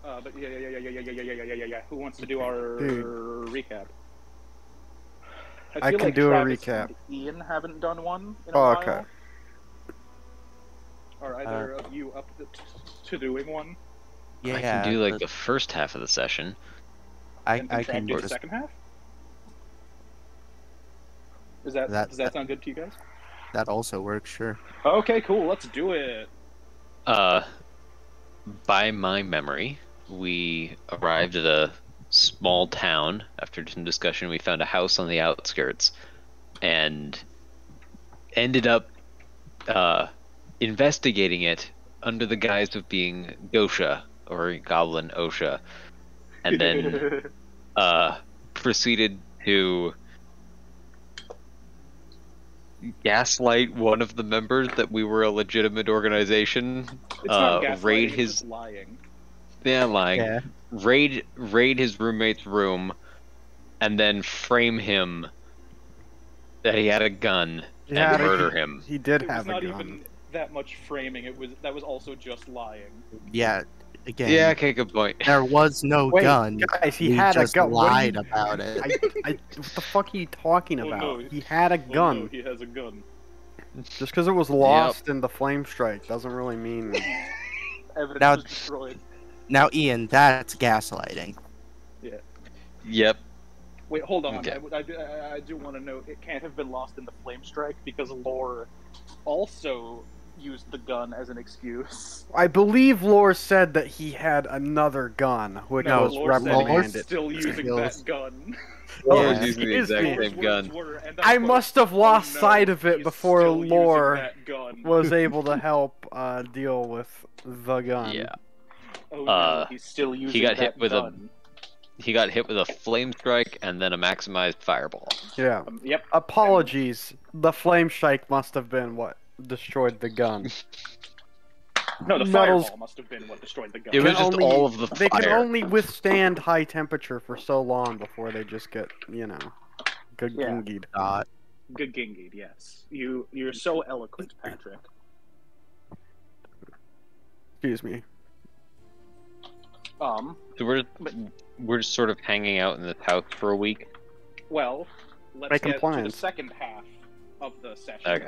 But yeah. Who wants to do our recap? I feel can like do a Travis recap. and Ian haven't done one in a Oh, while. okay. Are either of you up to doing one? Yeah, I can do like the first half of the session. I And can do the second half. Does that sound good to you guys? That also works, sure. Okay, cool. Let's do it. By my memory, we arrived at a small town. After some discussion, we found a house on the outskirts and ended up investigating it under the guise of being Gosha, or Goblin Osha, and then proceeded to gaslight one of the members that we were a legitimate organization. It's not gaslighting, raid it's his just lying. lying. Yeah. Raid his roommate's room, and then frame him that he had a gun and murder him. He did It have was a gun. not even that much framing. That was also just lying. Yeah, again. Yeah, okay, good point. There was no Wait, gun. guys, he We had just a gun. lied about it. What the fuck are you talking Oh, about? no. He had a gun. Oh, no, he has a gun. Just because it was lost in the flame strike doesn't really mean. Evidence Now- was destroyed. Now, Ian, that's gaslighting. Yeah. Yep. Wait, hold on. Okay. I do want to note it can't have been lost in the flame strike because Lore also used the gun as an excuse. I believe Lore said that he had another gun, which No, was Lore said reprimanded. he's still using that gun. Oh, Yeah, Yeah. he's using the excuse exact me. Lore's same words gun. were, and I quote, must have lost "Oh, no, sight of it he's before still using Lore that gun." was able to help deal with the gun. Yeah. Oh no, he's still using got that hit with gun. He got hit with a flame strike and then a maximized fireball. Yeah. Yep. Apologies. The flame strike must have been what destroyed the gun. No, the Metals- fireball must have been what destroyed the gun. It was Can just only- all of the They can fire. only withstand high temperature for so long before they just get, good Yeah. gingied. Good Gingied, yes. You're so eloquent, Patrick. Excuse me. Um, So we're just sort of hanging out in this house for a week. well, let's Making get to the plans. second half of the session. Okay.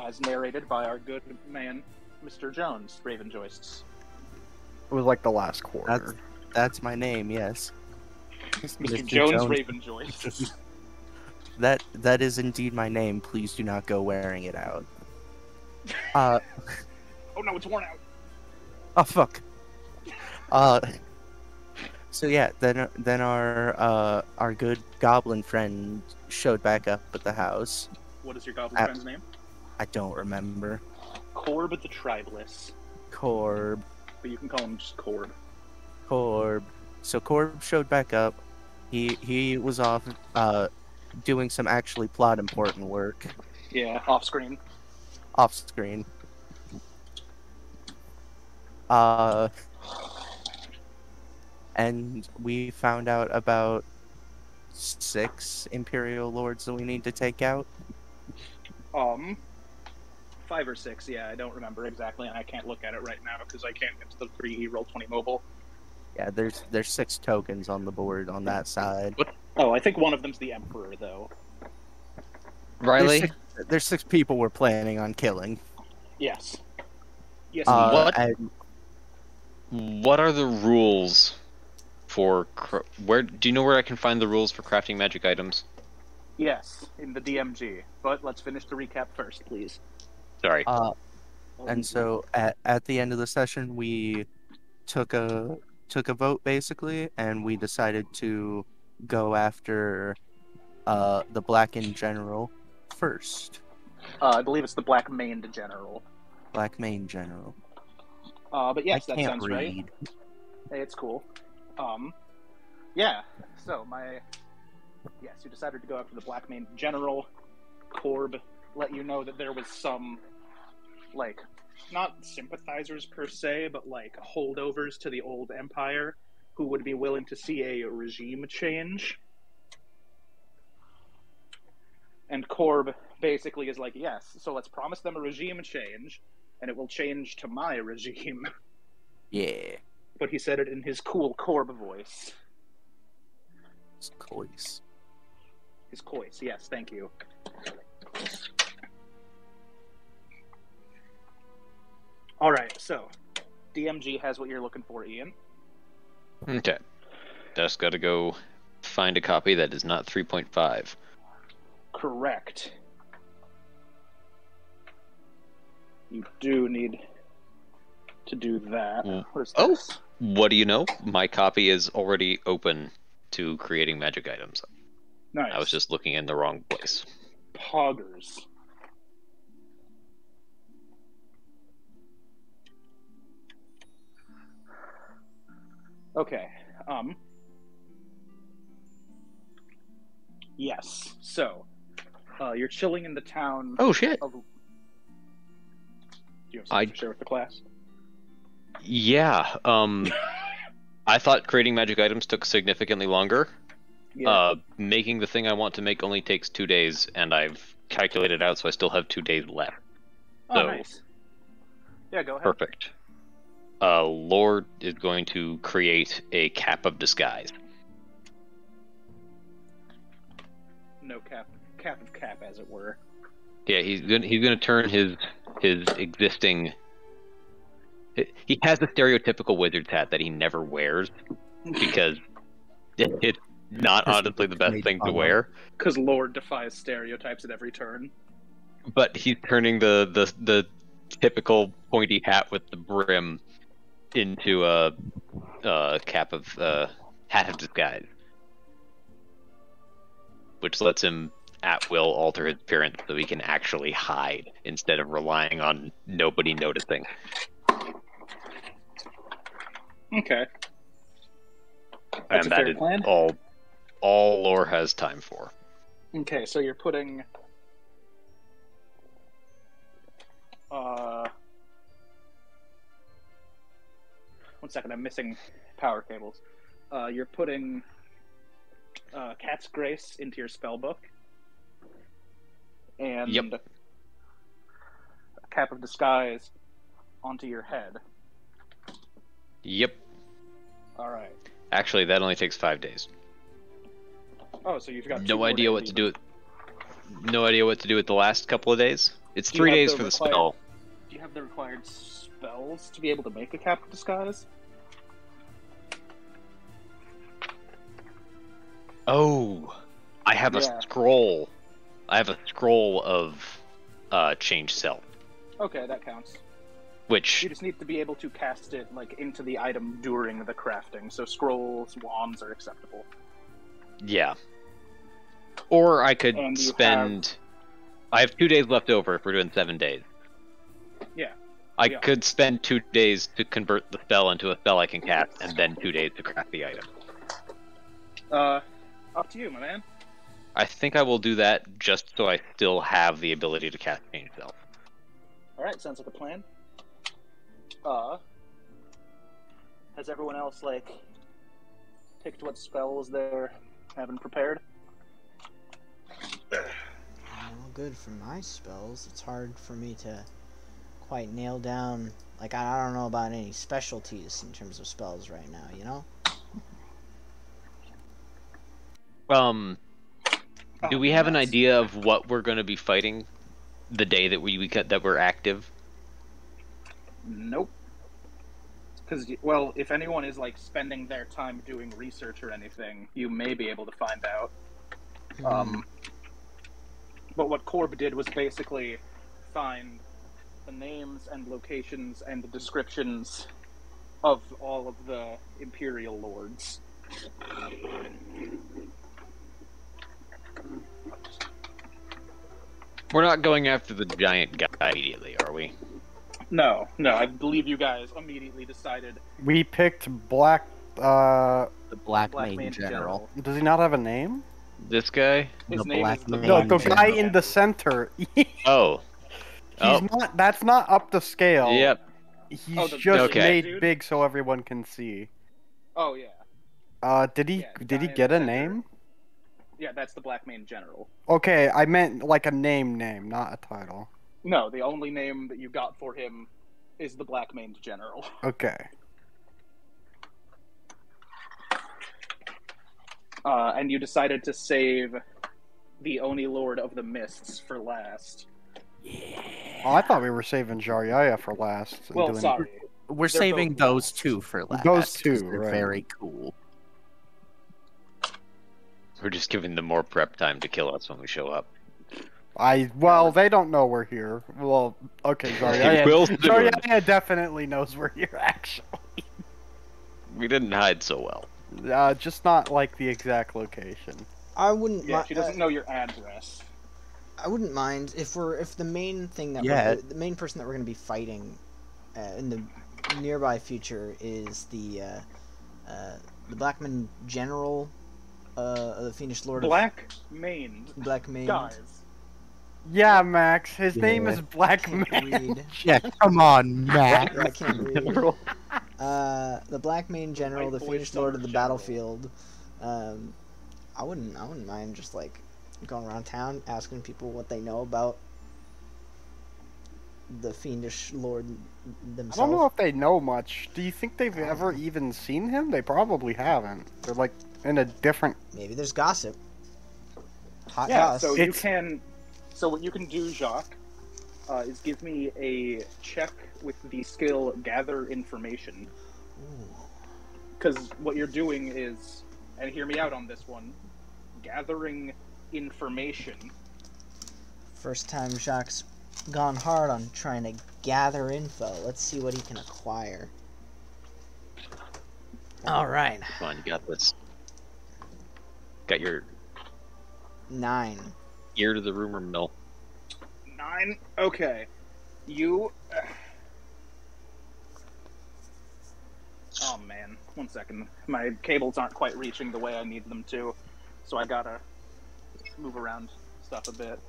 As narrated by our good man, Mr. Jones, Raven Joists. It was like the last quarter. That's my name, yes. Mr. Jones, Raven Joists. That is indeed my name. Please do not go wearing it out. Uh, Oh no, it's worn out. oh fuck. So yeah, then our good goblin friend showed back up at the house. What is your goblin friend's name? I don't remember. Corb the Tribeless. Corb. But you can call him just Corb. Corb. So Corb showed back up. He was off doing some actually plot important work Yeah, off screen. off screen. And we found out about 6 Imperial Lords that we need to take out. 5 or 6, yeah, I don't remember exactly, and I can't look at it right now because I can't get to the 3 Roll20 mobile. Yeah, there's 6 tokens on the board on that side. Oh, I think one of them's the Emperor, though. Riley, There's 6 people we're planning on killing. Yes. Yes, What? And what are the rules for where? Do you know where I can find the rules for crafting magic items? yes, in the DMG. But let's finish the recap first, please. Sorry. and so at the end of the session, we took a vote basically, and we decided to go after the Black in General first. I believe it's the Black Maned General. Black Mane General. But yes, I that can't sounds right. read. Hey, it's cool. Yeah, so yes, you decided to go after the Black Maned General. Corb let you know that there was some, not sympathizers per se, but holdovers to the old empire who would be willing to see a regime change. And Corb basically is like, yes, so let's promise them a regime change, and it will change to my regime. Yeah. But he said it in his cool Corb voice. It's coys. His coys, yes, thank you. Alright, so DMG has what you're looking for, Ian. Okay. Just gotta go find a copy that is not 3.5. Correct. You do need to do that. What is Oh! this? What do you know? My copy is already open to creating magic items. Nice. I was just looking in the wrong place. Poggers. Okay. Yes. So, you're chilling in the town. Oh shit! Of... Do you have something to share with the class? Yeah. I thought creating magic items took significantly longer. Yeah. Making the thing I want to make only takes 2 days, and I've calculated out, so I still have 2 days left. Oh, so, nice. Yeah, go ahead. Perfect. Lord is going to create a cap of disguise. No cap of cap, as it were. Yeah, he's gonna turn his existing. He has the stereotypical wizard's hat that he never wears because it's not honestly the best thing to wear. Because Lord defies stereotypes at every turn. But he's turning the typical pointy hat with the brim into a cap of hat of disguise, which lets him at will alter his appearance so he can actually hide instead of relying on nobody noticing. Okay. And that is plan. all lore has time for. Okay, so you're putting one second, I'm missing power cables. You're putting Cat's Grace into your spell book. And Yep. a Cap of Disguise onto your head. Yep. Alright. Actually, that only takes 5 days. Oh, so you've got No idea what to do. No idea what to do with the last couple of days. It's Do you 3 have days the for the required- spell. Do you have the required spells to be able to make a Cap of Disguise? Oh, I have Yeah. a scroll. I have a scroll of change self, Okay, that counts. which You just need to be able to cast it like into the item during the crafting. So scrolls, wands are acceptable. yeah. Or I could And you spend. I have 2 days left over if we're doing 7 days. Yeah. I Yeah. could spend 2 days to convert the spell into a spell I can cast, and then 2 days to craft the item. Up to you, my man. I think I will do that just so I still have the ability to cast change self. Alright, sounds like a plan. Has everyone else, like, picked what spells they're having prepared? Well, good for my spells. It's hard for me to quite nail down. Like, I don't know about any specialties in terms of spells right now, you know? Do we have an nice. idea of what we're going to be fighting the day that that we're active? Nope. Because, well, if anyone is, like, spending their time doing research or anything, you may be able to find out. But what Corb did was basically find the names and locations and the descriptions of all of the Imperial Lords. We're not going after the giant guy immediately, are we? No, I believe you guys immediately decided We picked Black. The Black Black Mane Mane General. Does he not have a name? This guy? His The name Black is the Mane No, Black the guy General. in the center. He's Oh. Oh. not. That's not up to scale. Yep. He's Oh, the just Okay. made dude? big so everyone can see. Oh yeah, Did he? Yeah, did he guy in get the a center. name? yeah. That's the Black Mane General. Okay, I meant like a name, not a title. No, the only name that you got for him is the Black-maned General. Okay. And you decided to save the Oni Lord of the Mists for last. Oh, I thought we were saving Jaryaya for last. and Well, doing- sorry. We're They're saving both those last. two for last. Those 'cause two, they're right. very cool. We're just giving them more prep time to kill us when we show up. Well, they don't know we're here. Well, okay, They will soon. Jaryaya definitely knows we're here, actually. We didn't hide so well. Just not like the exact location. I wouldn't. Yeah, she doesn't know your address. I wouldn't mind if the main thing that Yeah. the main person that we're going to be fighting in the nearby future is the Blackman General, the Fiendish Lord Black-maned. of Blackmane. Guys. Yeah, Max. His name Yeah. is Black Can't Man. read. Yeah, come on, Matt. I can't read. The Blackmane General, the White Fiendish voice Lord of the general. battlefield. I wouldn't mind just like going around town asking people what they know about the Fiendish Lord I themselves. don't know if they know much. Do you think they've ever even seen him? They probably haven't. They're like in a different. Maybe there's gossip. Hot Yeah, goss. so It's- you can. So what you can do, Jacques, is give me a check with the skill Gather Information. Ooh. Because what you're doing is, and hear me out on this one, gathering information. First time Jacques gone hard on trying to gather info. Let's see what he can acquire. All right, Come on, you got this. Got your 9. ear to the rumor mill. 9. Okay. You. Oh man, 1 second. My cables aren't quite reaching the way I need them to, so I gotta move around stuff a bit.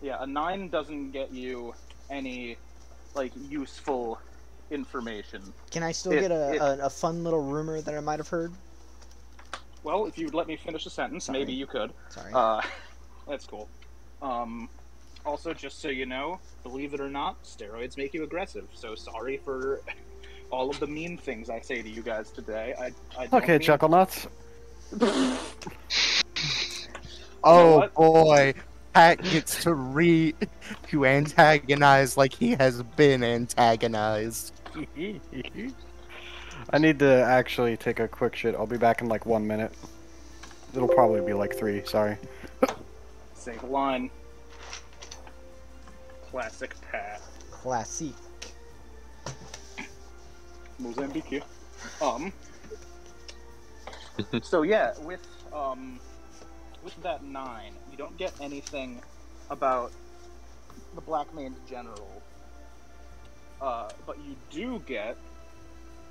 Yeah, a 9 doesn't get you any, like, useful information. Can I still It- get a fun little rumor that I might have heard? Well, if you'd let me finish a sentence, Sorry. maybe you could. Sorry. That's cool. Also, just so you know, believe it or not, steroids make you aggressive. So sorry for all of the mean things I say to you guys today. I don't Okay, mean- Chuckle Nuts. Oh what? boy, Pat gets to antagonize like he has been antagonized. I need to actually take a quick shit. I'll be back in like 1 minute. It'll probably be like 3, sorry. Save a line. Classic Pat. Classic. Mozambique. So yeah, with that 9, you don't get anything about the Black-maned General. But you do get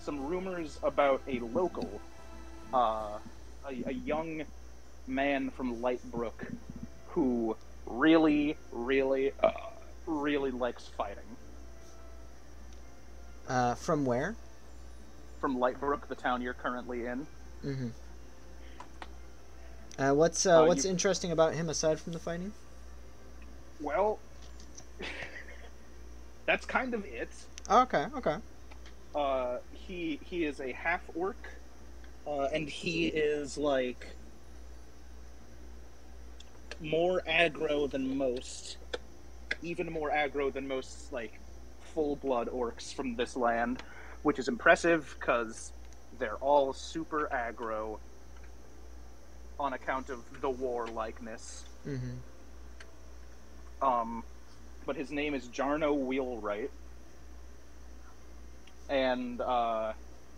some rumors about a local, a young man from Lightbrook who really likes fighting. From where? From Lightbrook, the town you're currently in. Mm-hmm. What's you- interesting about him aside from the fighting? Well, that's kind of it. Oh, okay, okay. He is a half orc, and he is like more aggro than most, even more aggro than most like full blood orcs from this land, which is impressive because they're all super aggro on account of the war-likeness. Mm-hmm. But his name is Jarno Wheelwright, and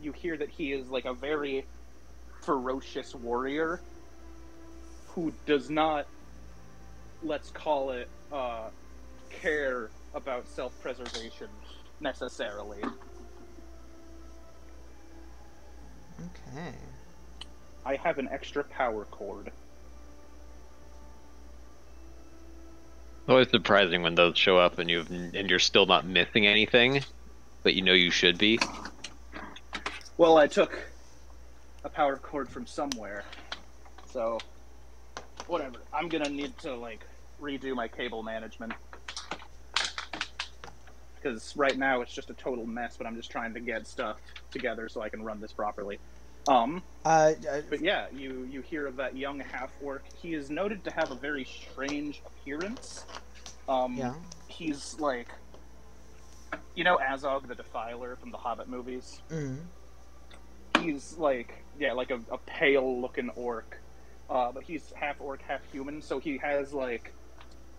you hear that he is like a very ferocious warrior who does not, let's call it, care about self-preservation necessarily. Okay. I have an extra power cord. It's always surprising when those show up and you're still not missing anything, but you know you should be. Well, I took a power cord from somewhere, so whatever. I'm gonna need to like redo my cable management because right now it's just a total mess. But I'm just trying to get stuff together so I can run this properly. But yeah, you hear of that young half orc. He is noted to have a very strange appearance. Yeah. He's like, you know, Azog the Defiler from the Hobbit movies. Mm-hmm. He's like, yeah, like a pale-looking orc, but he's half orc, half human. So he has like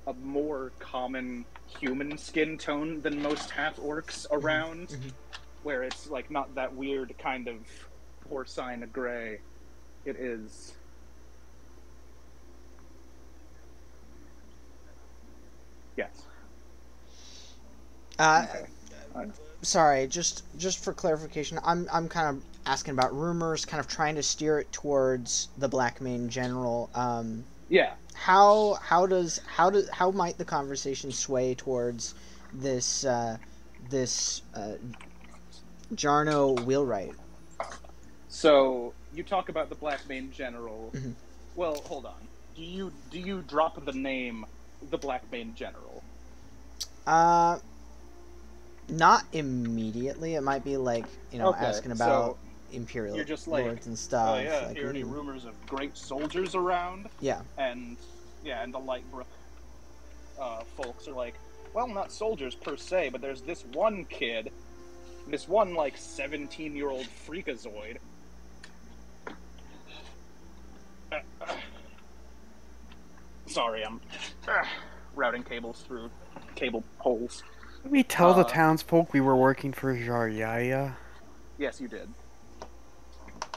a more common human skin tone than most half orcs around, Mm-hmm. where it's like not that weird kind of porcine gray. It is. Yes. Okay. Sorry, just for clarification, I'm kind of asking about rumors, kind of trying to steer it towards the Black Mane General. Yeah. How might the conversation sway towards this Jarno Wheelwright? So you talk about the Black Mane General. Mm-hmm. Well, hold on. Do you drop the name the Black Mane General? Not immediately. It might be like, Okay, asking about Imperial you're just like, lords and stuff. Oh yeah, like, hear any rumors of great soldiers around? Yeah. And the Lightbrook folks are like, well, not soldiers per se, but there's this one kid, this one like 17-year-old freakazoid. Sorry, I'm routing cables through cable poles. Did we tell the townsfolk we were working for Jarjaya? Yes, you did.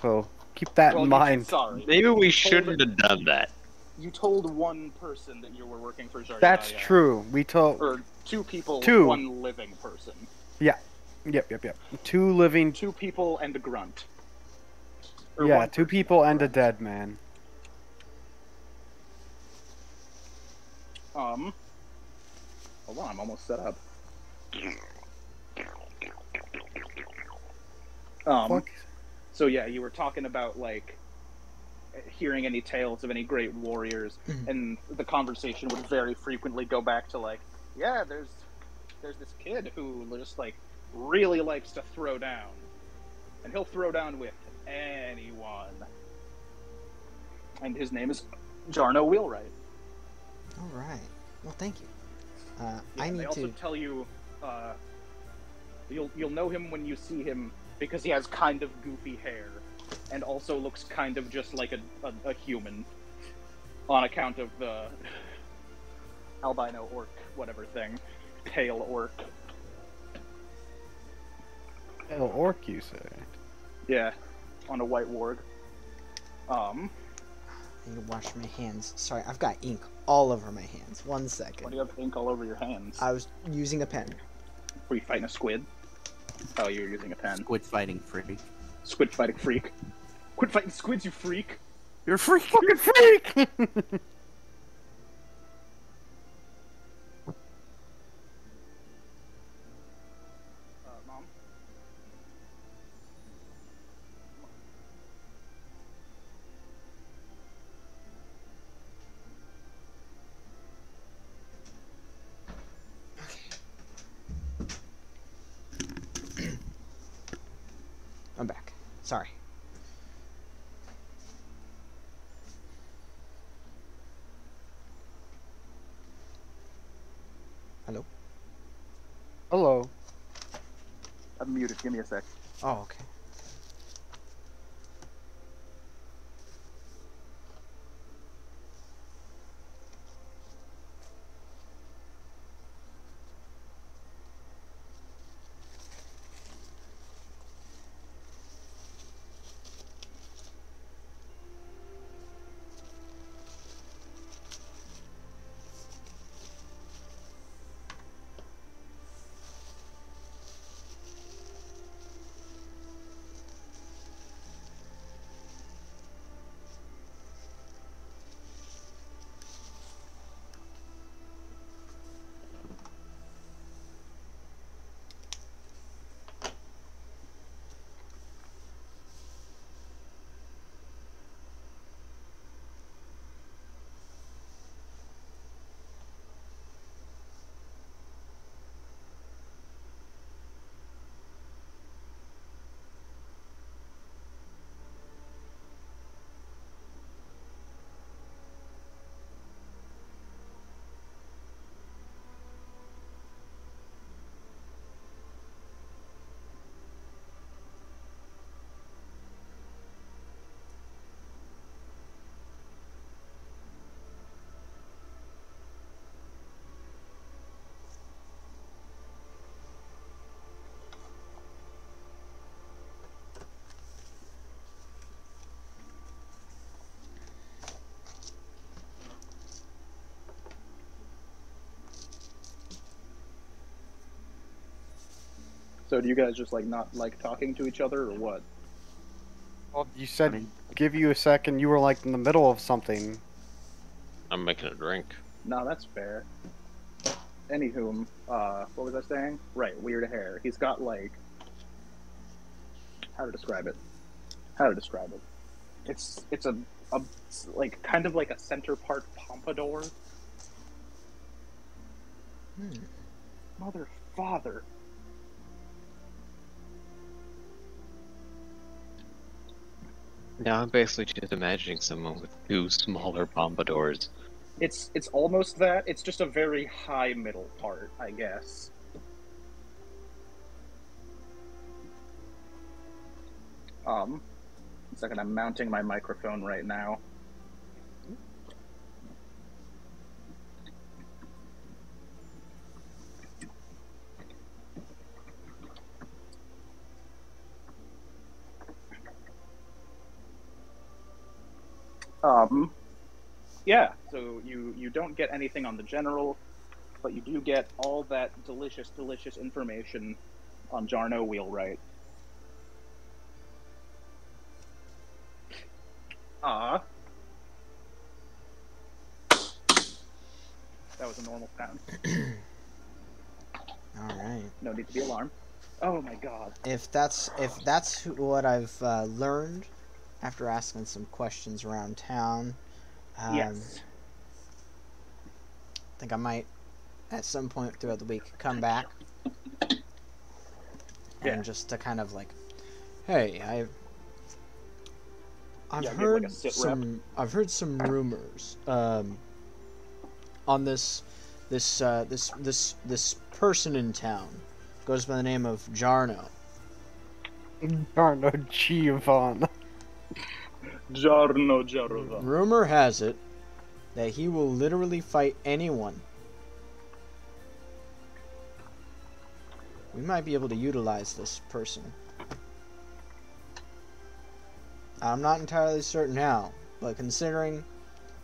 So keep that in mind. Sorry. Maybe we shouldn't have done that. You told one person that you were working for Jarjaya. That's true. We told... Or two people, Two. one living person. Yeah. Yep. Two living... Two people and a grunt. Or yeah, two people and a dead man. Hold on, I'm almost set up. Fuck. So yeah, you were talking about like hearing any tales of any great warriors, and the conversation would very frequently go back to like, yeah, there's this kid who just like really likes to throw down, and he'll throw down with anyone, and his name is Jarno Wheelwright. All right. Well, thank you. Yeah, they also tell you you'll know him when you see him because he has kind of goofy hair and also looks kind of just like a human on account of the albino orc whatever thing. Pale orc. Pale orc, you say? Yeah, on a white warg. I need to wash my hands. Sorry, I've got ink all over my hands. 1 second. Why do you have ink all over your hands? I was using a pen. Were you fighting a squid? Oh, you were using a pen. Squid fighting freak. Squid fighting freak. Quit fighting squids, you freak! You're a freak! Fucking freak! Mom? I'm back. Sorry. Hello? Hello. I'm muted, give me a sec. Oh, okay. So do you guys just like not like talking to each other or what? Well, you said I mean- give you a second. You were like in the middle of something. I'm making a drink. No, that's fair. Anywho, what was I saying? Right, weird hair. He's got like, how to describe it? It's a like kind of like a center part pompadour. Mother, father. Now I'm basically just imagining someone with two smaller pompadours. It's almost that. It's just a very high middle part, I guess. One second, I'm mounting my microphone right now. Yeah, so you don't get anything on the general, but you do get all that delicious information on Jarno Wheelwright. That was a normal sound. Alright. No need to be alarmed. Oh my god. If that's what I've learned after asking some questions around town, Yes. I think I might, at some point throughout the week, come back Yeah. and just to kind of like, hey, I've Yeah, give, heard like, a sit I've heard some rumors on this person in town goes by the name of Jarno. Jarno Giovanni. Jarno. Rumor has it that he will literally fight anyone. We might be able to utilize this person. I'm not entirely certain how, but considering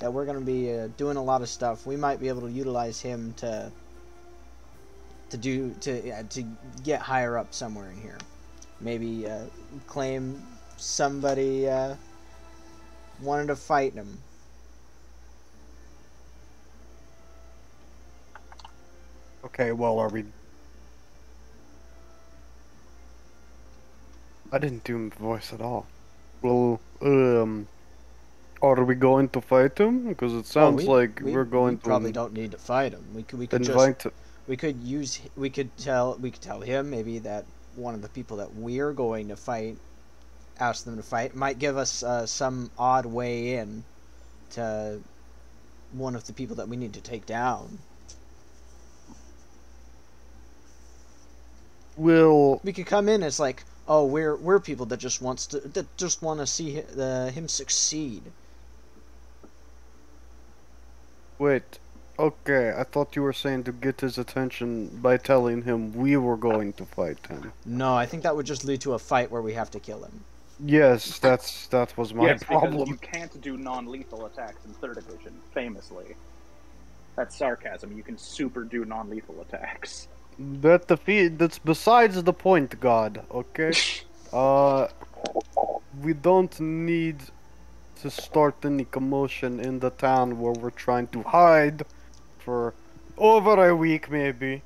that we're going to be doing a lot of stuff, we might be able to utilize him to get higher up somewhere in here. Maybe claim somebody wanted to fight him. Okay, well, are we... I didn't do the voice at all. Well, are we going to fight him? Because it sounds like we're going we probably don't need to fight him. We could invite... just we could tell him maybe that one of the people that we're going to fight, ask them to fight, might give us some odd way in to one of the people that we need to take down. Well, We could come in as like, oh, we're people that just want to see him succeed. wait. Okay, I thought you were saying to get his attention by telling him we were going to fight him. No, I think that would just lead to a fight where we have to kill him. Yes, that was my Yes, because problem. you can't do non-lethal attacks in 3rd edition, famously. That's sarcasm. You can super do non-lethal attacks. That's besides the point, God, okay? We don't need to start any commotion in the town where we're trying to hide for over a week, maybe.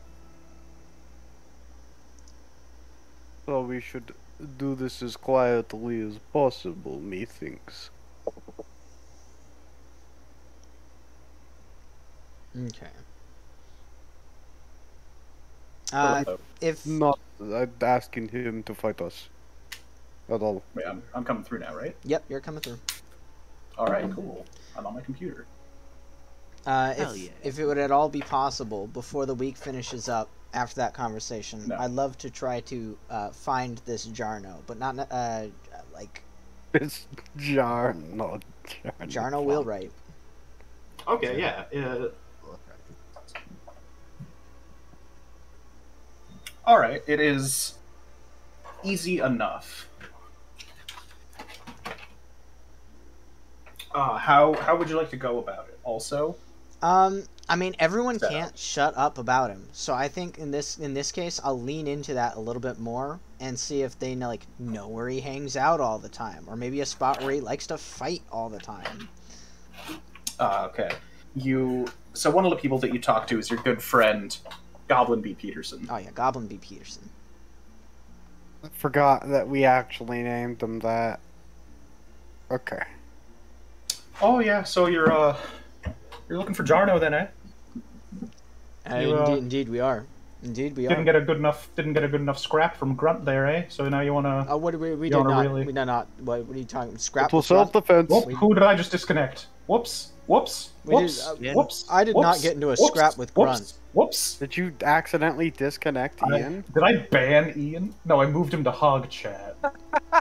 So we should do this as quietly as possible, methinks. Okay. If Not asking him to fight us at all. Wait, I'm coming through now, right? Yep, you're coming through. All right, cool. I'm on my computer. Hell yeah. If it would at all be possible before the week finishes up after that conversation, No. I'd love to try to find this Jarno, but not like It's Jarno. Jarno Wheelwright. Okay, yeah. All right, it is easy enough. How would you like to go about it? Also, I I mean, everyone So- can't shut up about him. So I think in this case, I'll lean into that a little bit more and see if they know where he hangs out all the time, or maybe a spot where he likes to fight all the time. Okay. So one of the people that you talk to is your good friend, Goblin B. Peterson. Oh yeah, Goblin B. Peterson. I forgot that we actually named him that. Okay. Oh yeah, so you're looking for Jarno then, eh? Indeed, we are. Indeed, we Didn't are. get a good enough scrap from Grunt there, eh? So now you wanna. What we you did wanna not. really- We did not. What are you talking? Scrap. It was with Grunt? self-defense. Whoop, who did I just disconnect? Whoops. Whoops. We did, Whoops. yeah. Whoops. I did not whoops, get into a whoops, scrap with Grunt. Whoops. Did you accidentally disconnect Ian? Did I ban Ian? No, I moved him to Hog Chat.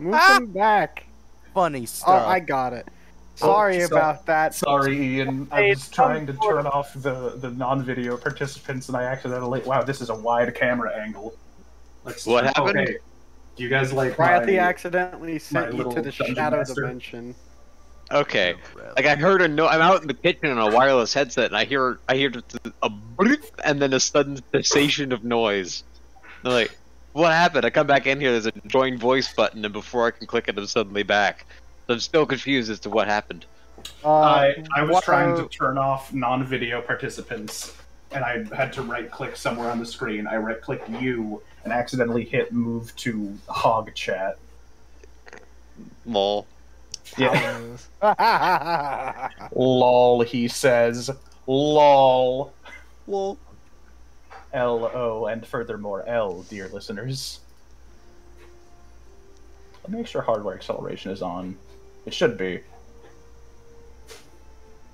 Move him back. Funny Oh, stuff. I got it. Sorry so- about that. Sorry, Ian. I Hey, was trying to some sort turn off the non-video participants, and I accidentally. Wow, this is a wide camera angle. What happened? Okay. Do you guys like Bradley my? accidentally sent you little to the dungeon shadow master? dimension. Okay. Like I heard I'm out in the kitchen on a wireless headset, and I hear just a bloop, and then a sudden cessation of noise. I'm like, what happened? I come back in here. There's a join voice button, and before I can click it, I'm suddenly back. So I'm still confused as to what happened. I was what- trying to turn off non-video participants, and I had to right-click somewhere on the screen. I right-clicked you and accidentally hit move to Hog Chat. Lol. Power move. Lol, he says. Lol. Well, L-O, and furthermore L, dear listeners. Let me make sure hardware acceleration is on. It should be.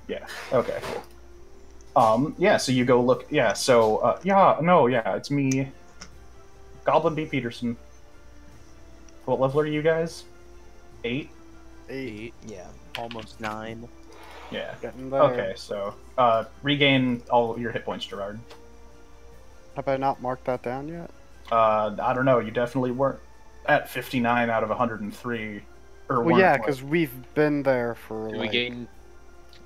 Yeah, okay, cool. Yeah, so you go look, yeah, so, it's me, Goblin B. Peterson. What level are you guys? 8? 8, yeah. almost 9. Yeah. Getting there. Okay, so, regain all your hit points, Gerard. Have I not marked that down yet? I don't know, you definitely weren't at 59 out of 103. Or Well, weren't, yeah, like, because we've been there for We like gain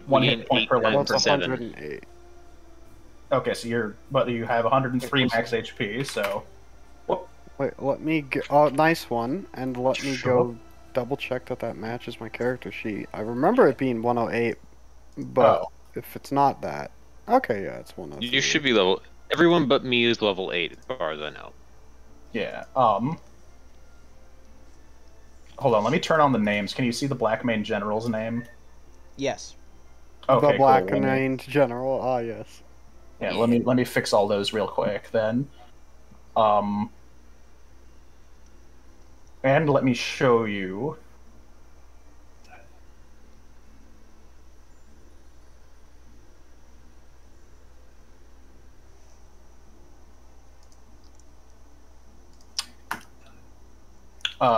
one we hit gain point 8 per level what's for 7. 108. Okay, so you have 103 max HP, so Wait, let me go. Oh, nice one. And let me Sure. go double check that matches my character sheet. I remember it being 108, but if it's not that, okay, yeah, it's 103. You should be level. Everyone but me is level 8, as far as I know. yeah. Hold on, let me turn on the names. Can you see the Black Mane General's name? Yes. Okay, the Black cool. Maned General. Ah, yes. Yeah, let me fix all those real quick then. And let me show you.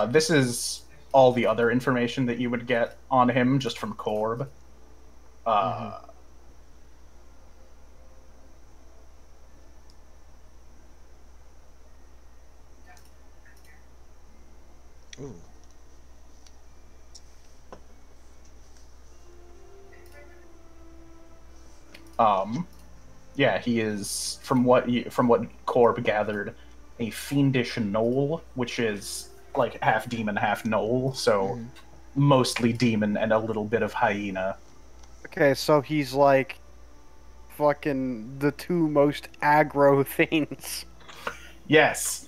This is all the other information that you would get on him just from Corb. Ooh. Yeah, he is from what Corb gathered, a fiendish gnoll, which is like half demon, half gnoll, so mostly demon and a little bit of hyena. Okay, so he's like fucking the two most aggro things. Yes,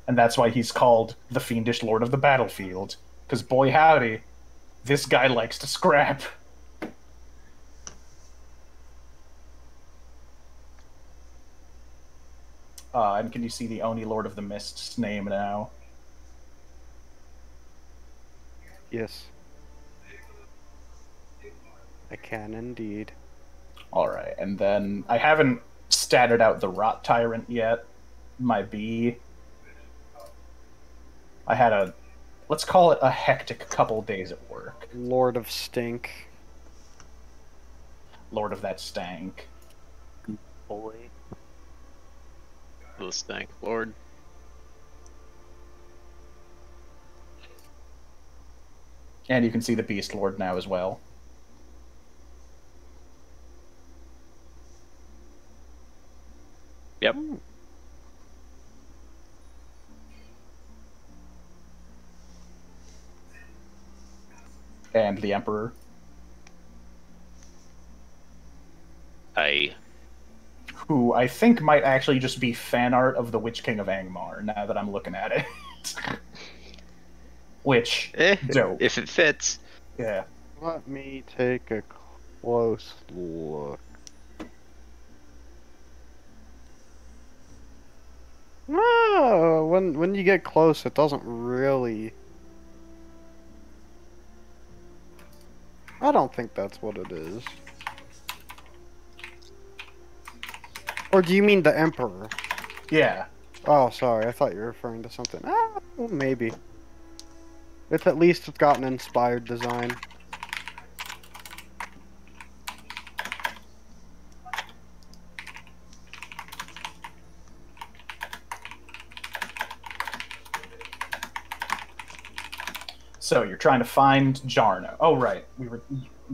and that's why he's called the fiendish lord of the battlefield. Because boy howdy, this guy likes to scrap. And can you see the Oni Lord of the Mist's name now? Yes. I can indeed. Alright, and then I haven't statted out the Rot Tyrant yet. My B. I had a, let's call it a hectic couple days at work. Lord of Stink. Lord of that stank. Boy. The stank lord. And you can see the Beast Lord now as well. Yep. And the Emperor. Who I think might actually just be fan art of the Witch King of Angmar, now that I'm looking at it. Which, dope. If it fits. Yeah. Let me take a close look. No, when you get close, it doesn't really. I don't think that's what it is. Or do you mean the Emperor? Yeah. Oh, sorry. I thought you were referring to something. Well, maybe. It's at least got an inspired design. So you're trying to find Jarno. Oh, right. We were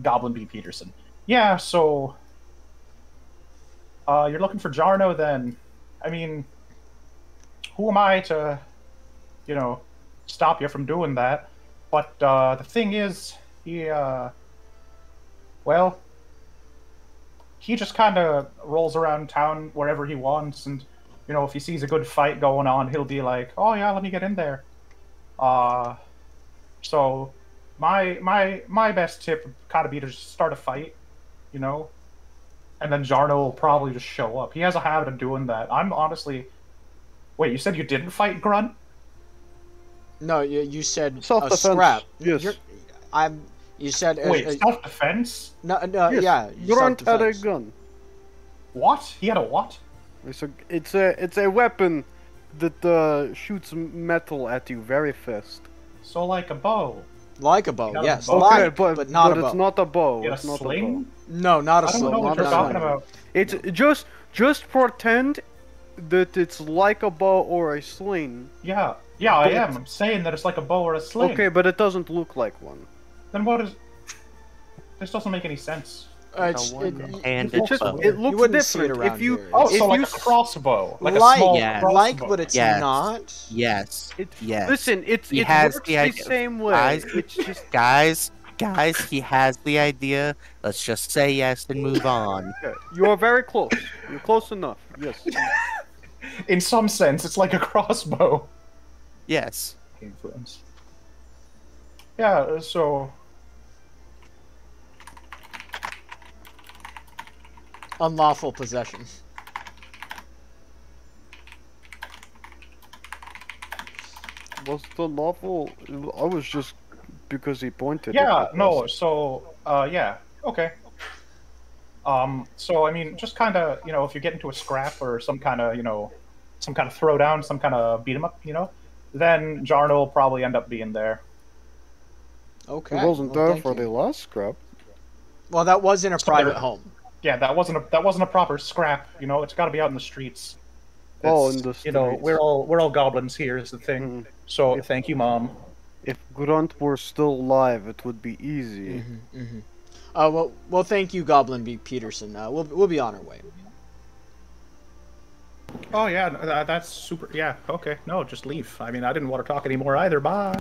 Goblin B. Peterson. Yeah, so you're looking for Jarno then. I mean, who am I to, stop you from doing that? But the thing is, he just kind of rolls around town wherever he wants, and if he sees a good fight going on, he'll be like, "Oh yeah, let me get in there." So my best tip would kind of be to just start a fight, and then Jarno will probably just show up. He has a habit of doing that. I'm honestly. Wait, you said you didn't fight Grunt? No, you said a Self-defense. scrap. Yes. You said Wait, self-defense? no, Yes. yeah. Grunt had a self-defense. gun. What? He had a what? It's a weapon that shoots metal at you very fast. So like a bow. Like a bow, Not a yes. bow. Okay, Like, but not a bow. it's not a bow. He had a It's not sling? a bow. No, not a I don't sling. know what you're No, talking no, no. about. It's just pretend that it's like a bow or a sling. Yeah, I But- am. I'm saying that it's like a bow or a sling. Okay, but it doesn't look like one. Then what is... This doesn't make any sense. It's, The it, one-handed It just bow. it looks wouldn't see it different. around If you here. Oh, if so like you a crossbow. Like a like, small Yeah. crossbow. like, but it's Yes. not. Yes. it, Yes. listen, it He has works the the idea. same way. Guys, It's just guys, he has the idea. Let's just say yes and move on. okay. You are very close. You're close enough. Yes. In some sense, it's like a crossbow. Yes. Influence. Yeah, so... Unlawful possession. Was the lawful? I was just because he pointed. Yeah, at it. no, so, yeah, okay. So, I mean, just kind of, if you get into a scrap or some kind of throwdown, some kind of beat 'em up, then Jarno will probably end up being there. Okay. He wasn't well, there thank for you. the last scrap. Well, that was in a So private there- home. Yeah, that wasn't a proper scrap, it's got to be out in the streets. Oh, It's, in the You know, streets. we're all goblins here is the thing. Mhm. So, thank you, Mom. If Grunt were still alive, it would be easy. Well, thank you, Goblin B. Peterson. We'll be on our way. Oh, yeah, that's super. Yeah, okay. No, just leave. I mean, I didn't want to talk anymore either. Bye.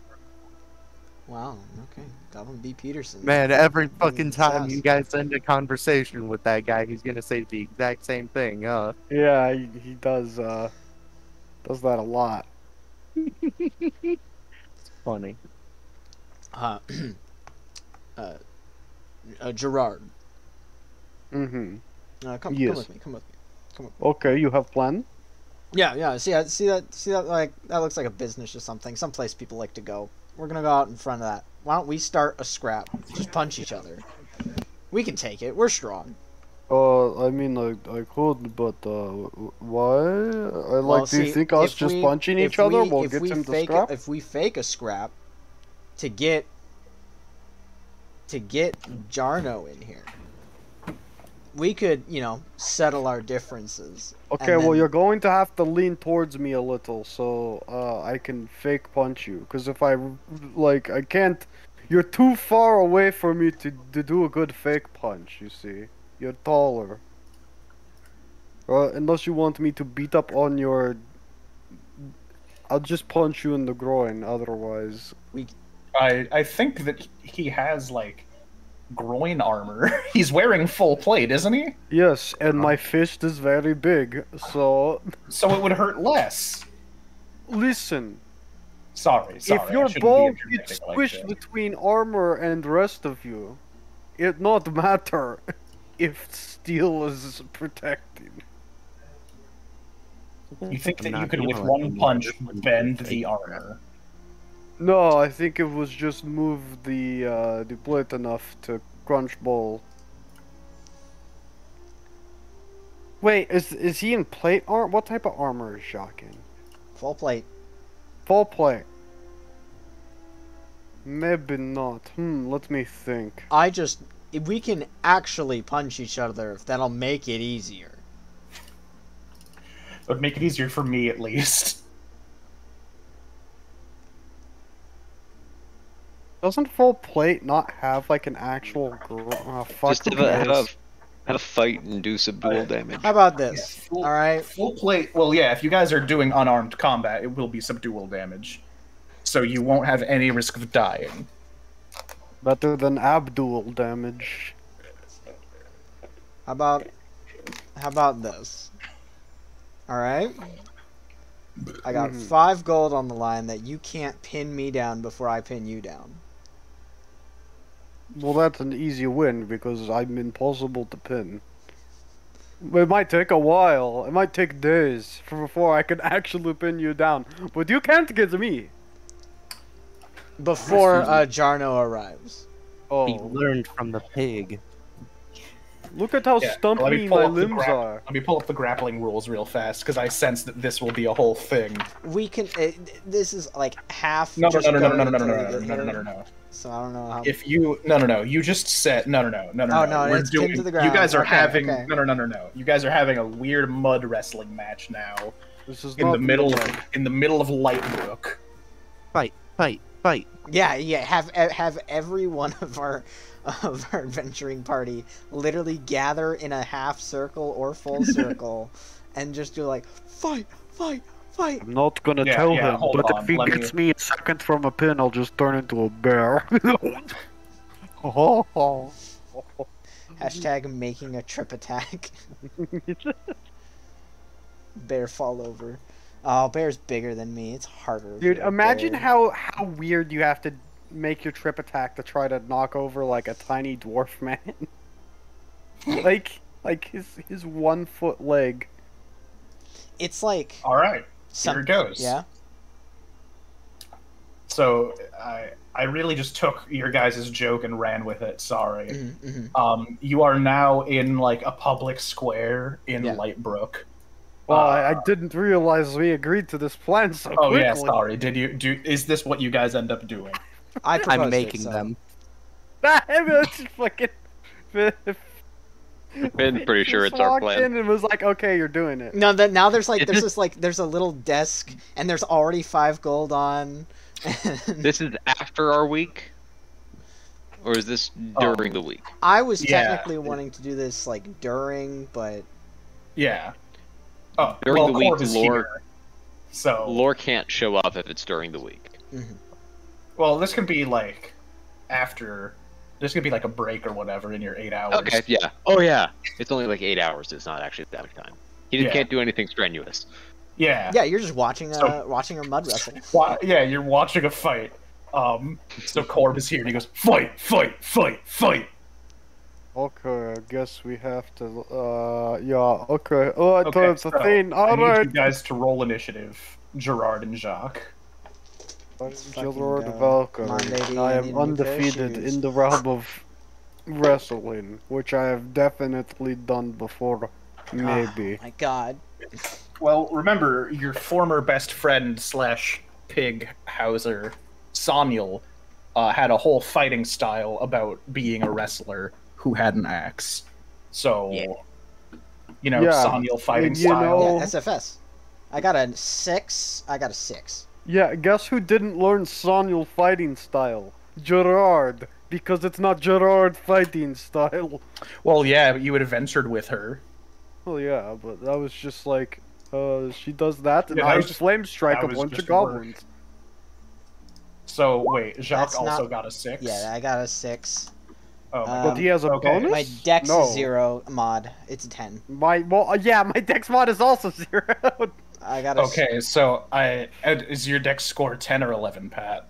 Wow. Okay, Goblin B. Peterson. Man, every fucking time Sounds- you guys end a conversation with that guy, he's gonna say the exact same thing. Yeah, he does that a lot. It's funny. Gerard. Mm-hmm. Come Yes. with me. Come with me. Okay, you have plan? Yeah. See that like that looks like a business or something. Someplace people like to go. We're gonna go out in front of that. Why don't we start a scrap? Just punch each other. We can take it. We're strong. I mean, I could, but why? Well, do you see, think us if just we- punching if each other we- will if get we him to fake scrap? If we fake a scrap to get Jarno in here, we could, settle our differences. Okay, and well, then- you're going to have to lean towards me a little so I can fake punch you. Because if I can't. You're too far away for me to do a good fake punch, you see. You're taller. Unless you want me to beat up on your... I'll just punch you in the groin, otherwise. I think that he has, like, groin armor. He's wearing full plate, isn't he? Yes, and my fist is very big, so... So it would hurt less. Listen, Sorry. if I your shouldn't be ball interjecting gets like squished that. between armor and rest of you, it not matter if steel is protecting. You think that you not could, with feeling one like punch, this one bend would the take armor? No, I think it was just move the plate enough to crunch ball. Wait, is he in plate armor? What type of armor is Jacques in? Full plate. Full plate. Maybe not. Let me think. If we can actually punch each other, that'll make it easier. It would make it easier for me, at least. Doesn't full plate not have like an actual fuck Just have a fight and do some dual damage. How about this? Full, Alright? Full plate. Well, yeah. If you guys are doing unarmed combat, it will be subdual damage, so you won't have any risk of dying. Better than Abdul damage. How about this? Alright? I got 5 gold on the line that you can't pin me down before I pin you down. Well, that's an easy win because I'm impossible to pin. It might take a while. It might take days before I can actually pin you down. But you can't get me. Before Jarno arrives. He Oh, learned from the pig. look at how Yeah, stumpy let me my pull up the limbs are. Let me pull up the grappling rules real fast because I sense that this will be a whole thing. We can. This is like half. No. just going until we get here. No. So I don't know how. If you no, you just said no. Oh, no, it's pinned to the ground. You guys are Okay, having okay. no. You guys are having a weird mud wrestling match now This is in not the middle mud. in the middle of Lightbrook. Fight. Yeah. Have every one of our adventuring party literally gather in a half circle or full circle, and just do like fight. I'm not gonna Yeah, tell yeah, him, hold but on, if he let me- gets me a second from a pin, I'll just turn into a bear. Oh. Hashtag making a trip attack. Bear fall over. Oh, bear's bigger than me. It's harder. Dude, for a imagine bear. how weird you have to make your trip attack to try to knock over like a tiny dwarf man. like his 1 foot leg. It's like All right, some, here it goes. Yeah. So I really just took your guys' joke and ran with it. Sorry. You are now in like a public square in Yeah. Lightbrook. Well, I didn't realize we agreed to this plan so Oh quickly. yeah, sorry. Did you do? Is this what you guys end up doing? I proposed I'm it, making so- them. That's fucking. Ben's pretty sure Just it's our walked plan. in and was like, "Okay, you're doing it." No, that now there's like Is there's this- this like there's a little desk and there's already 5 gold on. This is after our week, or is this during the week? I was Yeah. technically wanting to do this like during, but Yeah. Oh, During well, the week, Corb is Lore- here. So Lore can't show up if it's during the week. well, this could be like after. This could be like a break or whatever in your 8 hours. Okay, yeah. Oh yeah, it's only like 8 hours. It's not actually that much time. He just Yeah. can't do anything strenuous. Yeah. yeah, you're just watching So- watching her mud wrestle. Yeah, you're watching a fight. So Corb is here and he goes, fight. Okay, I guess we have to. Yeah. Okay. Oh, I thought Okay, it's so a thing. I All need right. you guys to roll initiative, Gerard and Jacques. Lord go. Valkyrie. Come on, lady, I I am need a new pair of undefeated shoes. in the realm of wrestling, which I have definitely done before. Maybe. My God. Well, remember, your former best friend / pig Hauser, Soniel, had a whole fighting style about being a wrestler who had an axe. So, you know, Yeah, Soniel fighting and you style. know- Yeah, SFS. I got a 6. Yeah. Guess who didn't learn Soniel fighting style? Gerard, because it's not Gerard fighting style. Well, yeah, but you adventured with her. Well, yeah, but that was just like, she does that, and Yeah, that I was just- flame strike that a was bunch of just work. goblins. So wait, Jacques That's also not- got a 6. Yeah, I got a 6. Oh, my But he has a okay. bonus? My dex No. is 0 mod. It's a 10. Yeah, my dex mod is also 0. I got a Okay, so is your dex score 10 or 11, Pat?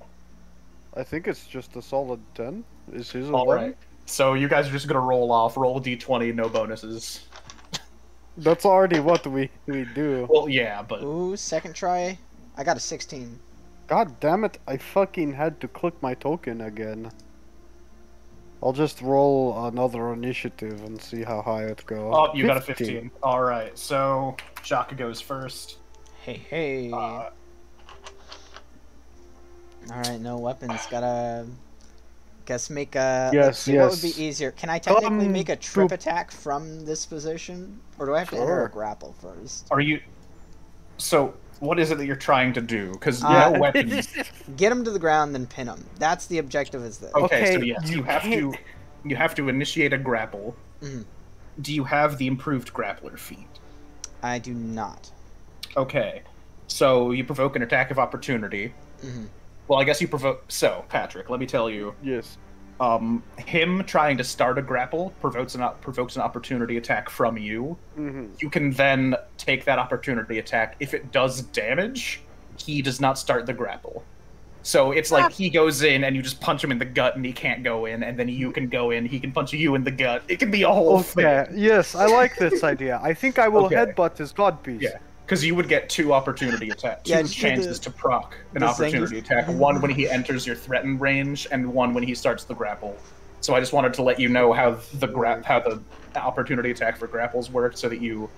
I think it's just a solid 10. Is his 11? All right. So you guys are just gonna roll off. Roll a d20, no bonuses. That's already what we do. Well, yeah, but Ooh, second try. I got a 16. God damn it, I fucking had to click my token again. I'll just roll another initiative and see how high it goes. oh, you got a 15. All right, so Jacques goes first. Hey. Uh, Alright, no weapons. Gotta. Guess make a. Yes, let's see, what would yes. be easier? Can I technically make a trip to- attack from this position? Or do I have to enter Sure. a grapple first? are you? So what is it that you're trying to do? Because Yeah. no weapons. Get him to the ground, then pin him. That's the objective. Is this? Okay, so Okay, yes, you you have to initiate a grapple. Mhm. Do you have the improved grappler feat? I do not. Okay, so you provoke an attack of opportunity. Mhm. Well, I guess you provoke. So, Patrick, let me tell you. Yes. Him trying to start a grapple provokes an opportunity attack from you. Mm-hmm. You can then take that opportunity attack. If it does damage, he does not start the grapple. So it's like he goes in and you just punch him in the gut and he can't go in, and then you can go in, he can punch you in the gut. It can be a whole Okay, thing. yes, I like this idea. I think I will Okay. headbutt his godpiece. Yeah, because you would get 2 opportunity attacks, Yeah, two just do chances the- to proc an the thing opportunity is- attack. One when he enters your threatened range, and one when he starts the grapple. So I just wanted to let you know how how the opportunity attack for grapples worked, so that you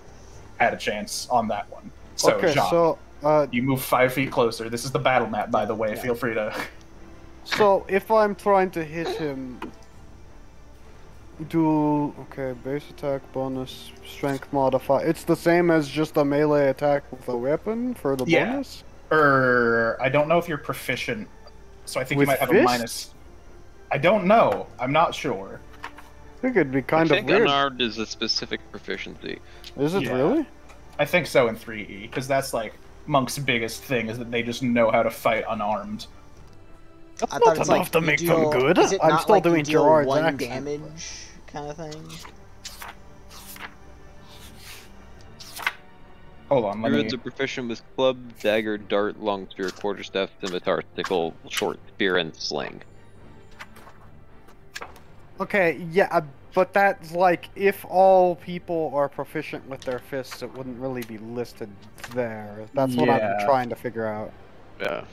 had a chance on that one. So, Okay, Jean, so you move 5 feet closer. This is the battle map, by the way. Yeah. Feel free to. so if I'm trying to hit him, base attack bonus, strength modify. It's the same as just a melee attack with a weapon for the Yeah. bonus. I don't know if you're proficient, so I think With you might have fists? a minus. I don't know. I'm not sure. I think it'd be kind I of think weird. unarmed is a specific proficiency. Is it Yeah. really? I think so in 3E, because that's like Monk's biggest thing is that they just know how to fight unarmed. That's I not thought it's enough like to you make deal, them good. Is it I'm not still like you doing deal Gerard's 1 accent. damage kind of thing? Hold on, let Druids me. are proficient with club, dagger, dart, long spear, quarterstaff, scimitar, sickle, short spear, and sling. Okay, yeah, but that's like if all people are proficient with their fists, it wouldn't really be listed there. That's what I'm Yeah. trying to figure out. Yeah,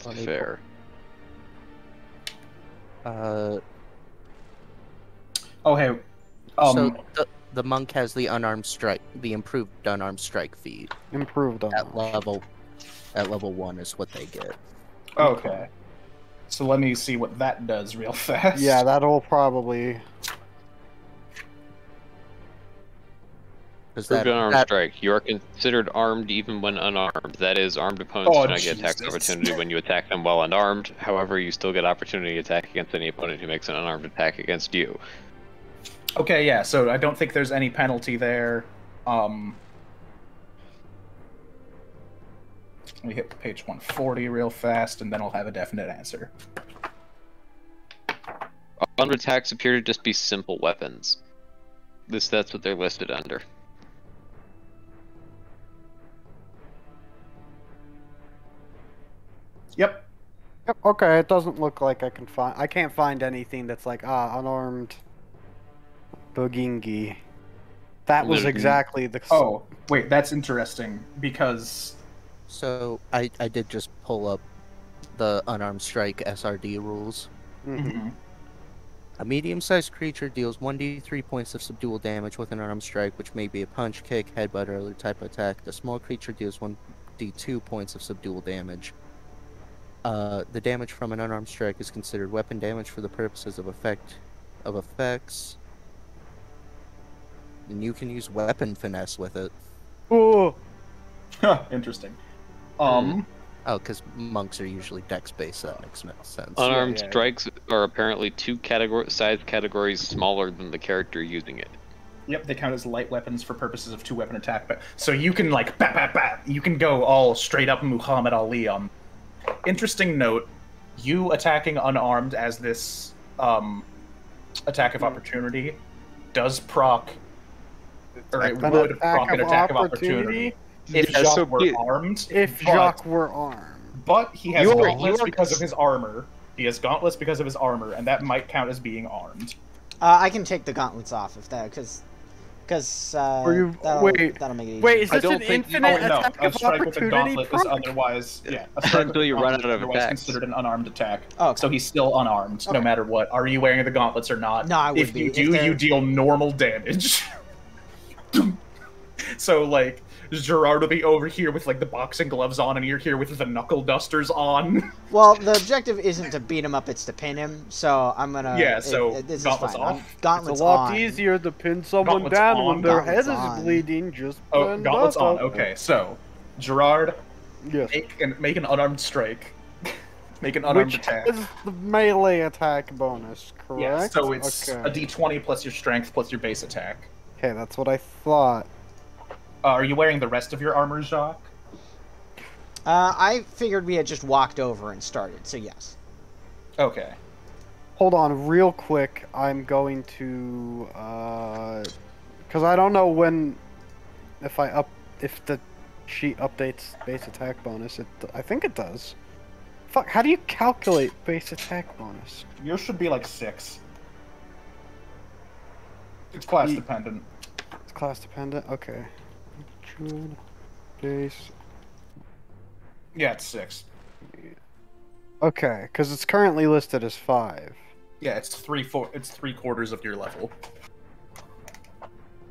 Let me fair. Uh, Oh hey, so the monk has the unarmed strike, the improved unarmed strike feat Improved on at that. level 1 is what they get. okay. So let me see what that does real fast. Yeah, that'll probably. Because Improved unarmed strike. You are considered armed even when unarmed. That is, armed opponents Oh, do not get attack Jesus. opportunity when you attack them while unarmed. However, you still get opportunity attack against any opponent who makes an unarmed attack against you. Okay, yeah. So I don't think there's any penalty there. Let me hit page 140 real fast, and then I'll have a definite answer. Unarmed attacks appear to just be simple weapons. That's what they're listed under. Yep. Yep, okay, it doesn't look like I can find. I can't find anything that's like unarmed. Bogingi. That was Literally. exactly the. Oh, wait, that's interesting because So I did just pull up the unarmed strike SRD rules. Mhm. A medium-sized creature deals 1d3 points of subdual damage with an unarmed strike, which may be a punch, kick, headbutt, or other type of attack. The small creature deals 1d2 points of subdual damage. The damage from an unarmed strike is considered weapon damage for the purposes of effects. And you can use weapon finesse with it. Oh, interesting. Oh, because monks are usually dex-based, so that makes no sense. Unarmed yeah. strikes are apparently 2 size categories smaller than the character using it. Yep, they count as light weapons for purposes of 2-weapon attack. But so you can like bat bat bat. You can go all straight up Muhammad Ali on. Interesting note: you attacking unarmed as this attack of opportunity does proc, or it would proc an attack of opportunity if Yeah, so Jacques were armed. If but- Jacques were armed. But he has You are- gauntlets you are- because of his armor. He has gauntlets because of his armor, and that might count as being armed. I can take the gauntlets off if that, because you- that'll, wait, that'll make it easy. Wait, is I this don't an think- infinite no, attack a of strike with a opportunity gauntlet is proc? otherwise a strike Until you with a run gauntlet out is of otherwise attacks. considered an unarmed attack. Oh, okay. So he's still unarmed, no Okay. matter what. Are you wearing the gauntlets or not? No, I would If be. you If do, they're- you deal normal damage. So like Gerard will be over here with like the boxing gloves on, and you're here with the knuckle dusters on. Well, the objective isn't to beat him up; it's to pin him. So I'm gonna. Yeah, so this is gauntlets fine. off? Gauntlets It's a lot on. easier to pin someone Gauntlets down on, when their head gauntlets is on. bleeding. Just Oh, bend gauntlets up. on. Okay, so Gerard, Yes. make an unarmed strike. Make an unarmed Which attack. is the melee attack bonus, correct? Yeah, so it's okay. a d20 plus your strength plus your base attack. Okay, that's what I thought. Are you wearing the rest of your armor, Jacques? I figured we had just walked over and started. So yes. Okay. Hold on, real quick. I'm going to, because I don't know when, if the sheet updates base attack bonus. I think it does. Fuck, how do you calculate base attack bonus? Yours should be like 6. It's class Ye- dependent. It's class dependent. Okay. Base. Yeah, it's 6. Okay, because it's currently listed as 5. Yeah, it's 3/4 of your level.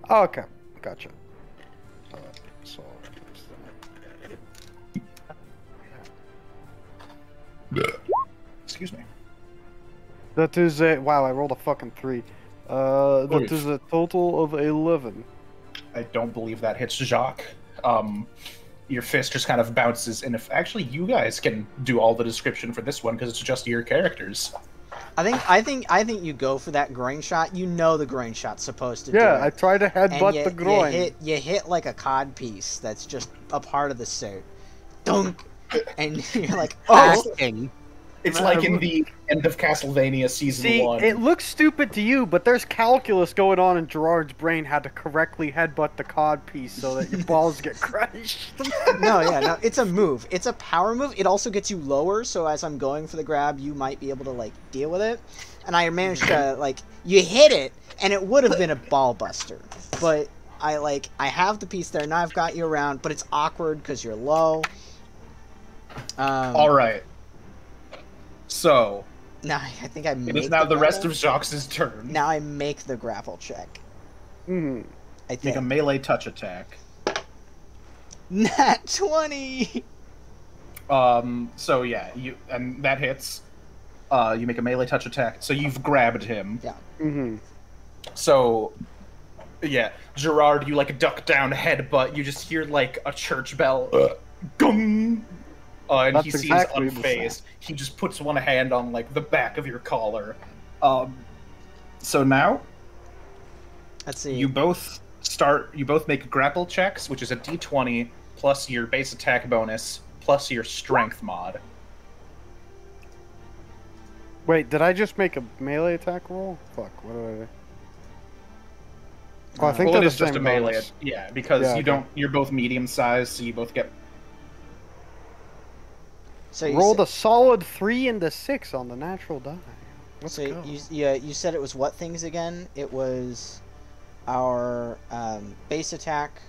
Oh, okay, gotcha. So. Excuse me. That is a wow! I rolled a fucking 3. That is a total of 11. I don't believe that hits Jacques. Your fist just kind of bounces, and if actually you guys can do all the description for this one because it's just your characters. I think you go for that groin shot. You know the groin shot's supposed to do Yeah, I it. tried to And headbutt the groin. You hit like a cod piece that's just a part of the suit. Dunk! And you're like, oh! Acting. It's like in the end of Castlevania Season See, 1. it looks stupid to you, but there's calculus going on in Gerard's brain how to correctly headbutt the cod piece so that your balls get crushed. No, it's a move. It's a power move. It also gets you lower, so as I'm going for the grab, you might be able to, like, deal with it. And I managed to, like, you hit it, and it would have been a ball buster. But I have the piece there, now I've got you around, but it's awkward because you're low. Alright. So, Now I think I make it is now the rest grapple. of Jacques' turn. Now I make the grapple check. Mhm. I Make think. a melee touch attack. Nat 20! So yeah, and that hits. You make a melee touch attack, so you've grabbed him. Yeah. Mhm. So, yeah, Gerard, you like duck down, headbutt. You just hear like a church bell, gong, and That's he seems exactly the unfazed. He just puts one hand on like the back of your collar. So now Let's see. you both make grapple checks, which is a d20 plus your base attack bonus plus your strength mod. Wait, did I just make a melee attack roll? Fuck, what did I... Oh, I think Well, it they're is the just same a melee. bonus. Yeah, because Yeah, you okay. don't. You're both medium sized, so you both get. So you Rolled sa- a solid 3 and a 6 on the natural die. Let's So go. you said it was what things again? It was our base attack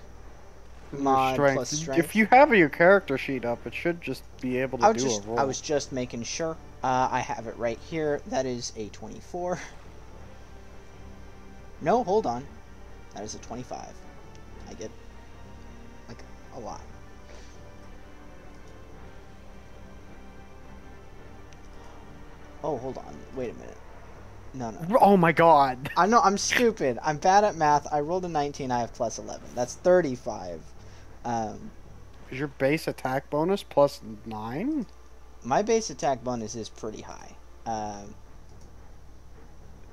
Your mod plus strength. If you have your character sheet up, it should just be able to I do was just a roll. I was just making sure. I have it right here. That is a 24. No, hold on. That is a 25. I get like a lot. Oh, hold on. Wait a minute. No. Oh my god. I know, I'm stupid. I'm bad at math. I rolled a 19. I have plus 11. That's 35. Is your base attack bonus plus 9? My base attack bonus is pretty high.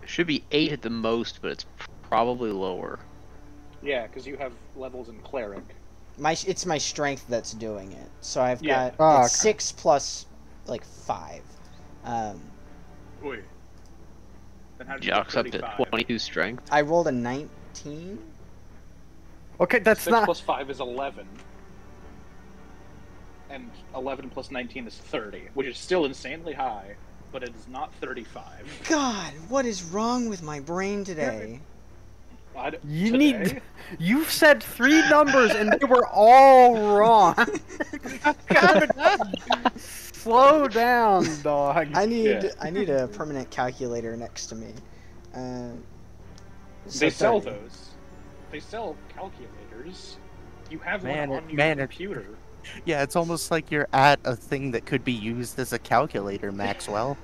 It should be 8 at the most, but it's probably lower. Yeah, because you have levels in cleric. It's my strength that's doing it. So I've Yeah. got Oh, it's okay. 6 plus like 5. Wait. Then how did Jock's you up get to 35? 22 strength. I rolled a 19. Okay, that's 6 not. plus 5 is 11. And 11 plus 19 is 30, which is still insanely high, but it is not 35. God, what is wrong with my brain today? You Today? need. You said 3 numbers and they were all wrong. Slow down, dog. I need Yeah. I need a permanent calculator next to me. They sell 30. those. They sell calculators. You have Man, one on your man, computer. Yeah, it's almost like you're at a thing that could be used as a calculator, Maxwell.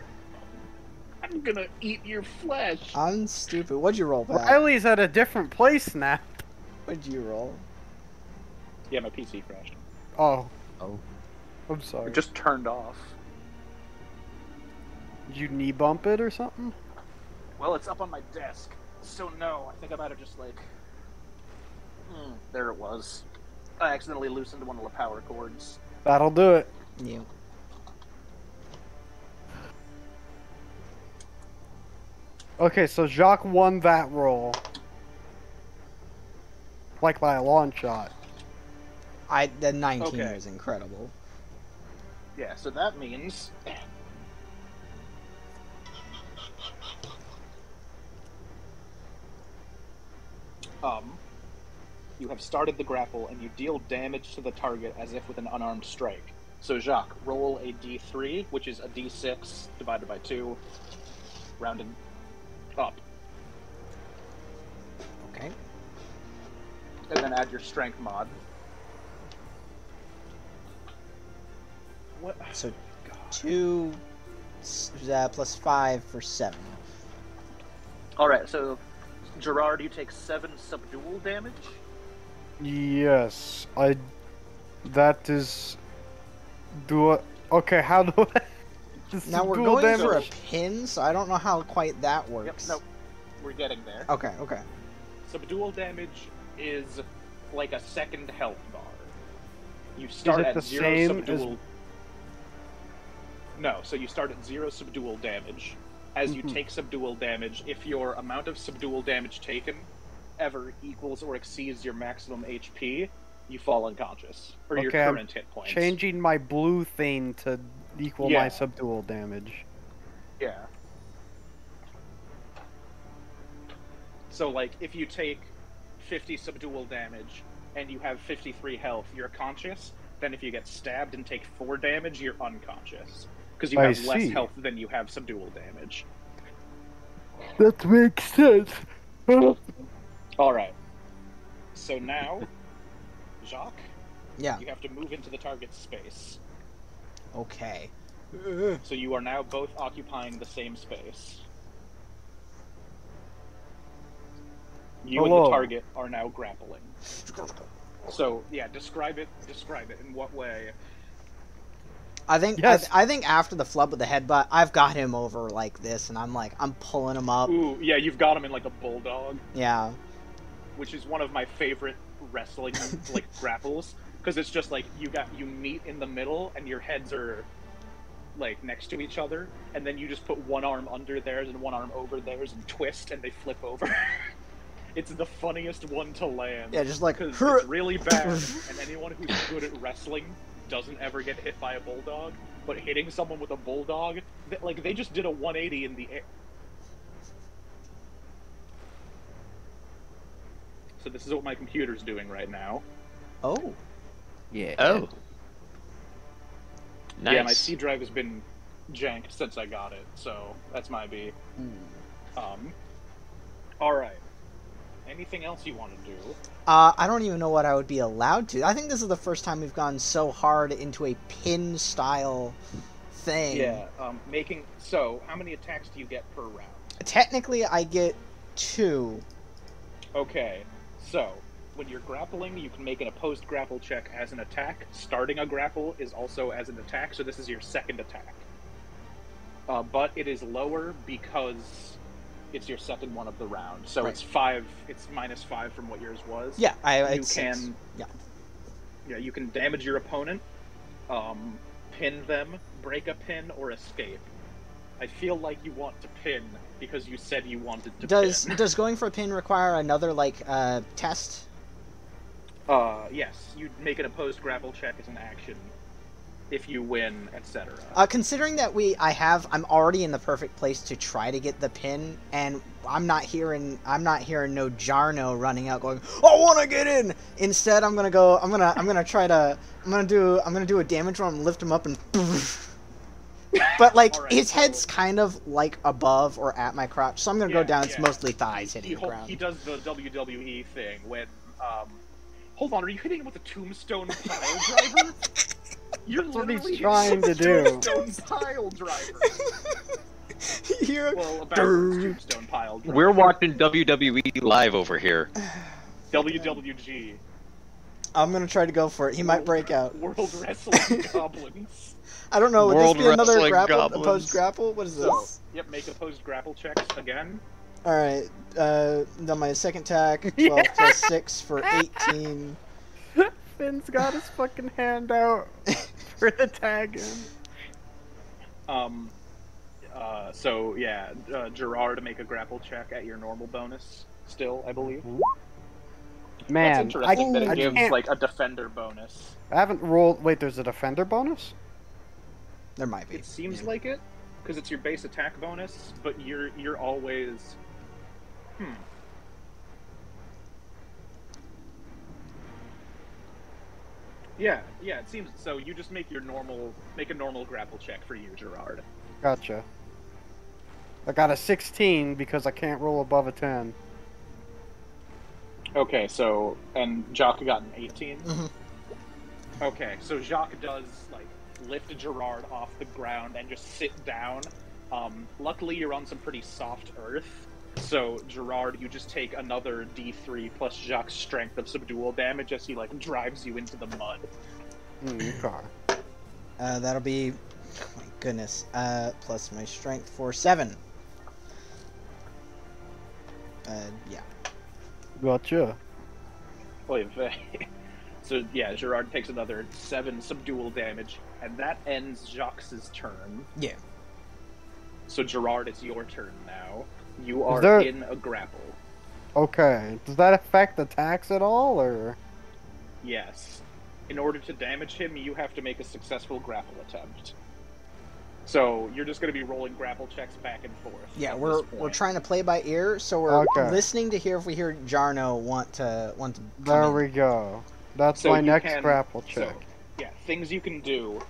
I'm gonna eat your flesh. I'm stupid. What'd you roll, Pat? Riley's at a different place now. What'd you roll? Yeah, my PC crashed. Oh. Oh. I'm It sorry. just turned off. Did you knee bump it or something? Well, it's up on my desk. So no, I think I might have just like... there it was. I accidentally loosened one of the power cords. That'll do it. Yeah. Okay, so Jacques won that roll. Like by a long shot. The 19 Okay. was incredible. Yeah, so that means... you have started the grapple and you deal damage to the target as if with an unarmed strike. So Jacques, roll a d3, which is a d6 divided by 2, rounded up. Okay. And then add your strength mod. What? So 2 plus 5 for 7. Alright, so Gerard, you take 7 subdual damage. Yes, that is. Okay, how do I? This Now is we're dual going for a damage. pin, so I don't know how quite that Yep, works. no, we're getting there. Okay, okay. Subdual damage is like a second health bar. You start it at the 0 same as- subdual. No, so you start at 0 subdual damage. As you Mhm. take subdual damage, if your amount of subdual damage taken ever equals or exceeds your maximum HP, you fall unconscious. Or your Okay, I'm current hit points. Changing my blue thing to equal Yeah. my subdual damage. Yeah. So, like, if you take 50 subdual damage and you have 53 health, you're conscious. Then if you get stabbed and take 4 damage, you're unconscious. Because you I have less see. health than you have subdual damage. That makes sense. Alright. So now, Jacques, Yeah. you have to move into the target's space. Okay. So you are now both occupying the same space. You and Hello. the target are now grappling. So, yeah, describe it. In what way? I think Yes. I think after the flub with the headbutt, I've got him over like this, and I'm pulling him up. Ooh, yeah, you've got him in like a bulldog, Yeah. which is one of my favorite wrestling like grapples, because it's just like you meet in the middle and your heads are like next to each other, and then you just put one arm under theirs and one arm over theirs and twist, and they flip over. It's the funniest one to land. Yeah, just like Because it's really bad, and anyone who's good at wrestling doesn't ever get hit by a bulldog. But hitting someone with a bulldog, they just did a 180 in the air. So this is what my computer's doing right now. Oh. Yeah. Oh. Nice. Yeah, my C drive has been janked since I got it, so that's my B. All right. Anything else you want to do? I don't even know what I would be allowed to. I think this is the first time we've gone so hard into a pin style thing. Yeah. So, how many attacks do you get per round? Technically, I get 2. Okay. So, when you're grappling, you can make an opposed grapple check as an attack. Starting a grapple is also as an attack, so this is your second attack. But it is lower because It's your second one of the round, so Right. it's 5. It's -5 from what yours was. Yeah, You it's can. 6. Yeah, you can damage your opponent, pin them, break a pin, or escape. I feel like you want to pin because you said you wanted to pin. Does going for a pin require another test? Yes, you make an opposed grapple check as an action if you win, etc. Considering that I'm already in the perfect place to try to get the pin, and I'm not hearing no Jarno running out going, I want to get in. Instead, I'm gonna do a damage roll and lift him up and. But Alright, his so- head's kind of above or at my crotch, so I'm gonna go down. It's yeah. mostly thighs hitting the ground. He does the WWE thing when. Hold on, are you hitting him with a tombstone pile driver? You're That's what he's literally trying to do. Tombstone pile driver. You hear it? Well, about tombstone pile driver. We're watching WWE live over here. WWG. I'm gonna try to go for it. He might break out. World Wrestling Goblins. I don't know. Would World this be another Wrestling grapple? Goblins. Opposed grapple? What is this? So, yep, make opposed grapple checks again. All right. Then my second attack, 12 plus 6 for 18. Finn's got his fucking hand out for the tag in. So yeah, Gerard, make a grapple check at your normal bonus. Still, I believe. Man, That's interesting that I it gives can't- like a defender bonus. I haven't rolled. Wait, there's a defender bonus? There might be. It seems like it, because it's your base attack bonus, but you're always. Yeah, it seems so. You just make a normal grapple check for you, Gerard. Gotcha. I got a 16 because I can't roll above a 10. Okay, so and Jacques got an 18. Mhm. Okay, so Jacques does lift Gerard off the ground and just sit down. Luckily, you're on some pretty soft earth, so Gerard, you just take another D3 plus Jacques' strength of subdual damage as he drives you into the mud. Okay. That'll be, oh my goodness, plus my strength for 7. Yeah. Gotcha. Oy vey. So yeah, Gerard takes another 7 subdual damage, and that ends Jacques' turn. Yeah. So Gerard, it's your turn now. You are there- in a grapple. Okay. Does that affect attacks at all, or? Yes. In order to damage him, you have to make a successful grapple attempt. So you're just going to be rolling grapple checks back and forth. Yeah, at we're this point. trying to play by ear, so we're Okay. listening to hear if we hear Jarno want to come There in. we go. That's So my you next can- grapple check. So, yeah, things you can do.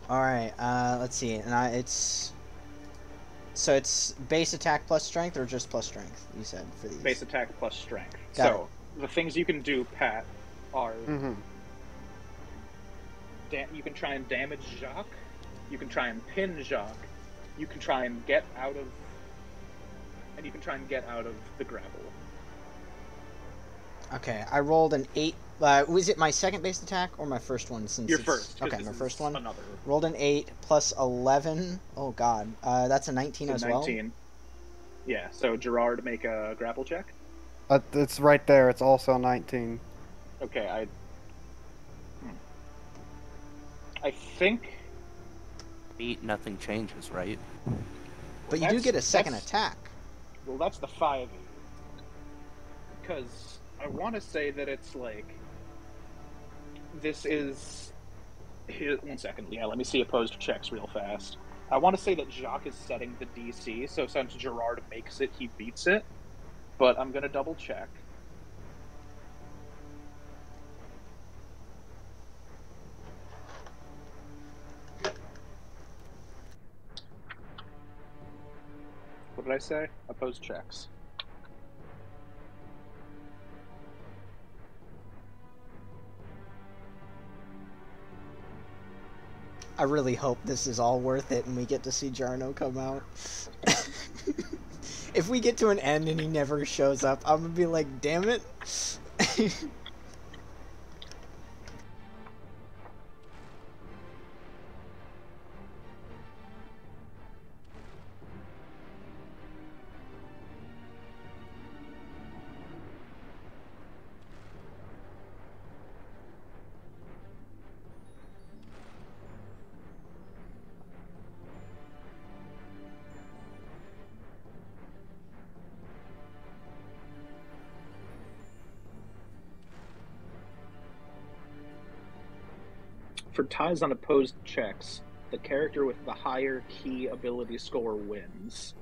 All right. Let's see. And it's base attack plus strength or just plus strength? You said for these. Base attack plus strength. Got so the things you can do, Pat, are Mm-hmm. you can try and damage Jacques. You can try and pin Jacques. You can try and get out of. And you can try and get out of the grapple. Okay, I rolled an 8. Was it my second base attack or my first one? Since Your it's- first. 'cause Okay, this my is first one. Another. Rolled an 8 plus 11. Oh god, that's a 19 as well. 19. Yeah. So Gerard, make a grapple check. It's right there. It's also 19. Okay. I think. 8, nothing changes, right? But you do get a second that's- attack. Well, that's the 5. Because I want to say that it's this is. Here, 1 second. Yeah, let me see opposed checks real fast. I want to say that Jacques is setting the DC, so since Gerard makes it, he beats it. But I'm gonna double check. What did I say? Opposed checks. I really hope this is all worth it and we get to see Jarno come out. If we get to an end and he never shows up, I'm gonna be like, damn it. For ties on opposed checks, the character with the higher key ability score wins.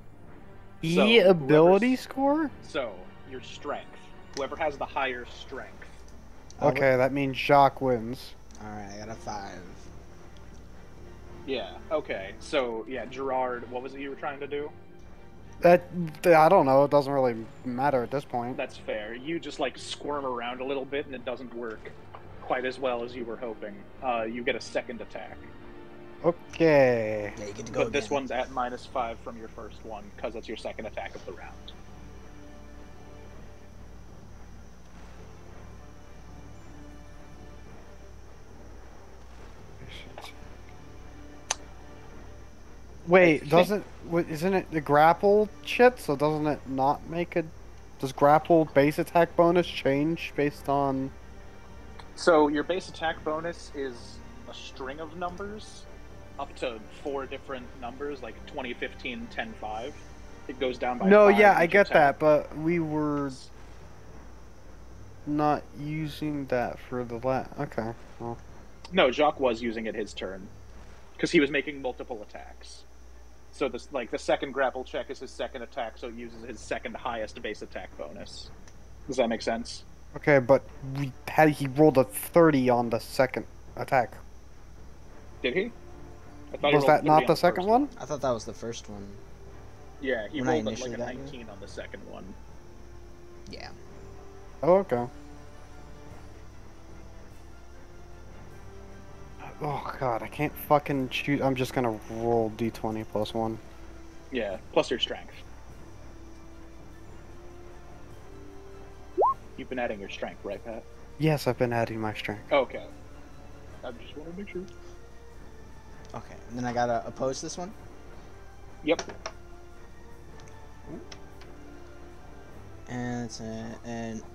E So, ability whoever's- score? So, your strength. Whoever has the higher strength. Okay, that means Jacques wins. Alright, I got a 5. Yeah, okay. So, yeah, Gerard, what was it you were trying to do? I don't know. It doesn't really matter at this point. That's fair. You just, like, squirm around a little bit and it doesn't work quite as well as you were hoping. You get a second attack. Okay. Yeah, you get to go But this again. one's at -5 from your first one, because it's your second attack of the round. Wait, isn't it the grapple shit? So doesn't it not make a? Does grapple base attack bonus change based on? So your base attack bonus is a string of numbers, up to 4 different numbers, like 20, 15, 10, 5. It goes down by No, 5 yeah, I each get attack. that, but we were not using that for the Okay, well, No, Jacques was using it his turn, because he was making multiple attacks. So this, like, the second grapple check is his second attack, so it uses his second highest base attack bonus. Does that make sense? okay, but he rolled a 30 on the second attack. Did he? I thought he Was rolled that 30 not on the second first one? I thought that was the first one. Yeah, he When I rolled like initially a got you? 19 on the second one. Yeah. Oh, okay. Oh god, I can't fucking shoot. I'm just gonna roll d20 plus 1. Yeah, plus your strength. You've been adding your strength, right, Pat? Yes, I've been adding my strength. Okay. I just want to make sure. Okay, and then I gotta oppose this one? Yep. And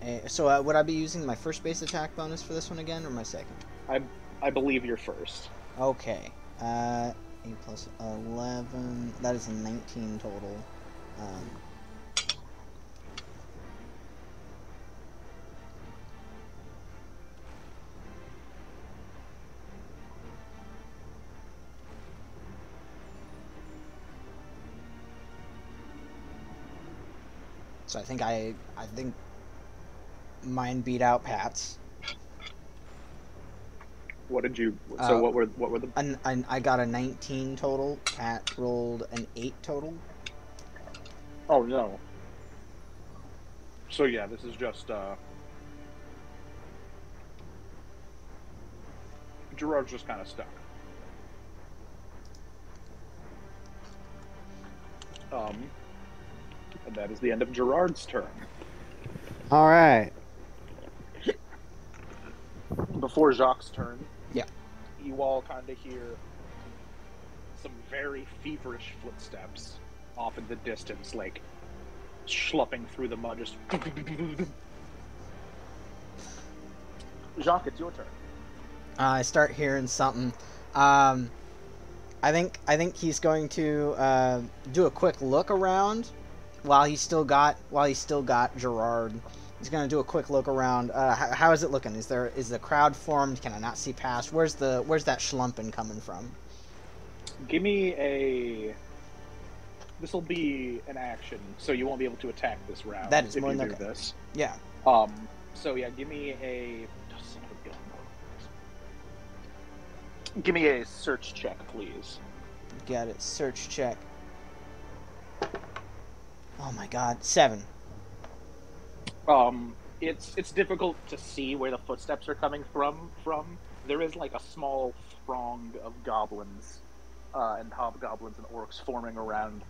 it's so would I be using my first base attack bonus for this one again, or my second? I believe you're first. Okay. 8 plus 11. That is a 19 total. So I think mine beat out Pat's. What did you? So what were the? I got a 19 total. Pat rolled an 8 total. Oh no. So yeah, this is just Gerard's just kind of stuck. And that is the end of Gerard's turn. Alright. Before Jacques' turn, Yeah. you all kind of hear some very feverish footsteps off in the distance, like schlupping through the mud. Just Jacques, it's your turn. I start hearing something. I think he's going to do a quick look around while he's still got Gerard. He's going to do a quick look around. How is it looking? Is the crowd formed? Can I not see past? Where's that schlumping coming from? Give me a. This will be an action, so you won't be able to attack this round. That is if more you than do okay. this. Yeah. So yeah, give me a. Son of a gun. Give me a search check, please. Got it. Search check. Oh my God, 7. It's difficult to see where the footsteps are coming from. There is like a small throng of goblins, and hobgoblins and orcs forming around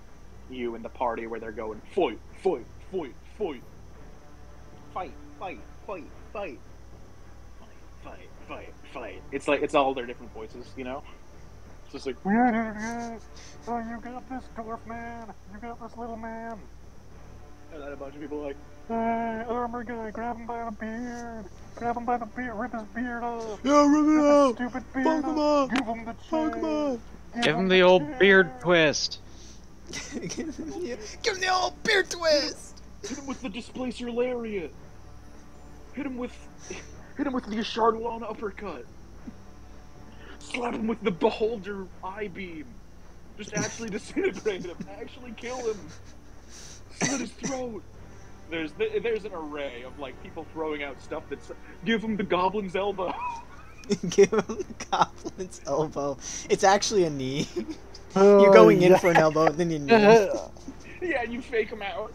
you and the party, where they're going fight, fight, fight, fight, fight, fight, fight, fight, fight, fight, fight. It's all their different voices, you know. It's just like, Oh, you got this, dwarf man. You got this little man. and then a bunch of people are like, Hey, armor guy, grab him by the beard. Grab him by the beard, rip his beard off. Yeah, rip it Rip out. his stupid beard Fuck him off. up. Give him the Fuck him chain. up. Give him the old beard twist. Give him the old beard twist. hit him with the displacer lariat. Hit him with the Ashardalon uppercut. Slap him with the beholder eye beam. Just actually disintegrate him. Actually kill him. Slit his throat. There's an array of like people throwing out stuff that's give him the goblin's elbow. Give him the goblin's elbow. It's actually a knee. You're going in for an elbow, and then you knee. Yeah, you fake him out.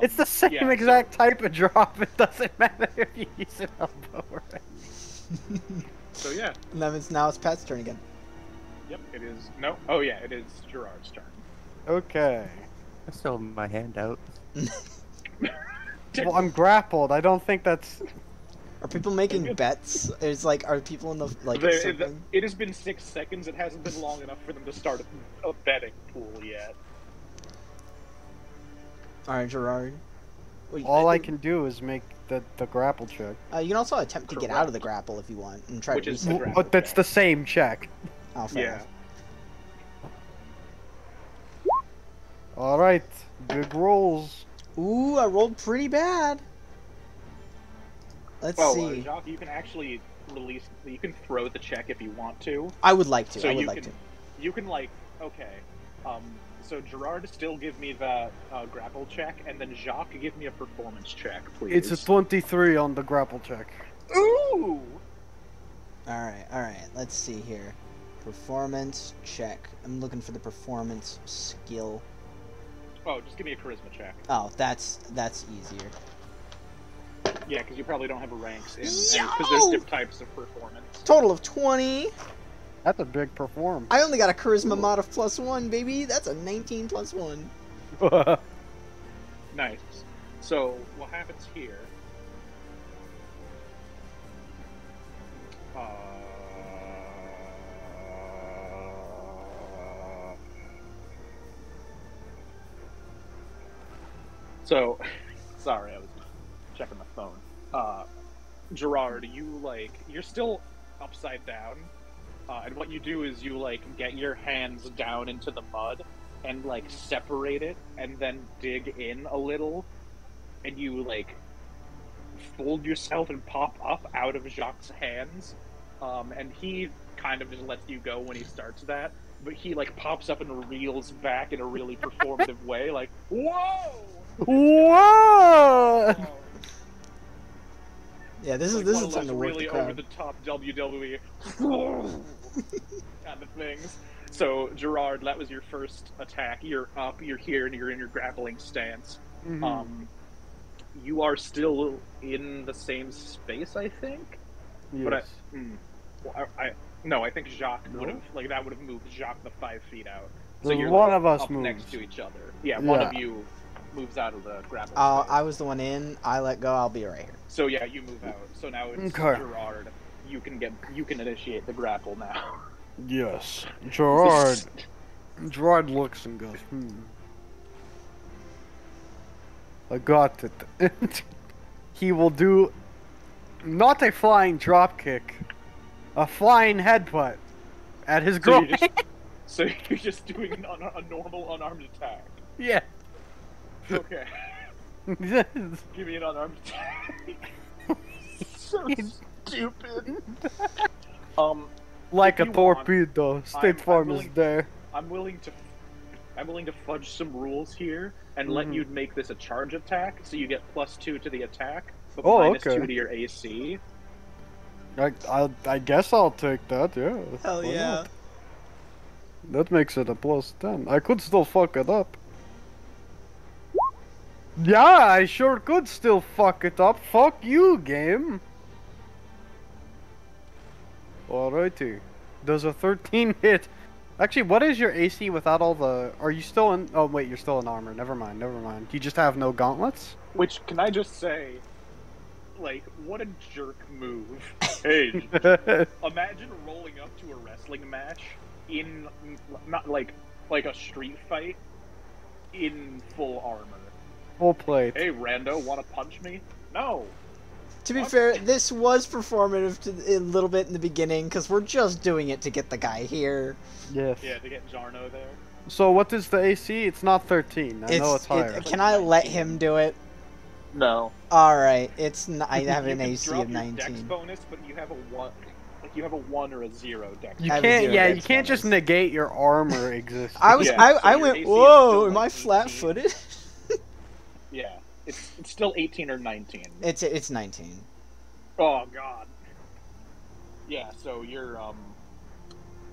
It's the same exact type of drop. It doesn't matter if you use an elbow or So yeah. And then now it's Pat's turn again. Yep, it is. No. Oh yeah, it is Gerard's turn. Okay. I still have my hand out. Well, I'm grappled. I don't think that's... Are people making bets? It's like, are people in the, like, it has been 6 seconds. It hasn't been long enough for them to start a betting pool yet. Alright, Gerard. All I can do is make the grapple check. You can also attempt to get out of the grapple if you want, and try to reset. Well, but that's the same check. Oh, fair enough. Alright, big rolls. Ooh, I rolled pretty bad. Let's see. Jacques, you can actually release. You can throw the check if you want to. I would like to. So I would like to. You can like okay. So Gerard, still give me the grapple check, and then Jacques, give me a performance check, please. It's a 23 on the grapple check. Ooh. All right. Let's see here. Performance check. I'm looking for the performance skill. Oh, just give me a charisma check. Oh, that's easier. Yeah, because you probably don't have ranks in, because there's different types of performance. Total of 20. That's a big perform. I only got a charisma mod of +1, baby. That's a 19 +1. Nice. So what happens here? So, sorry, I was checking my phone. Gerard, you're still upside down, and what you do is you, get your hands down into the mud and, separate it, and then dig in a little, and you, fold yourself and pop up out of Jacques' hands, and he kind of just lets you go when he starts that, but he, pops up and reels back in a really performative way, whoa! Whoa! Yeah, this is something to work really the crowd. over the top WWE kind of things. So Gerard, that was your first attack. You're up. You're here, and you're in your grappling stance. Mm-hmm. You are still in the same space, I think. Yes. But I think Jacques would have that would have moved Jacques the 5 feet out. So There's you're one of us up moves. next to each other. Yeah, one of you moves out of the grapple. I was the one in. I let go. I'll be right here. So yeah, you move out. So now it's Gerard. You can initiate the grapple now. Yes, Gerard. Gerard looks and goes, I got it. He will do not a flying drop kick, a flying headbutt at his groin. So you're just doing a normal unarmed attack. Yeah. Okay. Give me an unarmed attack. So stupid. Like a torpedo. State Farm is there. I'm willing to fudge some rules here and let you make this a charge attack, so you get +2 to the attack, but -2 to your AC. I guess I'll take that. Yeah. Hell yeah. Not? That makes it a +10. I could still fuck it up. Yeah, I sure could still fuck it up. Fuck you, game. Alrighty. Does a 13 hit? Actually, what is your AC without all the... Are you still in... Oh, wait, you're still in armor. Never mind. You just have no gauntlets? Which, can I just say... what a jerk move. Hey, imagine rolling up to a wrestling match in... Not like a street fight in full armor. Full plate. Hey, rando, wanna punch me? No! To be fair, this was performative a little bit in the beginning, because we're just doing it to get the guy here. Yes. Yeah, to get Jarno there. So what is the AC? It's not 13. I know it's higher. Can I let him do it? No. Alright, I have an You can AC drop of your 19. Dex bonus, but you have a 1. Like you have a 1 or a 0 dex. You I have a can't. 0 Yeah, you dex can't just bonus. negate your armor existence. I was Yeah, so I your went, AC is whoa, still, am like, I 18. flat-footed? Yeah, it's still 18 or 19. It's 19. Oh god. Yeah, so you're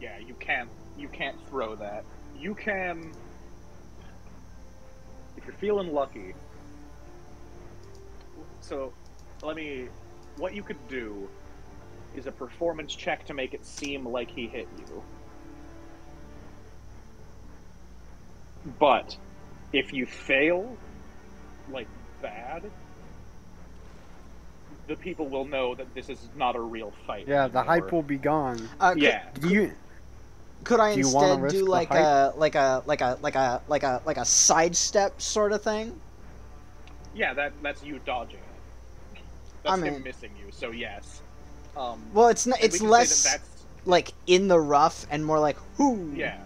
yeah, you can't throw that. You can, if you're feeling lucky. So what you could do is a performance check to make it seem like he hit you. But if you fail, like bad, the people will know that this is not a real fight. Yeah, the anymore. hype will be gone. Yeah. Could I Do you wanna instead risk do the like a sidestep sort of thing? Yeah, that's you dodging it. That's him missing you. So yes. Well, it's not. and we It's can say less that's like in the rough and more like whoo. yeah.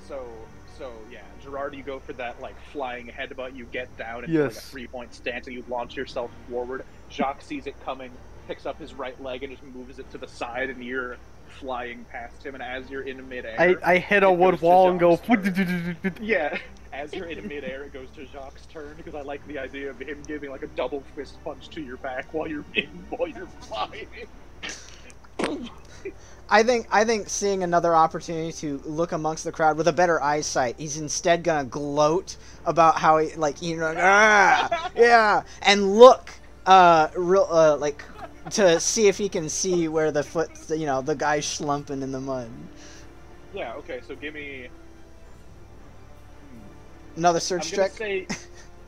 So yeah, Gerard, you go for that like flying headbutt. You get down into like a Yes. 3-point stance, and you launch yourself forward. Jacques sees it coming, picks up his right leg, and just moves it to the side, and you're flying past him. And as you're in midair, I hit a it wood goes to wall and go. Jacques' yeah, as you're in midair, it goes to Jacques' turn because I like the idea of him giving like a double fist punch to your back while you're flying. I think seeing another opportunity to look amongst the crowd with a better eyesight, he's instead gonna gloat about how he yeah, and look like to see if he can see where the foot, the guy's slumping in the mud. Yeah. Okay. So give me Another search check.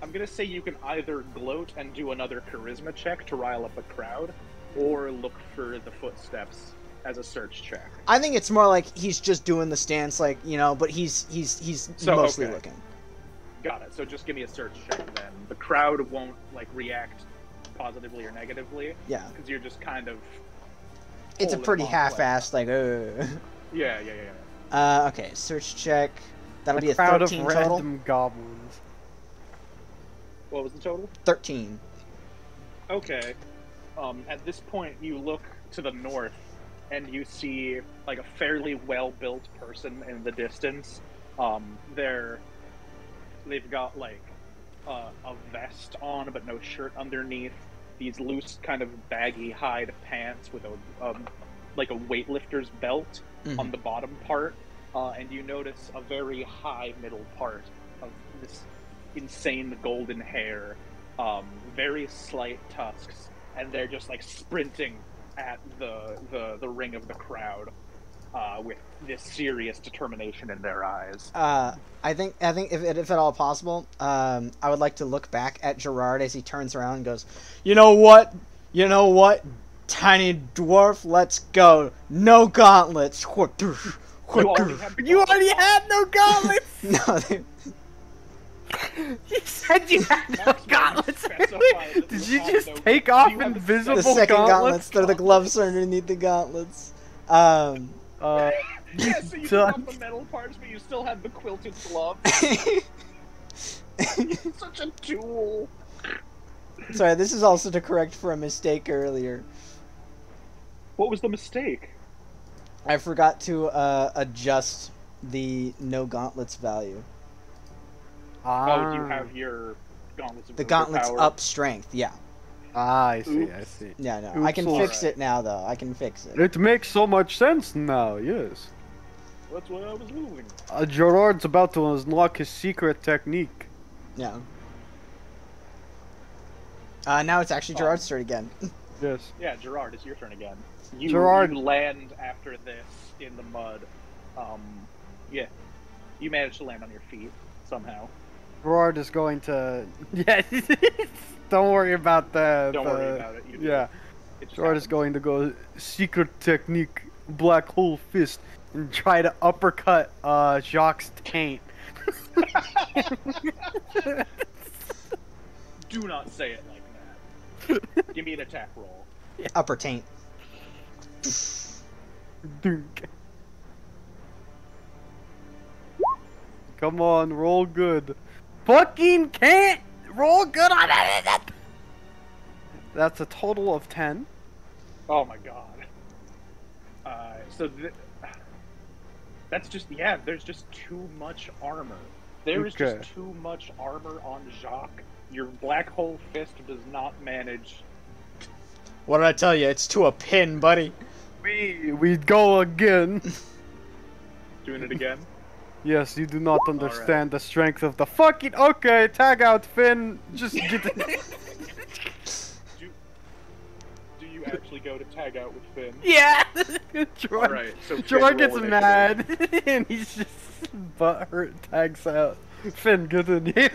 I'm gonna say you can either gloat and do another charisma check to rile up a crowd, or look for the footsteps as a search check. I think it's more like he's just doing the stance, but he's mostly okay. looking. Got it. So just give me a search check then. The crowd won't like react positively or negatively. Yeah. Because you're just kind of. It's a pretty half-assed, Yeah. Okay, search check. That'll be a crowd 13 of total. random goblins. What was the total? 13. Okay. At this point, you look to the north, and you see like a fairly well-built person in the distance. They've got like a vest on, but no shirt underneath. These loose, kind of baggy hide pants with a weightlifter's belt on the bottom part, and you notice a very high middle part of this insane golden hair, very slight tusks, and they're just like sprinting at the ring of the crowd with this serious determination in their eyes. I think if at all possible, I would like to look back at Gerard as he turns around and goes, You know what, tiny dwarf, let's go. No gauntlets. You already had no gauntlets. No. You said you had no gauntlets. Did you just have take no- off do you have the invisible The second gauntlets, gauntlets? they're the gloves underneath the gauntlets. Yeah, so you took done. off the metal parts, but you still had the quilted gloves. Such a tool. Sorry, this is also to correct for a mistake earlier. What was the mistake? I forgot to adjust the no gauntlets value. Oh, you have your gauntlets of The gauntlets power. up strength, yeah. I see. Oops. I see. Yeah, no. Oops, I can alright. fix it now, though. I can fix it. It makes so much sense now. Yes. That's what I was moving. Gerard's about to unlock his secret technique. Yeah. Now it's actually Gerard's turn again. Yes. Yeah, Gerard, it's your turn again. Gerard- You land after this in the mud. Yeah. You managed to land on your feet somehow. Gerard is going to. Yeah. Don't worry about that. Don't worry about it. You Yeah. It just Gerard is happened. going to go secret technique, black hole fist, and try to uppercut Jacques' taint. Do not say it like that. Give me an attack roll. Upper taint. Dunk. Come on, roll good. Fucking can't roll good on it. That's a total of 10. Oh my god. So that's just there's just too much armor. There is Okay. just too much armor on Jacques. Your black hole fist does not manage. What did I tell you? It's to a pin, buddy. We go again. Doing it again. Yes, you do not understand the strength of the fucking. Okay, tag out Finn. Just get it. Do you actually go to tag out with Finn? Yeah. Troy, All right. So Troy Finn, gets roll mad and he's just butthurt. Tags out. Finn, get in here.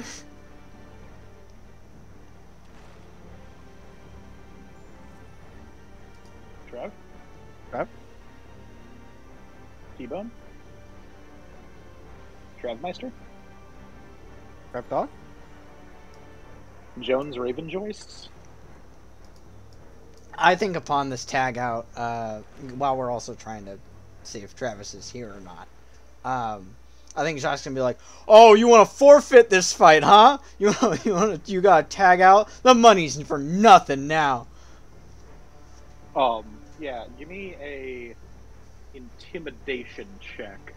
Trev? Trev? T-Bone? Trevmeister? Trev dog? Jones Ravenjoists? I think upon this tag out, while we're also trying to see if Travis is here or not, I think Josh's gonna be like, "Oh, you want to forfeit this fight, huh? You gotta tag out. The money's for nothing now." Yeah, give me a intimidation check.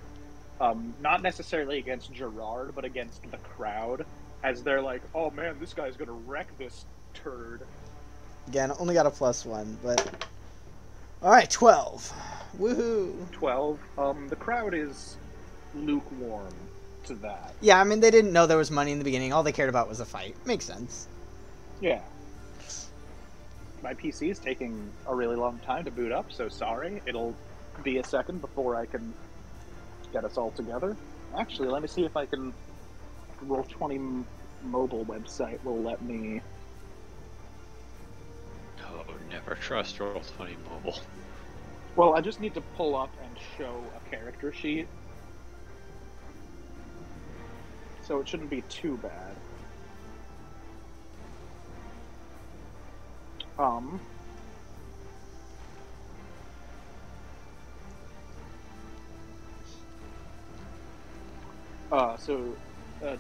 Not necessarily against Gerard, but against the crowd, as they're like, "Oh man, this guy's gonna wreck this turd." Again, only got a +1, but all right, 12. Woohoo! 12. The crowd is lukewarm to that. Yeah, I mean they didn't know there was money in the beginning. All they cared about was a fight. Makes sense. Yeah. My PC is taking a really long time to boot up, so sorry. It'll be a second before I can get us all together. Actually, let me see if I can. Roll20 mobile website will let me. Oh, never trust Roll20 Mobile. Well, I just need to pull up and show a character sheet. So it shouldn't be too bad.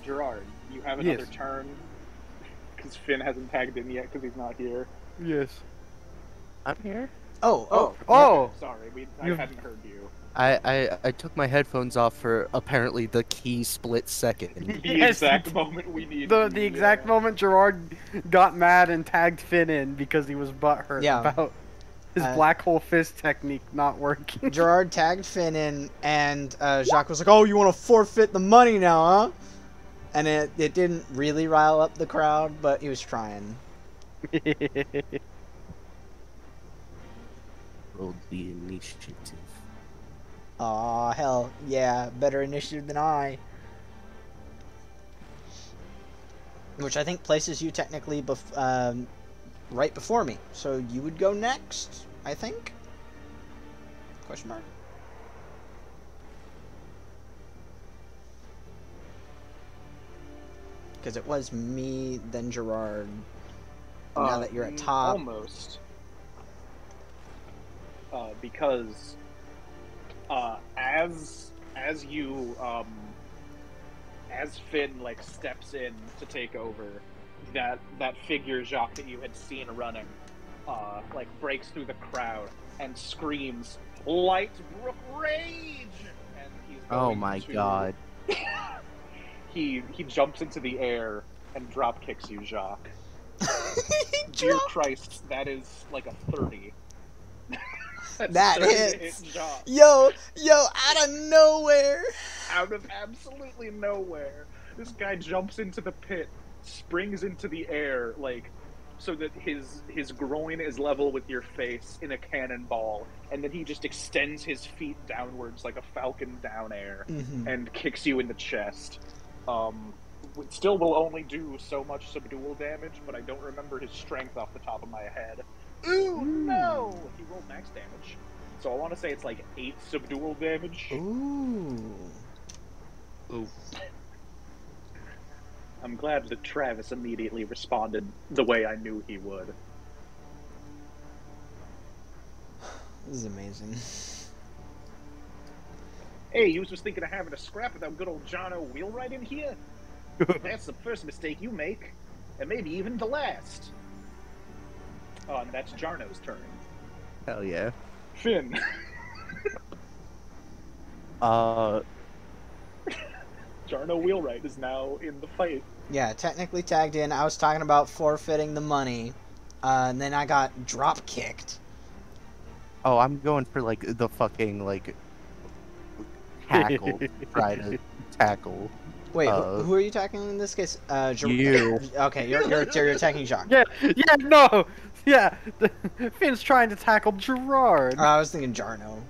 Gerard, you have another Yes. turn, because Finn hasn't tagged in yet because he's not here. Yes. I'm here. Oh. Oh. Sorry, I You've- hadn't heard you. I took my headphones off for apparently the key split second. The Yes, exact moment we need. The exact moment Gerard got mad and tagged Finn in because he was butthurt Yeah. about his Uh, black hole fist technique not working. Gerard tagged Finn in, and Jacques was like, "Oh, you want to forfeit the money now, huh?" And it didn't really rile up the crowd, but he was trying. Rolled the initiative. Aw, hell, yeah, better initiative than I. Which I think places you technically right before me. So you would go next, I think? Question mark? Because it was me, then Gerard. Now that you're at top. Almost. Because as you as Finn like steps in to take over, that figure Jacques that you had seen running like breaks through the crowd and screams, "Lightbrook Rage!" And he's Oh going my to- god. he jumps into the air and drop kicks you, Jacques. Dear Drop- Christ, that is like a 30. That's That 30 to hits. hit Jacques. Yo, out of nowhere. Out of absolutely nowhere, this guy jumps into the pit, springs into the air, like, so that his groin is level with your face in a cannonball, and then he just extends his feet downwards like a falcon down air, Mhm. and kicks you in the chest. It still will only do so much subdual damage, but I don't remember his strength off the top of my head. Ooh, no! He rolled max damage. So I want to say it's like 8 subdual damage. Ooh. Ooh. I'm glad that Travis immediately responded the way I knew he would. This is amazing. Hey, you was just thinking of having a scrap with that good old Jono Wheelwright in here? That's the first mistake you make, and maybe even the last. Oh, and that's Jarno's turn. Hell yeah. Finn. Uh, Jarno Wheelwright is now in the fight. Yeah, technically tagged in. I was talking about forfeiting the money, and then I got drop kicked. oh, I'm going for like the fucking like tackle. Try to tackle. Wait, Uh, who are you attacking in this case? You. Okay, you're attacking Jacques. Yeah, no, yeah. Finn's trying to tackle Gerard. I was thinking Jarno.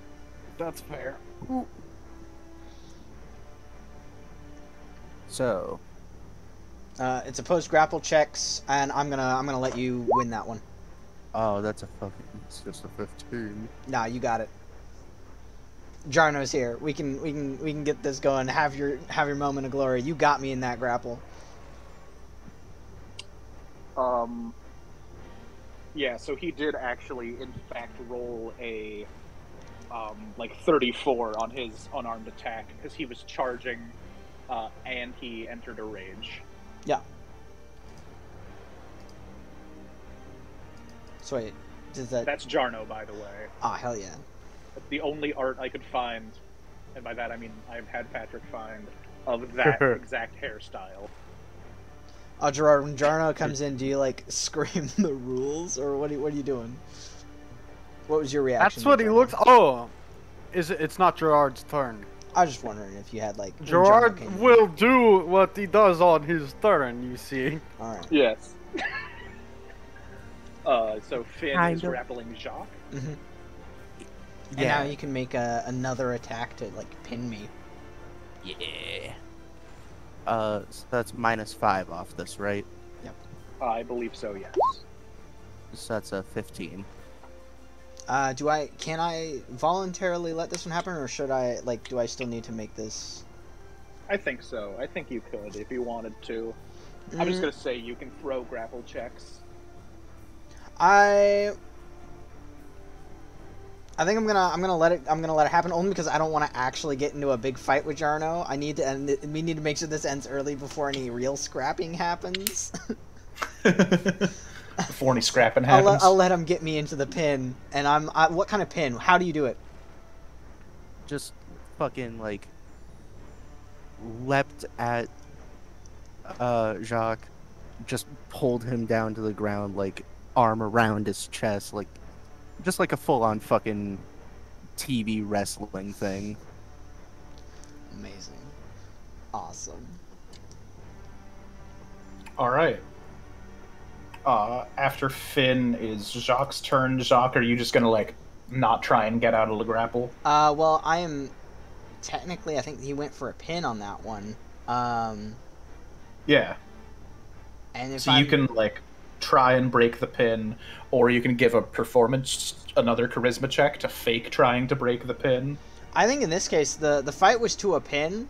That's fair. So, It's a post grapple checks, and I'm gonna let you win that one. oh, that's it's just a 15. Nah, you got it. Jarno's here. We can get this going. Have your moment of glory. You got me in that grapple. Yeah, so he did actually, in fact, roll a like 34 on his unarmed attack because he was charging, and he entered a rage. Yeah. So wait, does that? That's Jarno, by the way. Ah, hell yeah. The only art I could find, and by that I mean I've had Patrick find, of that exact hairstyle. Oh, Gerard, when Jarno comes in, do you like scream the rules, or what are you doing? What was your reaction? That's what to he Jarno? looks. Oh, it's not Gerard's turn. I was just wondering if you had like. when Gerard Jarno came in. will do what he does on his turn. You see. All right. Yes. So Finn Kind is of. grappling Jacques. Mm-hmm. And now you can make another attack to like pin me. Yeah. So that's -5 off this, right? I believe so, yes. So that's a 15. Can I voluntarily let this one happen, or should I do I still need to make this? I think so. I think you could if you wanted to. I'm just gonna say you can throw grapple checks. I think I'm gonna let it happen only because I don't want to actually get into a big fight with Jarno. We need to make sure this ends early before any real scrapping happens. Before any scrapping happens. I'll let him get me into the pin, and what kind of pin? How do you do it? Just fucking like leapt at Jacques, just pulled him down to the ground, like arm around his chest, like just like a full-on fucking TV wrestling thing. Amazing, awesome. All right. After Finn is Jacques' turn. Jacques, are you just gonna like not try and get out of the grapple? Well, I am technically. I think he went for a pin on that one. Yeah. And if So you can like try and break the pin, or you can give another charisma check to fake trying to break the pin. I think in this case the fight was to a pin.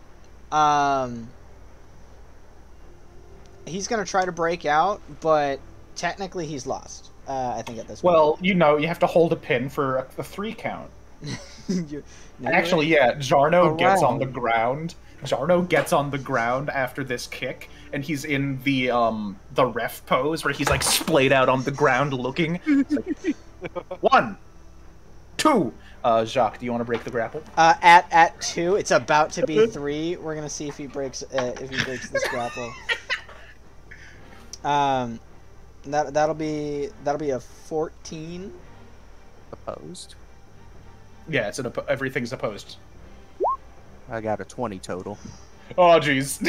He's gonna try to break out, but technically he's lost. I think at this point. Well, you have to hold a pin for a 3 count. No, Actually, yeah, Jarno gets on the Around. ground. Jarno gets on the ground after this kick, and he's in the ref pose where he's like splayed out on the ground looking. It's like, 1, 2. Jacques, do you want to break the grapple? at 2, it's about to be 3. We're gonna see if he breaks this grapple. That'll be a 14. Opposed. Yeah, it's everything's opposed. I got a 20 total. Oh, jeez.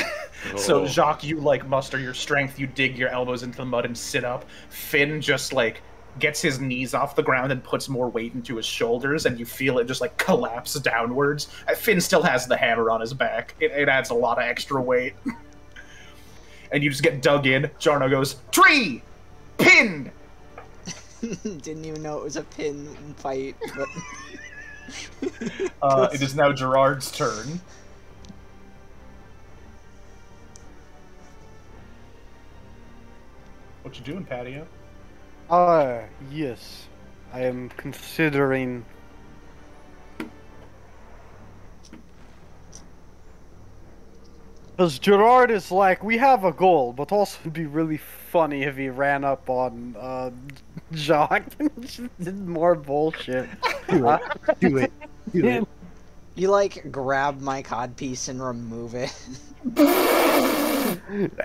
So, Oh. Jacques, you, like, muster your strength, you dig your elbows into the mud and sit up. Finn just, like, gets his knees off the ground and puts more weight into his shoulders, and you feel it just, like, collapse downwards. Finn still has the hammer on his back. It adds a lot of extra weight. And you just get dug in. Jarno goes, "Tree! Pinned!" Didn't even know it was a pin fight. But... It is now Gerard's turn. What you doing, Patio? Yes. I am considering. Because Gerard is like, we have a goal, but also it'd be really funny if he ran up on Jacques and just did more bullshit. Do it. again. You like grab my codpiece and remove it.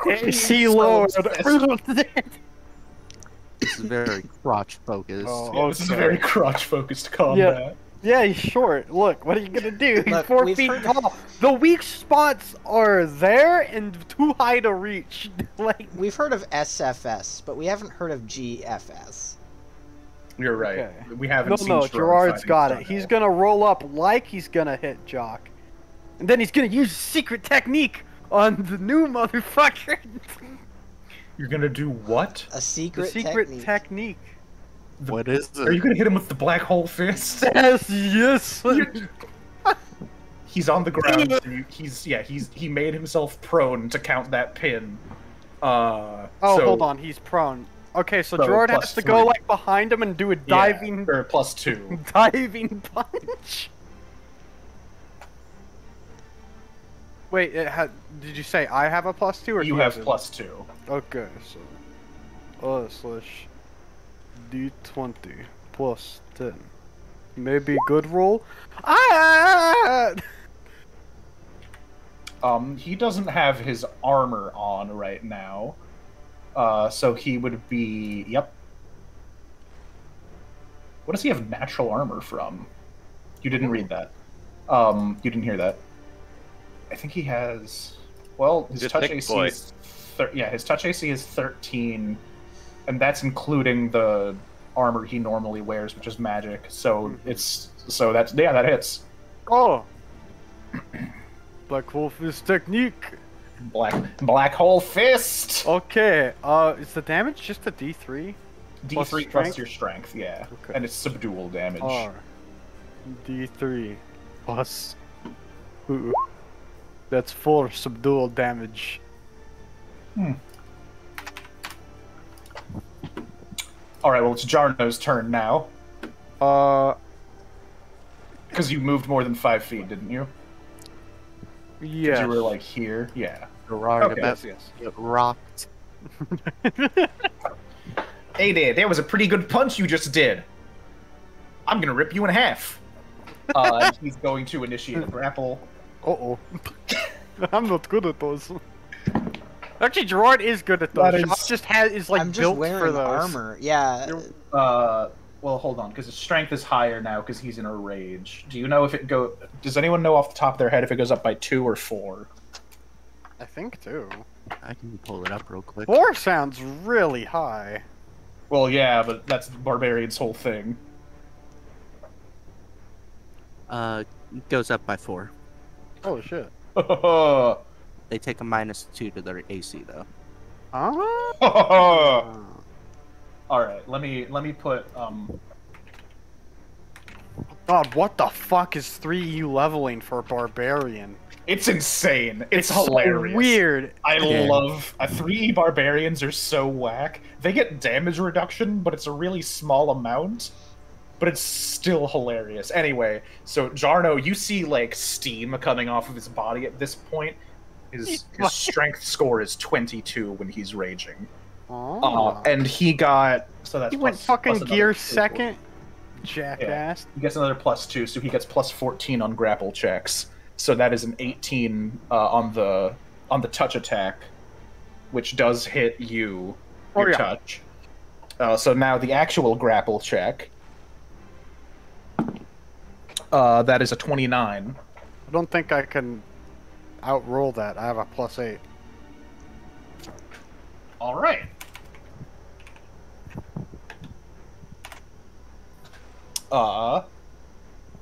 AC Lord. This is very crotch focused. Oh, Yeah, this is a okay. very crotch-focused combat. Yeah, he's short. Look, what are you gonna do? He's Look, 4 we've feet heard- tall. The weak spots are there and too high to reach. Like, We've heard of SFS, but we haven't heard of GFS. You're right. Okay. We haven't no, seen no, Gerard Gerard's fighting got it. Stunner. He's gonna roll up like he's gonna hit Jock, and then he's gonna use secret technique on the new motherfucker. You're gonna do what? A The secret, secret technique. technique. What is Are you it? gonna hit him with the black hole fist? Yes. He's on the ground. He made himself prone to count that pin. Oh, So- hold on, he's prone. Okay, so So Gerard plus has to 3. go like behind him and do a Yeah, diving, or +2. diving punch. Wait, did you say I have a +2 or You he have has it? +2. Okay, so slash d20 plus 10. Maybe good roll. Ah! He doesn't have his armor on right now. So he would be. Yep. What does he have natural armor from? You didn't read that. You didn't hear that. I think he has. Well, his He's a touch thick AC boy. is. His touch AC is 13, and that's including the armor he normally wears, which is magic. So that hits. Oh! Black Hole Fist technique. Black hole fist. Okay, is the damage just a D3? D3 plus plus strength? your strength, yeah, Okay. and it's subdual damage. R. D3 plus. Ooh. That's 4 subdual damage. All right, well it's Jarno's turn now because you moved more than 5 feet, didn't you? 'Cause Yeah. you were like here, yeah. Gerard Okay. about to get rocked. Hey there was a pretty good punch you just did. I'm gonna rip you in half. He's going to initiate a grapple. Uh-oh. I'm not good at those. Actually, Gerard is good at those. That Shock is- just is like I'm just built wearing for those. armor. Yeah. Well, hold on, because his strength is higher now because he's in a rage. Do you know if it go? Does anyone know off the top of their head if it goes up by 2 or 4? I think too. I can pull it up real quick. 4 sounds really high. Well, yeah, but that's Barbarian's whole thing. Goes up by 4. Oh shit. They take a -2 to their AC though. Huh? All right, let me put God, what the fuck is 3U leveling for Barbarian? It's insane. It's so hilarious. weird. I Yeah. love 3 barbarians are so whack. They get damage reduction, but it's a really small amount. But it's still hilarious. Anyway, so Jarno, you see like steam coming off of his body at this point. His strength score is 22 when he's raging. Oh. And he got that's He went plus fucking another gear 2. second. Jackass. He gets another +2, so he gets +14 on grapple checks. So that is an 18 on the touch attack, which does hit you. Your yeah. touch. So now the actual grapple check. That is a 29. I don't think I can outroll that. I have a +8. All right.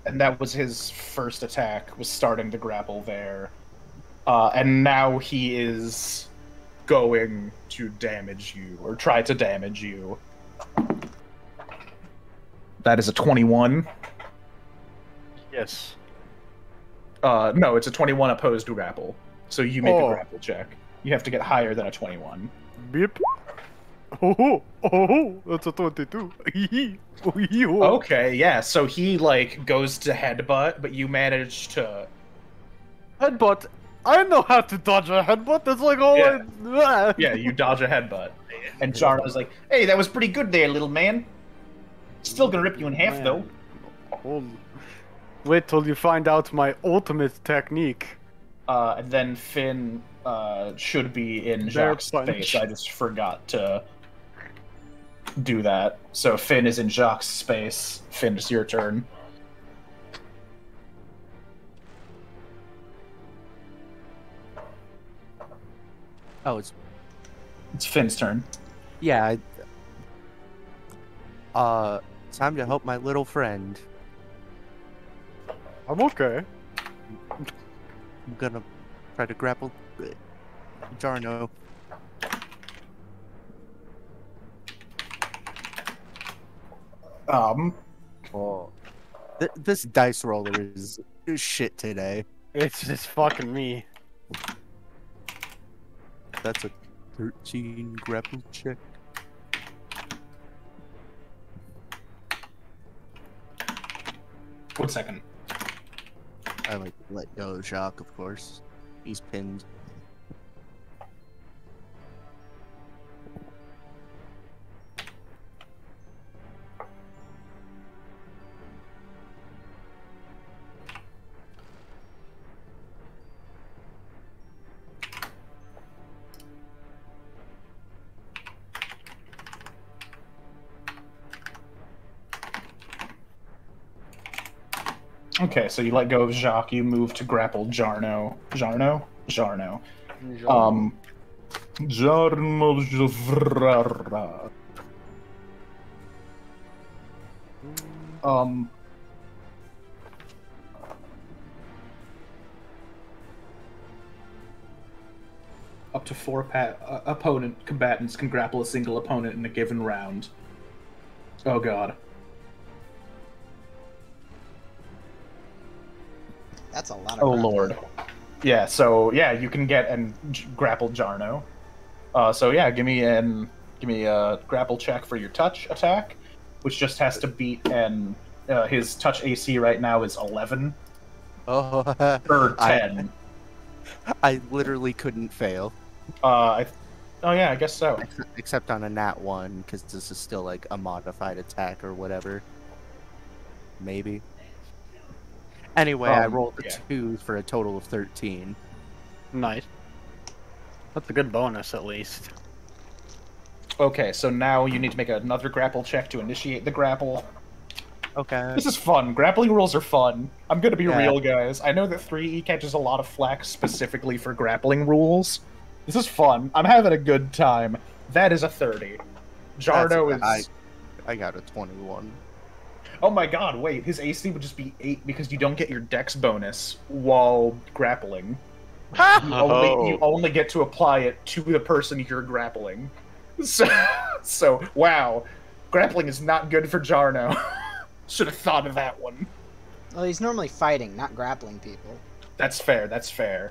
And that was his first attack, was starting to grapple there. And now he is going to damage you, or try to damage you. That is a 21. Yes. No, it's a 21 opposed to grapple. So you make Oh. a grapple check. You have to get higher than a 21. Beep. Oh, that's a 22. Oh. Okay, yeah, so he, like, goes to headbutt, but you manage to... Headbutt. I know how to dodge a headbutt. That's like all Yeah. Yeah, you dodge a headbutt. And Jarno's like, hey, that was pretty good there, little man. Still gonna rip you in half, Man. though. Holy. Wait till you find out my ultimate technique. And then Finn should be in Bear Jacques' punch. space. I just forgot to do that. So Finn is in Jacques' space. Finn, it's your turn. Oh, it's It's Finn's turn. yeah. Time to help my little friend. I'm okay. I'm gonna try to grapple Jarno. Oh, this dice roller is shit today. It's just fucking me. That's a 13 grapple check. One second. I like let go of Jacques, of course. He's pinned. Okay, so you let go of Jacques, you move to grapple Jarno. Jarno? Jarno. Jarno Javrara. Up to 4 opponent combatants can grapple a single opponent in a given round. Oh god. That's a lot of. Oh grappling. lord. Yeah, so yeah, you can get and grapple Jarno. So yeah, give me a grapple check for your touch attack, which just has to beat and his touch AC right now is 11 Oh, or 10. I literally couldn't fail. Oh yeah, I guess so. Except on a nat 1, because this is still like a modified attack or whatever. Maybe. Anyway, I rolled a yeah. 2 for a total of 13. Nice. That's a good bonus, at least. Okay, so now you need to make another grapple check to initiate the grapple. Okay. This is fun. Grappling rules are fun. I'm gonna be Yeah. real, guys. I know that 3E catches a lot of flack specifically for grappling rules. This is fun. I'm having a good time. That is a 30. Jarno is... I got a 21. Oh my god, wait. His AC would just be 8 because you don't get your dex bonus while grappling. You only get to apply it to the person you're grappling. So wow. Grappling is not good for Jarno. Should have thought of that one. Well, he's normally fighting, not grappling people. That's fair, that's fair.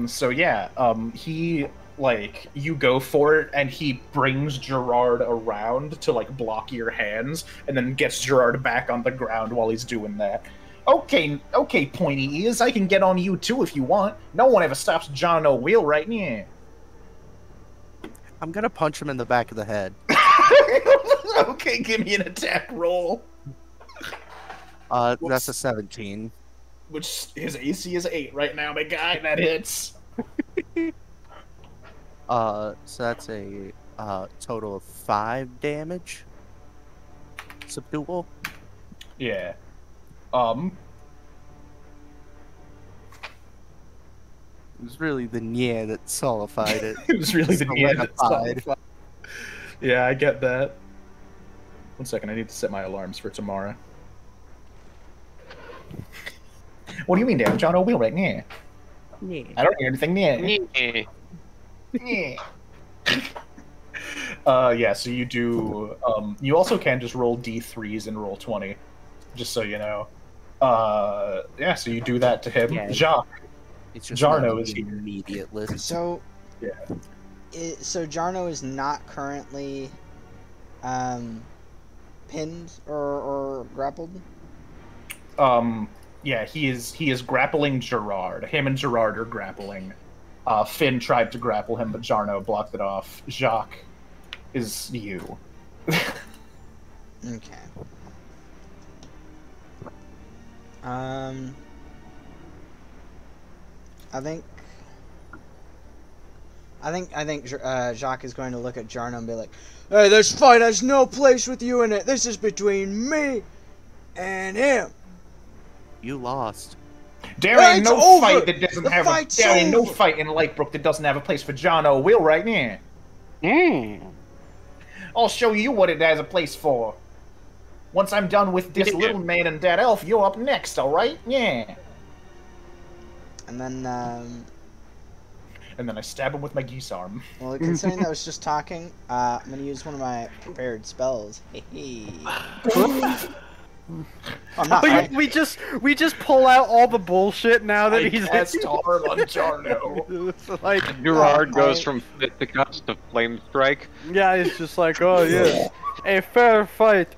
So yeah, he, like, you go for it, and he brings Gerard around to, like, block your hands, and then gets Gerard back on the ground while he's doing that. Okay, pointy ears, I can get on you too if you want. No one ever stops John O'Wheel right now. I'm gonna punch him in the back of the head. Okay, give me an attack roll. That's a 17. Which, his AC is 8 right now, my guy, that hits. So that's a total of 5 damage. Subdual. Yeah. It was really the yeah that solidified it. It was really the yeah that Solidified. solidified. Yeah, I get that. One second, I need to set my alarms for tomorrow. What do you mean, Dan? John O'Wheel right now? Yeah. I don't hear anything now. Yeah. Yeah, so you do, you also can just roll D3s and roll 20, just so you know. Yeah, so you do that to him. Yeah. Jacques. It's just Jarno not is here. immediate list. So, Yeah. so Jarno is not currently pinned or grappled? Yeah, he is grappling Gerard. Him and Gerard are grappling. Finn tried to grapple him, but Jarno blocked it off. Jacques is you. Okay. Um, I think. Jacques is going to look at Jarno and be like, "Hey, this fight has no place with you in it. This is between me and him." You lost. There ain't It's no over. fight that doesn't The have a. fight's There ain't no over. fight in Lightbrook that doesn't have a place for John O. Will right now. I'll show you what it has a place for. Once I'm done with this little man and that elf, you're up next, all right? Yeah. And then, And then I stab him with my geese arm. well, considering that was just talking, I'm gonna use one of my prepared spells. Hey. I'm not. Right? We just pull out all the bullshit now that he's cast hard on Jarno. It's like, Gerard goes I- from fisticuffs to flame strike. yeah, it's just like, oh yes, a fair fight.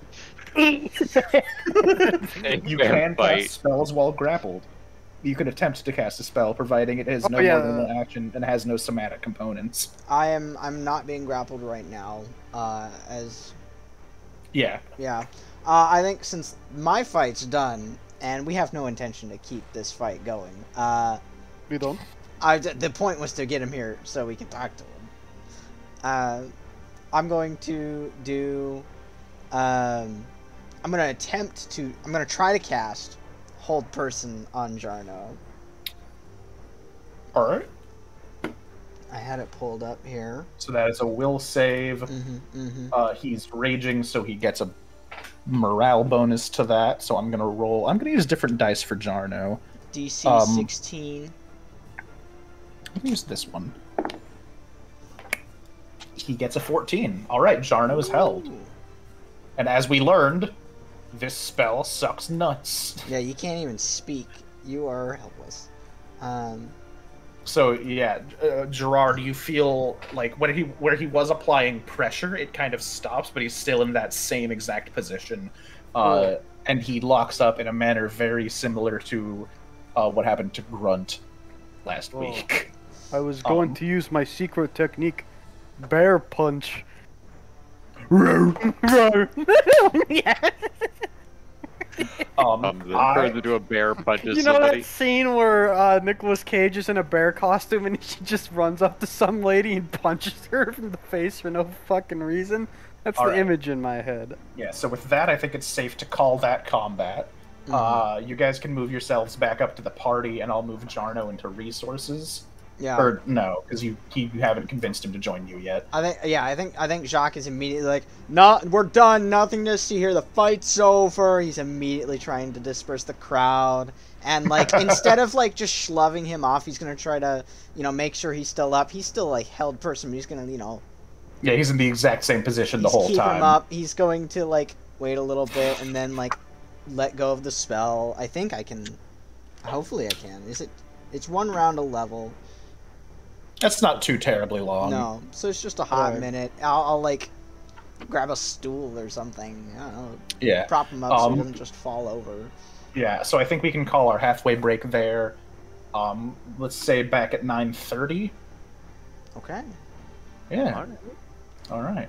You Fair can fight. cast spells while grappled. You can attempt to cast a spell, providing it has no yeah. more than one action and has no somatic components. I'm not being grappled right now. As Yeah. yeah. I think since my fight's done and we have no intention to keep this fight going. We don't. The point was to get him here so we can talk to him. I'm going to do. I'm going to try to cast Hold Person on Jarno. All right. I had it pulled up here. So that is a will save. He's raging, so he gets a morale bonus to that. So I'm gonna roll. I'm gonna use different dice for Jarno. DC 16. I'm gonna use this one. He gets a 14. All right, Jarno is held. Ooh. And as we learned, this spell sucks nuts. Yeah, you can't even speak. You are helpless. So yeah, Gerard, you feel like where he was applying pressure, it kind of stops, but he's still in that same exact position, and he locks up in a manner very similar to what happened to Grunt last week. I was going to use my secret technique, bear punch. Yeah. Turns into a bear, punches You know somebody. that scene where Nicolas Cage is in a bear costume and he just runs up to some lady and punches her in the face for no fucking reason? That's the image in my head. Yeah, so with that, I think it's safe to call that combat. You guys can move yourselves back up to the party, and I'll move Jarno into resources. Yeah. Or no, because you haven't convinced him to join you yet. I think Jacques is immediately like, "No, we're done. Nothing to see here. The fight's over." He's immediately trying to disperse the crowd, and like instead of like just shoving him off, he's gonna try to make sure he's still up. He's still like held person. But he's gonna Yeah, he's in the exact same position the whole keep time. him up. He's going to like wait a little bit and then like let go of the spell. I think I can. Hopefully, I can. It's 1 round a level. That's not too terribly long. No, so it's just a hot Alright. minute. I'll like grab a stool or something. I don't know. Yeah. Prop him up so he doesn't just fall over. Yeah, so I think we can call our halfway break there. Let's say back at 9:30. Okay. Yeah. All right.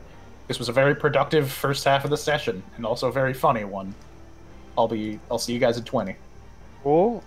This was a very productive first half of the session, and also a very funny one. I'll see you guys at 20. Oh.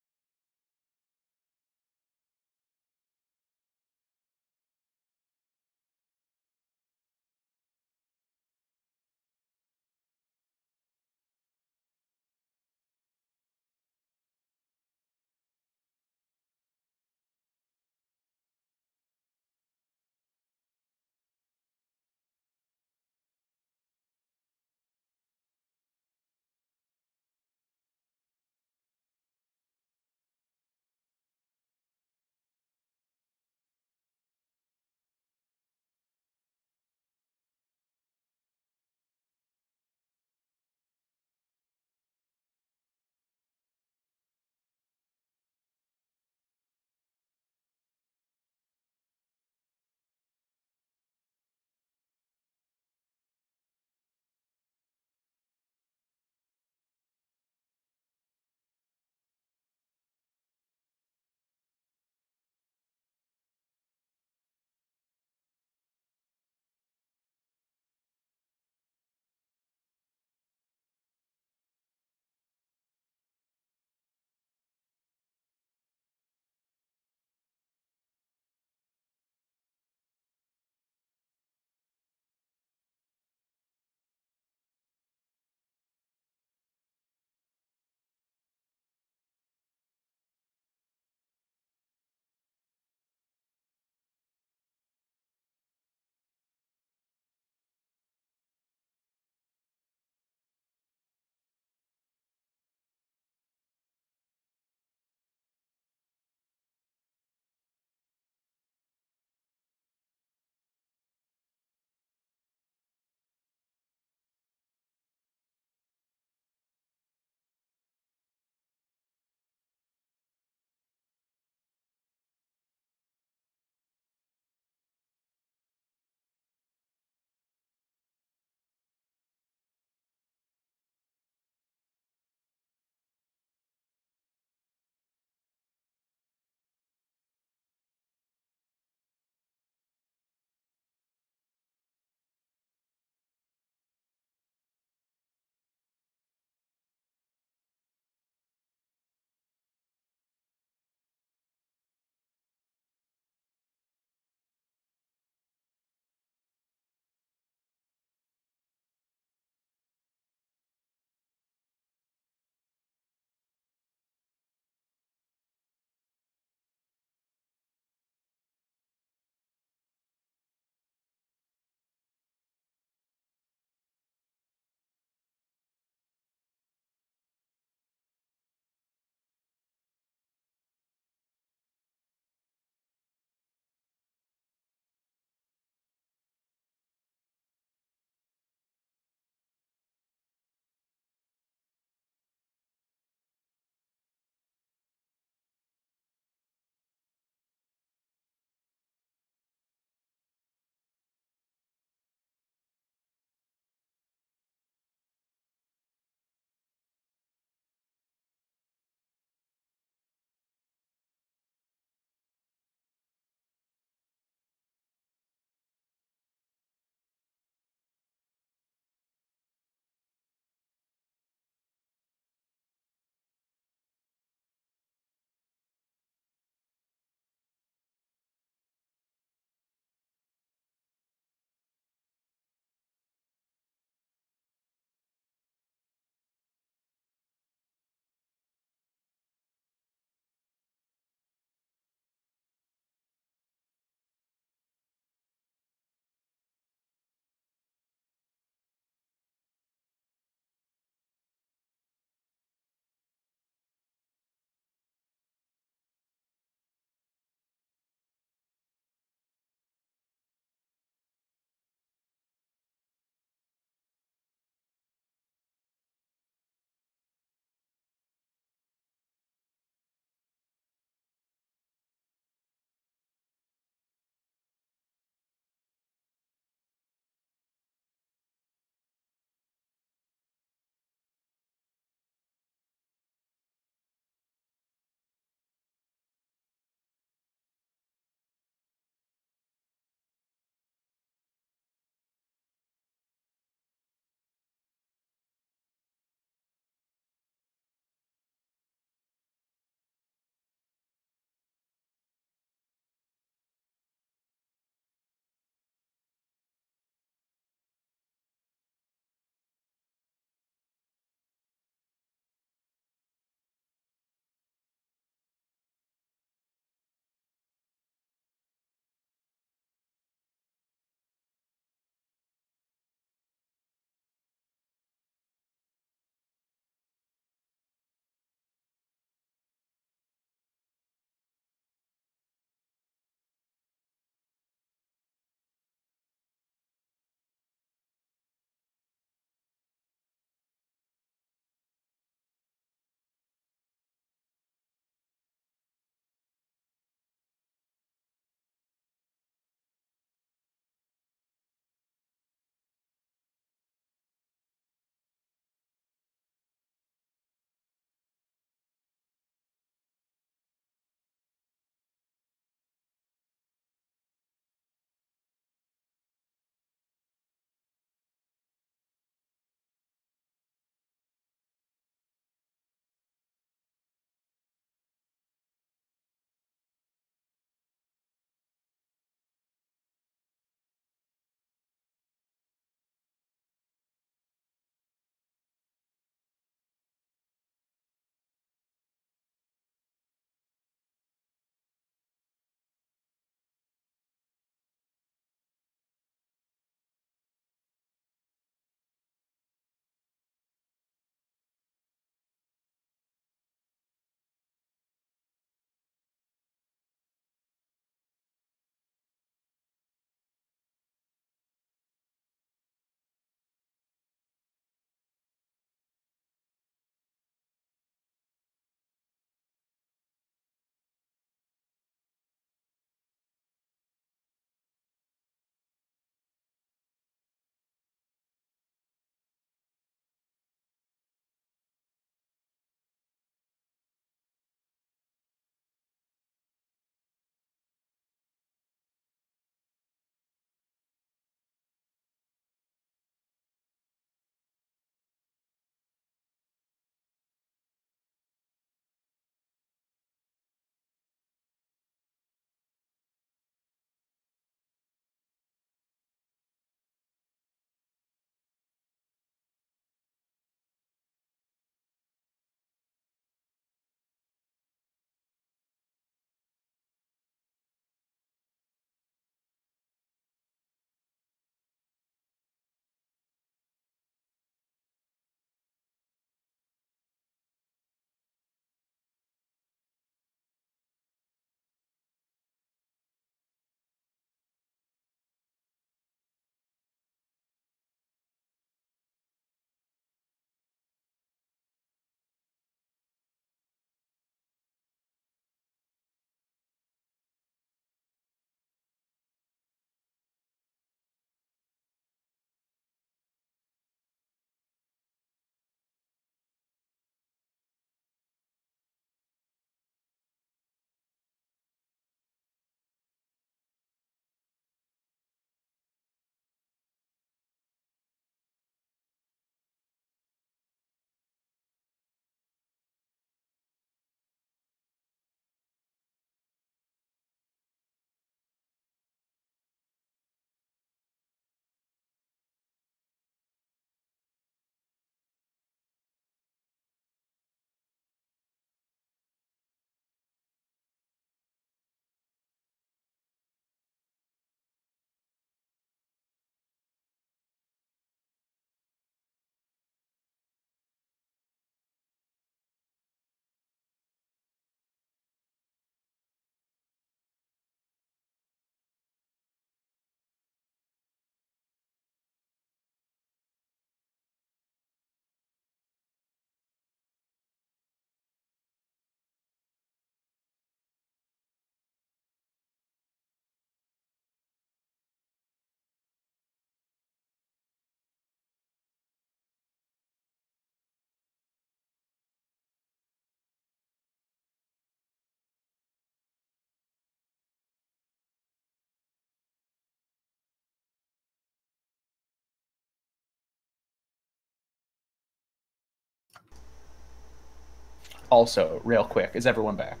also, real quick, is everyone back?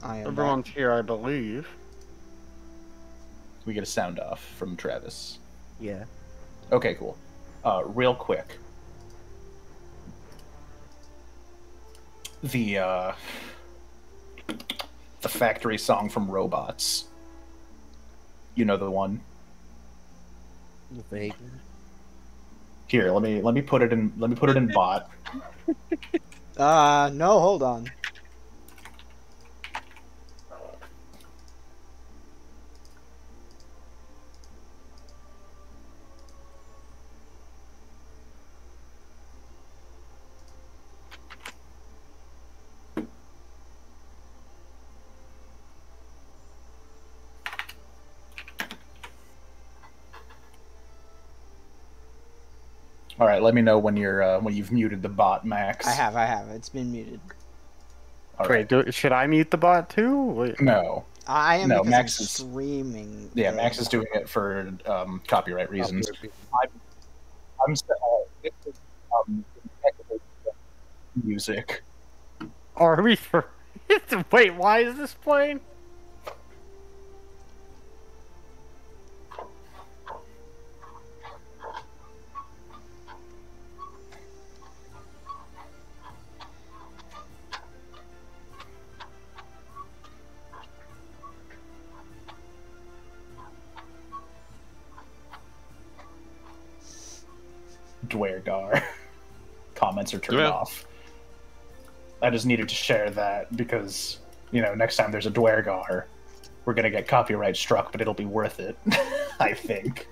I am Everyone's back. here, I believe. We get a sound off from Travis. Yeah. Okay, cool. Real quick. The factory song from Robots. You know the one. Vaguely. Here, let me put it in bot. No, hold on. All right, let me know when you've muted the bot, Max. I have. It's been muted. All right. Wait, should I mute the bot too? Wait. No. I am No, because Max I'm is- streaming. Yeah, the- Max is doing it for copyright reasons. I'm this is, technical music. Are we for? Wait, why is this playing? Dwergar. Comments are turned Yeah. off. I just needed to share that because, next time there's a Dwergar, we're gonna get copyright struck, but it'll be worth it. I think.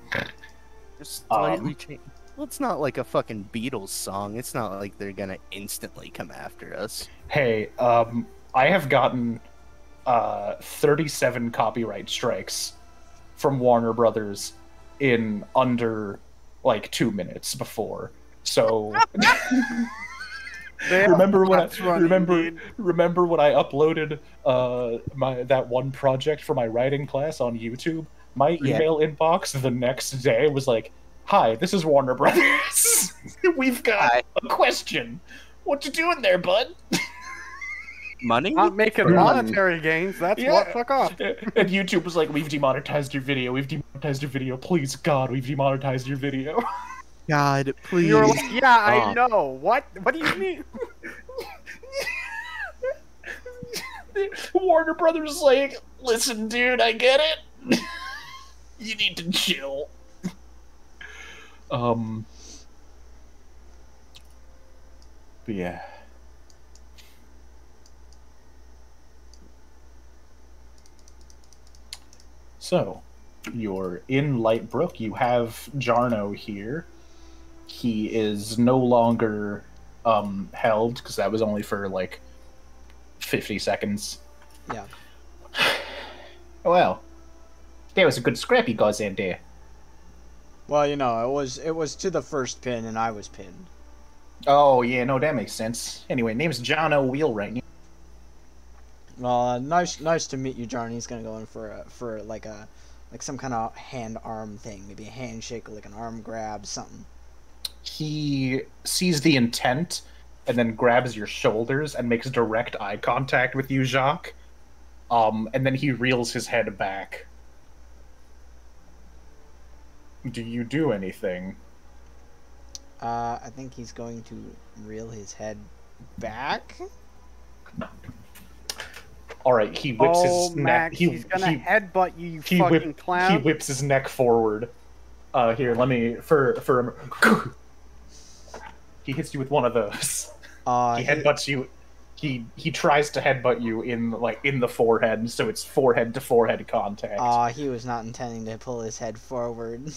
Just slightly change. Well, it's not like a fucking Beatles song. It's not like they're gonna instantly come after us. Hey, I have gotten 37 copyright strikes from Warner Brothers in under like 2 minutes before. So remember when I uploaded that one project for my writing class on YouTube? My Yeah. email inbox the next day was like, "Hi, this is Warner Brothers. We've got Hi. a question. What you doing there, bud?" Money? Not making Hmm. monetary gains. That's Yeah. what. Fuck off. And YouTube was like, "We've demonetized your video. We've demonetized your video. Please, God, we've demonetized your video." God, please. You're like, yeah, I Oh. know. What? What do you mean? Warner Brothers is like, "Listen, dude, I get it. You need to chill." But yeah. So, you're in Lightbrook. You have Jarno here. He is no longer held because that was only for like 50 seconds. Yeah. Well, there was a good scrap you guys in there. Well, it was to the first pin, and I was pinned. Oh yeah, no, that makes sense. Anyway, name's Jono Wheelwright. Well, nice to meet you, Johnny. He's gonna go in for some kind of hand arm thing, maybe a handshake, like an arm grab, something. He sees the intent and then grabs your shoulders and makes direct eye contact with you, Jacques. And then he reels his head back. Do you do anything? I think he's going to reel his head back. All right, he whips Oh, his Max, neck. he's gonna headbutt you, you fucking clown. He whips his neck forward. Here, let me he hits you with one of those. He headbutts you. He tries to headbutt you in the forehead, so it's forehead to forehead contact. He was not intending to pull his head forward.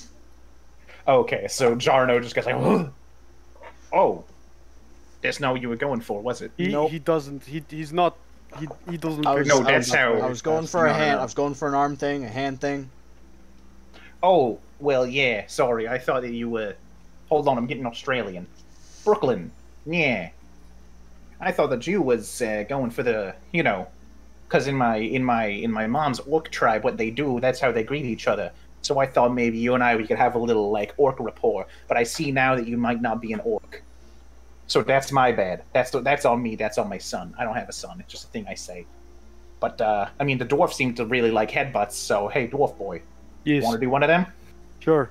Okay, so Jarno just gets like, "Ugh." Oh, that's not what you were going for, was it? Nope. He doesn't. He's not. He doesn't. I was, No, I that's was, how- I was going for a no, hand. no. I was going for an arm thing, a hand thing. Oh, well, yeah. Sorry, I thought that you were. Hold on, I'm getting Australian. Brooklyn. Yeah. I thought that you was going for the, because in my mom's orc tribe, what they do, that's how they greet each other. So I thought maybe you and we could have a little orc rapport. But I see now that you might not be an orc. So that's my bad. That's on me. That's on my son. I don't have a son. It's just a thing I say. But I mean, the dwarf seemed to really like headbutts. So hey, dwarf boy, Yes. want to do one of them? Sure.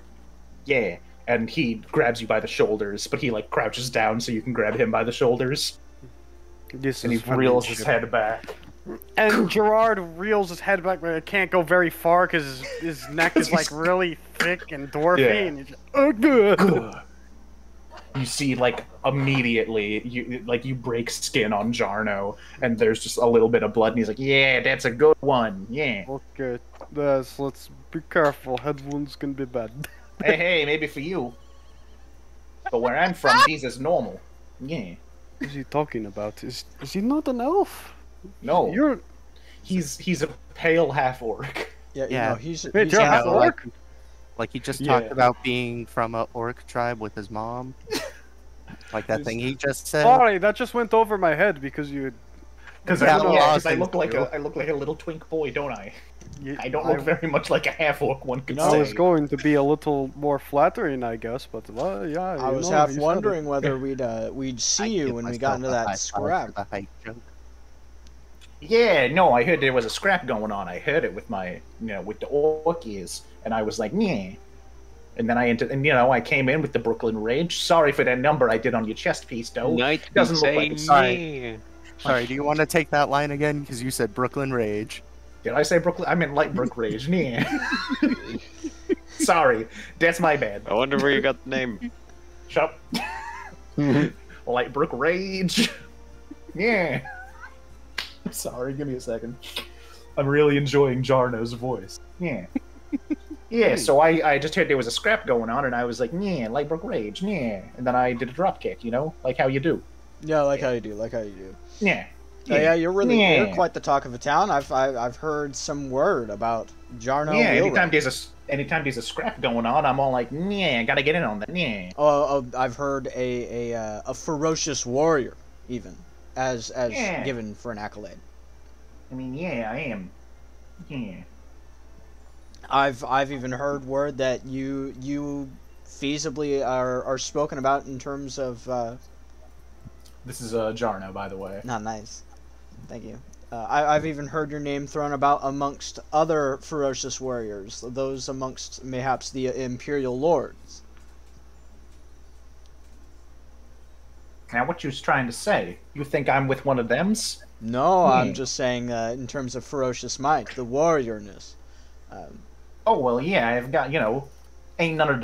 Yeah. And he grabs you by the shoulders, but he like crouches down so you can grab him by the shoulders. This And he is reels his friendship. head back. And Gerard reels his head back, but it can't go very far because his neck is like really thick and dwarfy, Yeah. and he's just, oh, good. You see, like, immediately, you break skin on Jarno, and there's just a little bit of blood, and he's like, yeah, that's a good one, yeah. Okay, let's be careful. Head wounds can be bad. Hey, maybe for you. But where I'm from, these is normal. Yeah. What is he talking about? Is he not an elf? No, You're he's a pale half-orc. Yeah, Yeah. You know, he's Wait, you're Yeah, half orc? Like he just Yeah. talked about being from a orc tribe with his mom. Like that thing he just said. Sorry, that just went over my head because you. Because Yeah, I look like a little twink boy, don't I? I don't look very much like a half-orc, one could I say. was going to be a little more flattering, I guess, but well, yeah. I you was know, half you said wondering it. whether we'd see you when we got into that scrap. The height joke. Yeah, no, I heard there was a scrap going on. I heard it with my, with the orc ears, and I was like, yeah. And then I came in with the Brooklyn Rage. Sorry for that number I did on your chest piece, though. Knights Doesn't look say like it's yeah. Sorry, do you want to take that line again? Because you said Brooklyn Rage. Did I say Brooklyn? I meant Lightbrook Rage. Yeah. Sorry, that's my bad. I wonder where you got the name. Shut up. Lightbrook Rage. Yeah. Sorry, give me a second. I'm really enjoying Jarno's voice. Yeah. Yeah, so I just heard there was a scrap going on, and I was like, yeah, Lightbrook Rage, yeah. And then I did a drop kick, like how you do. Yeah, like how you do. Yeah. Yeah, you're quite the talk of the town. I've heard some word about Jarno. Yeah, anytime Wheelwright. there's a scrap going on, I'm all like, yeah, gotta get in on that, yeah. I've heard a ferocious warrior, even as Yeah. given for an accolade. I mean, yeah, I am. Yeah. I've even heard word that you feasibly are spoken about in terms of This is Jarno, by the way. not nice. Thank you. I've even heard your name thrown about amongst other ferocious warriors, those amongst mayhaps the Imperial Lords. Now, what you was trying to say? You think I'm with one of them's? No, I'm just saying in terms of ferocious might, the warriorness. Oh well, yeah, I've got ain't none of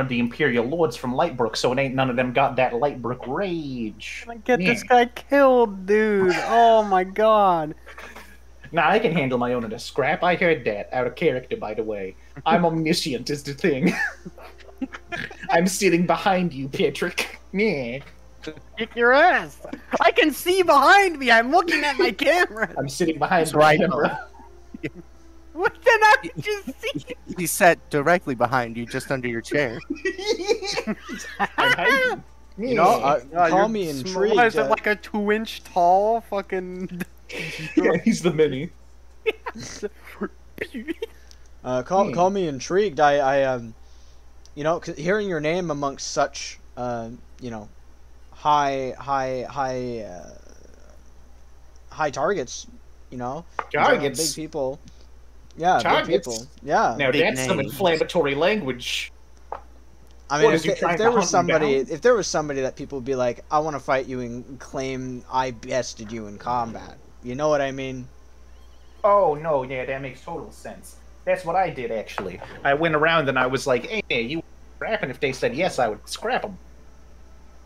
the Imperial Lords from Lightbrook, so it ain't none of them got that Lightbrook rage. Get this guy killed, dude. Oh my god. Nah, I can handle my own in a scrap. I heard that out of character, by the way. I'm omniscient, is the thing. I'm sitting behind you, Patrick. Yeah. Kick your ass. I can see behind me. I'm looking at my camera. I'm sitting behind the right. camera. What did I just see? He sat directly behind you, just under your chair. I'm hiding. You know, Yeah, call you're me small. intrigued. What is it, like a 2-inch tall fucking... Yeah, he's the mini. Call me intrigued. I hearing your name amongst such high targets, Targets? big people. Yeah, Targets? big people. Yeah. Now Big that's some names. inflammatory language. I mean, What, is he trying if to there was hunt me somebody, down? if there was somebody that people would be like, I want to fight you and claim I bested you in combat. You know what I mean? Oh no, yeah, that makes total sense. That's what I did actually. I went around and I was like, "Hey, you scrap?" And if they said yes, I would scrap them.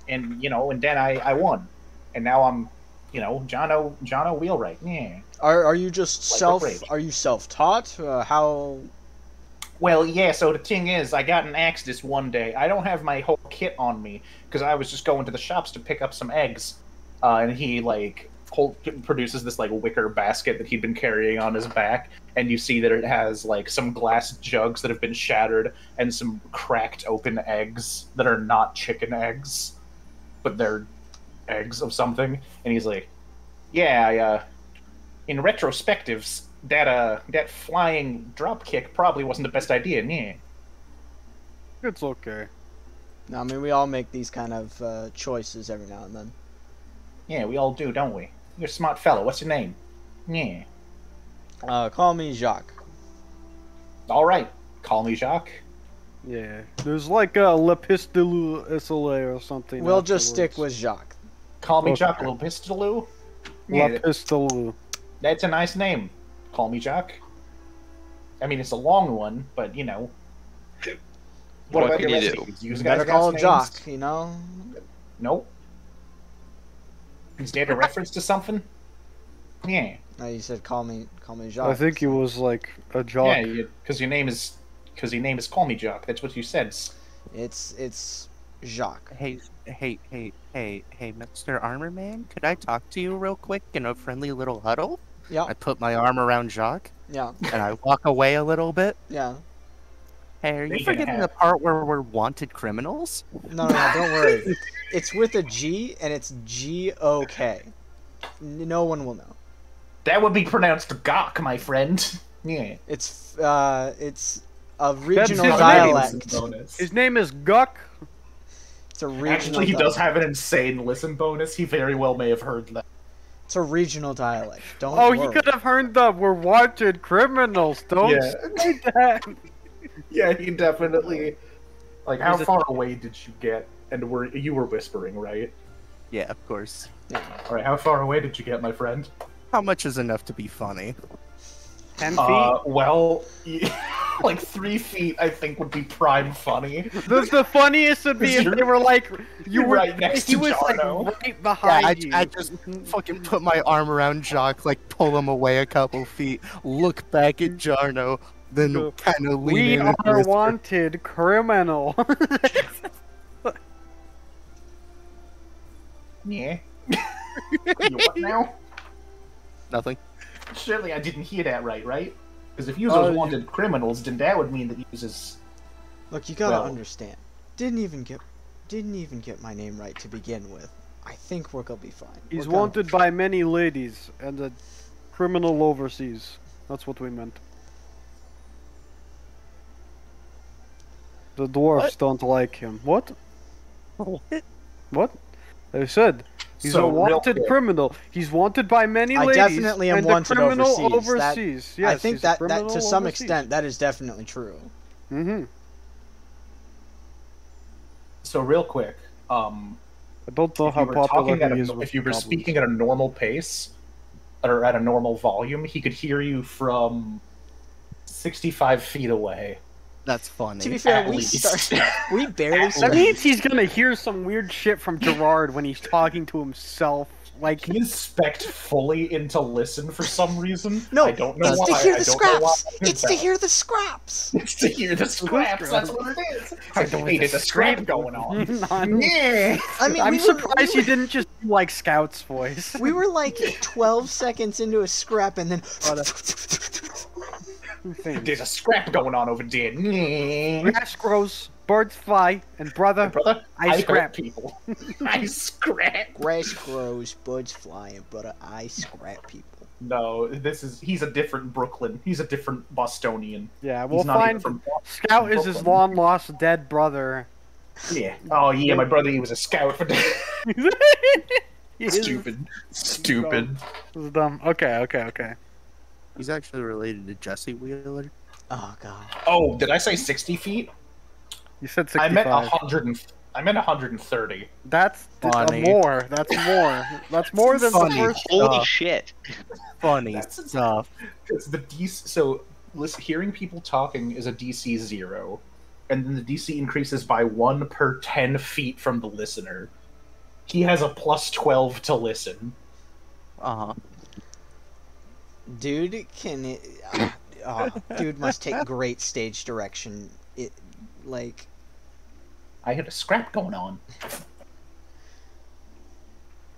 And and then I won. And now I'm, Jono Wheelwright. Yeah. Are you just Like a rage. Are you self-taught? How? Well, yeah. So the thing is, I got an axe this one day. I don't have my whole kit on me because I was just going to the shops to pick up some eggs, and he produces this wicker basket that he'd been carrying on his back, and you see that it has some glass jugs that have been shattered and some cracked open eggs that are not chicken eggs, but they're eggs of something. And he's like, "Yeah, in retrospectives, that flying drop kick probably wasn't the best idea." Yeah. It's okay. No, I mean, we all make these kind of choices every now and then. Yeah, we all do, don't we? You're a smart fellow. What's your name? Yeah. Call me Jacques. All right. Call me Jacques. Yeah. There's like a Le Pistolou SLA or something. We'll just stick afterwards. with Jacques. Call me Okay. Jacques, little pistoloo. Le Yeah, Pistolou. that's a nice name. Call me Jacques. I mean, it's a long one, but you know. What about can the you rest do? of you? You You guys better got call names? Jacques, you know? Nope. Is that a reference to something? Yeah. No, you said call me Jacques. I think it was like a jock. Yeah, because your name is Call Me Jacques. That's what you said. It's Jacques. Hey, Mr. Armor Man, could I talk to you real quick in a friendly little huddle? Yeah, I put my arm around Jacques, yeah, and I walk away a little bit. yeah. Hey, are you They can forgetting have- the part where we're wanted criminals? No, don't worry. It's with a G, and it's G-O-K. No one will know. That would be pronounced Gok, my friend. Yeah. It's a regional his name. dialect. His name is Guck. It's a regional Actually, he does have an insane listen bonus. He very well may have heard that. It's a regional dialect. Don't Oh, worry. you could have heard the "We're wanted criminals." Don't Yeah. say that. Yeah, he definitely. Like, how He's a- far away did you get? And you were whispering, right? Yeah, of course. All right, how far away did you get, my friend? How much is enough to be funny? 10 feet. Well, like 3 feet, I think would be prime funny. The funniest would be if You're- they were like, you you're were right next he to was Jarno. like right behind you. I just fucking put my arm around Jacques, like pull him away a couple feet, look back at Jarno, then Go, kind of lean We in and are whisper. wanted criminal. Yeah. You what now? Nothing. Surely I didn't hear that right? Because if you Oh, was you- wanted criminals, then that would mean that you was. Look, you gotta Well- understand. Didn't even get my name right to begin with. I think we're gonna be fine. He's We're gonna- wanted by many ladies and a criminal overseas. That's what we meant. The dwarfs don't like him. What? What? What? They said he's So, a real wanted quick. criminal. He's wanted by many I ladies. definitely am and wanted a criminal overseas. Yes, I think he's a that criminal to some overseas. extent that is definitely true. Mm-hmm. So real quick, I don't know if how you were popular talking at he is a, with if you were goblins. speaking at a normal pace or at a normal volume, he could hear you from 65 feet away. That's funny. To be fair, At we least. we barely At That started. means he's gonna hear some weird shit from Gerard when he's talking to himself. Like, He is specced fully into listen for some reason. No, I don't know it's why. to hear I the don't know why scraps. I did It's to that. hear the scraps. It's to hear the scraps. That's what it is. Hey, there's a scrap going on. Yeah. I mean, I'm we surprised were, you didn't just do, like Scout's voice. we were like 12 seconds into a scrap, and then. There's a scrap going on over there. Yeah. Grass grows, birds fly, and brother, Brother, I hurt scrap. people. I scrap. Grass grows, birds fly, and brother, I scrap people. No, he's a different Brooklyn. He's a different Bostonian. Yeah, He's we'll not even find from Scout is his Brooklyn. long lost dead brother. Yeah. Oh yeah, my brother, he was a scout for He is Stupid. dumb. Okay. He's actually related to Jesse Wheeler. Oh god. Oh, did I say 60 feet? You said I 65. meant 100. I meant 130. That's Funny. more. That's more. That's more than Funny. the first. Holy shit! Funny That's- stuff. Because the DC, so listen, hearing people talking is a DC 0, and then the DC increases by 1 per 10 feet from the listener. He has a plus 12 to listen. Uh-huh. Dude dude must take great stage direction. It like I had a scrap going on.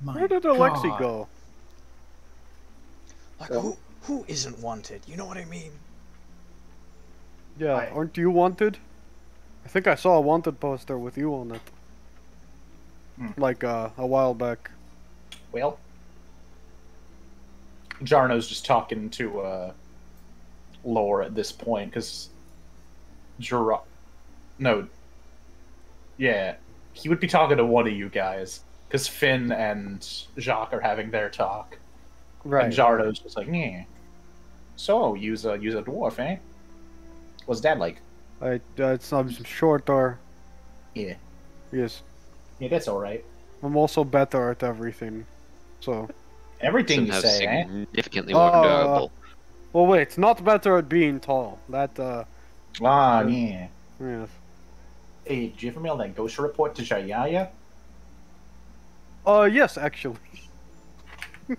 My Where did Alexi God. go? like who isn't wanted? You know what I mean? Yeah, I- aren't you wanted? I think I saw a wanted poster with you on it. Like a while back. Well, Jarno's just talking to Lore at this point because Yeah, he would be talking to one of you guys, because Finn and Jacques are having their talk, Right. and Jardo's just like, yeah. So, use a dwarf, eh? What's that like? It's some short or Yeah. yes. Yeah, that's alright. I'm also better at everything. So. Everything you Somehow say, eh? significantly more endurable. Well, wait. It's not better at being tall. That Yeah. yes. Hey, did you ever mail that ghost report to Jayaya? Yes, actually.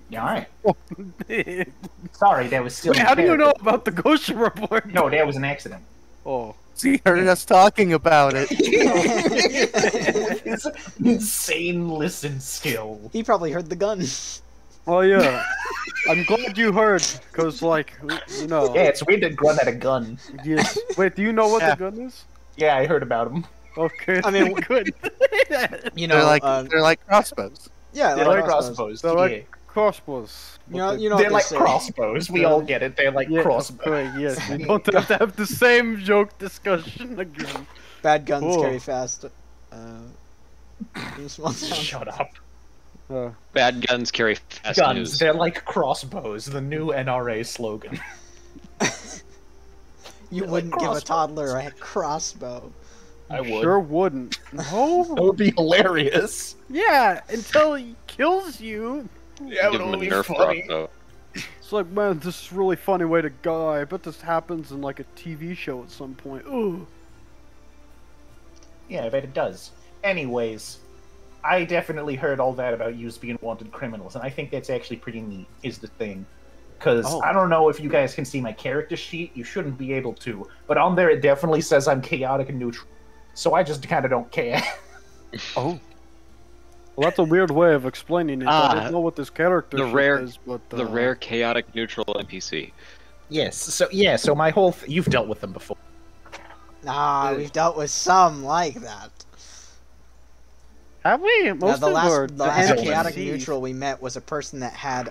Yeah, alright. Wait, Sorry, that was still. how do you know about the ghost report? No, that was an accident. Oh. See, heard us talking about it. His insane listen skill. He probably heard the gun. Oh yeah. I'm glad you heard, cause like you know. Yeah, it's weird that Grunt had a gun. Yes. Wait, do you know what Yeah. the gun is? Yeah, I heard about him. Okay. I mean, good. You They're know, they're like crossbows. yeah, They're like crossbows. They're yeah. like crossbows. You know They're what they like say. crossbows. We all get it. They're like Yeah, crossbows. okay, yes. We don't have to have the same joke discussion again. Bad guns Cool. carry fast. In small towns. Shut up. Bad guns carry fast Guns. news. They're like crossbows. The new NRA slogan. You They're wouldn't like give a crossbows. toddler a crossbow. I would. Sure wouldn't. No. That would be hilarious. Yeah, until he kills you. Yeah, it Give would him a only be Nerf funny. crossbow. It's like, man, this is a really funny way to die. I bet this happens in like a TV show at some point. Ooh. Yeah, I bet it does. Anyways, I definitely heard all that about you being wanted criminals, and I think that's actually pretty neat, is the thing. Because Oh. I don't know if you guys can see my character sheet, you shouldn't be able to, but on there it definitely says I'm chaotic and neutral. So I just kind of don't care. Oh, Well, that's a weird way of explaining it. I Ah, don't know what this character the shit rare- is, but The rare chaotic neutral NPC. Yes, so my whole... You've dealt with them before. Nah, we've dealt with some like that. Have we? Now, Most the of last NPCs. chaotic neutral we met was a person that had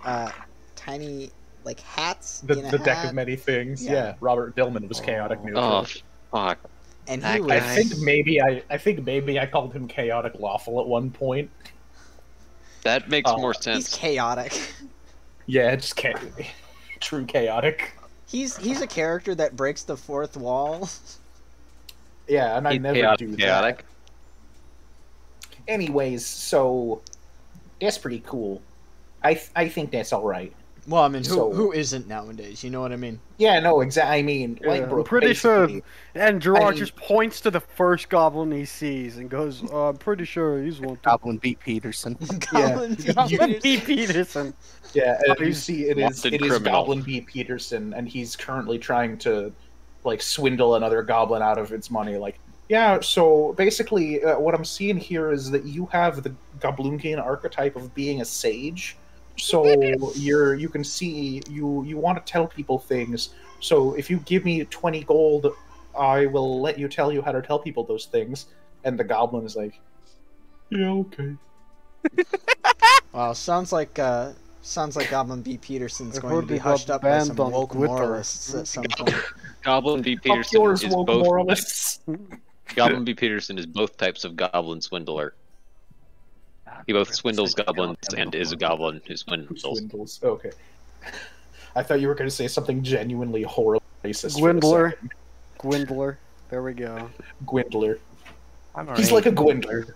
tiny like hats The in a deck hat, of many things. Yeah. Yeah, Robert Dillman was chaotic neutral. Oh, fuck. and that he guy. was. I think maybe I called him chaotic lawful at one point. That makes more He's sense. chaotic. Yeah, just true chaotic. He's a character that breaks the fourth wall. Yeah, and I He's never chaotic. do chaotic. that. Anyways, so that's pretty cool. I think that's all right. Well, I mean, So- who isn't nowadays? You know what I mean? Yeah, no, exactly. I mean, like, Yeah, bro, I'm pretty sure. basically- And Gerard I mean- just points to the first goblin he sees and goes, I'm pretty sure he's one. Goblin beat Peterson. Colin Goblin Peters. B. Peterson. Yeah, Oh, you he's see, it is wanted it is criminal. Goblin B. Peterson, and he's currently trying to like swindle another goblin out of its money. Like, yeah. So basically, what I'm seeing here is that you have the Goblunkian archetype of being a sage. So you can see you want to tell people things. So if you give me 20 gold, I will let you tell you how to tell people those things. And the goblin is like, yeah, okay. Wow, sounds like Goblin B. Peterson's I've going to heard be they got hushed up by banned some on woke Twitter. moralists at some point. Goblin B. Fuck Peterson yours, is woke both. moralists. Goblin B. Peterson is both types of goblin swindler. He both swindles goblins and is a goblin who swindles. Swindles. Okay. I thought you were going to say something genuinely horrible racist. Gwindler. Gwindler. There we go. Gwindler. I'm He's alright. like a Gwindler.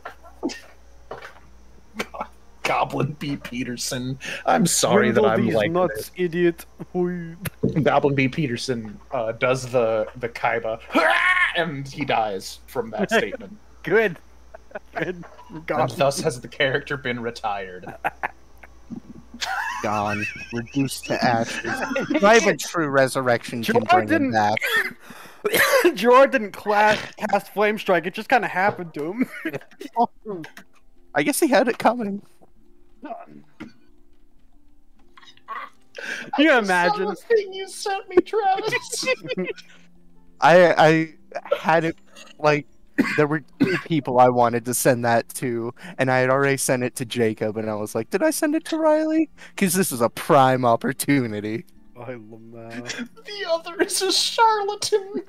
Goblin B. Peterson. I'm sorry that Gwindle I'm these like nuts, idiot. Hui. this. Goblin B. Peterson does the kaiba, and he dies from that statement. Good. Good. And Goblin. thus has the character been retired. Gone, reduced to ashes. Not even true resurrection can Gerard bring him didn't- back. Gerard didn't cast Flame Strike, it just kind of happened to him. I guess he had it coming. Can you imagine? The thing you sent me, Travis. I had it like there were two people I wanted to send that to, and I had already sent it to Jacob, and I was like, did I send it to Riley? Because this is a prime opportunity. I love that. The other is a charlatan.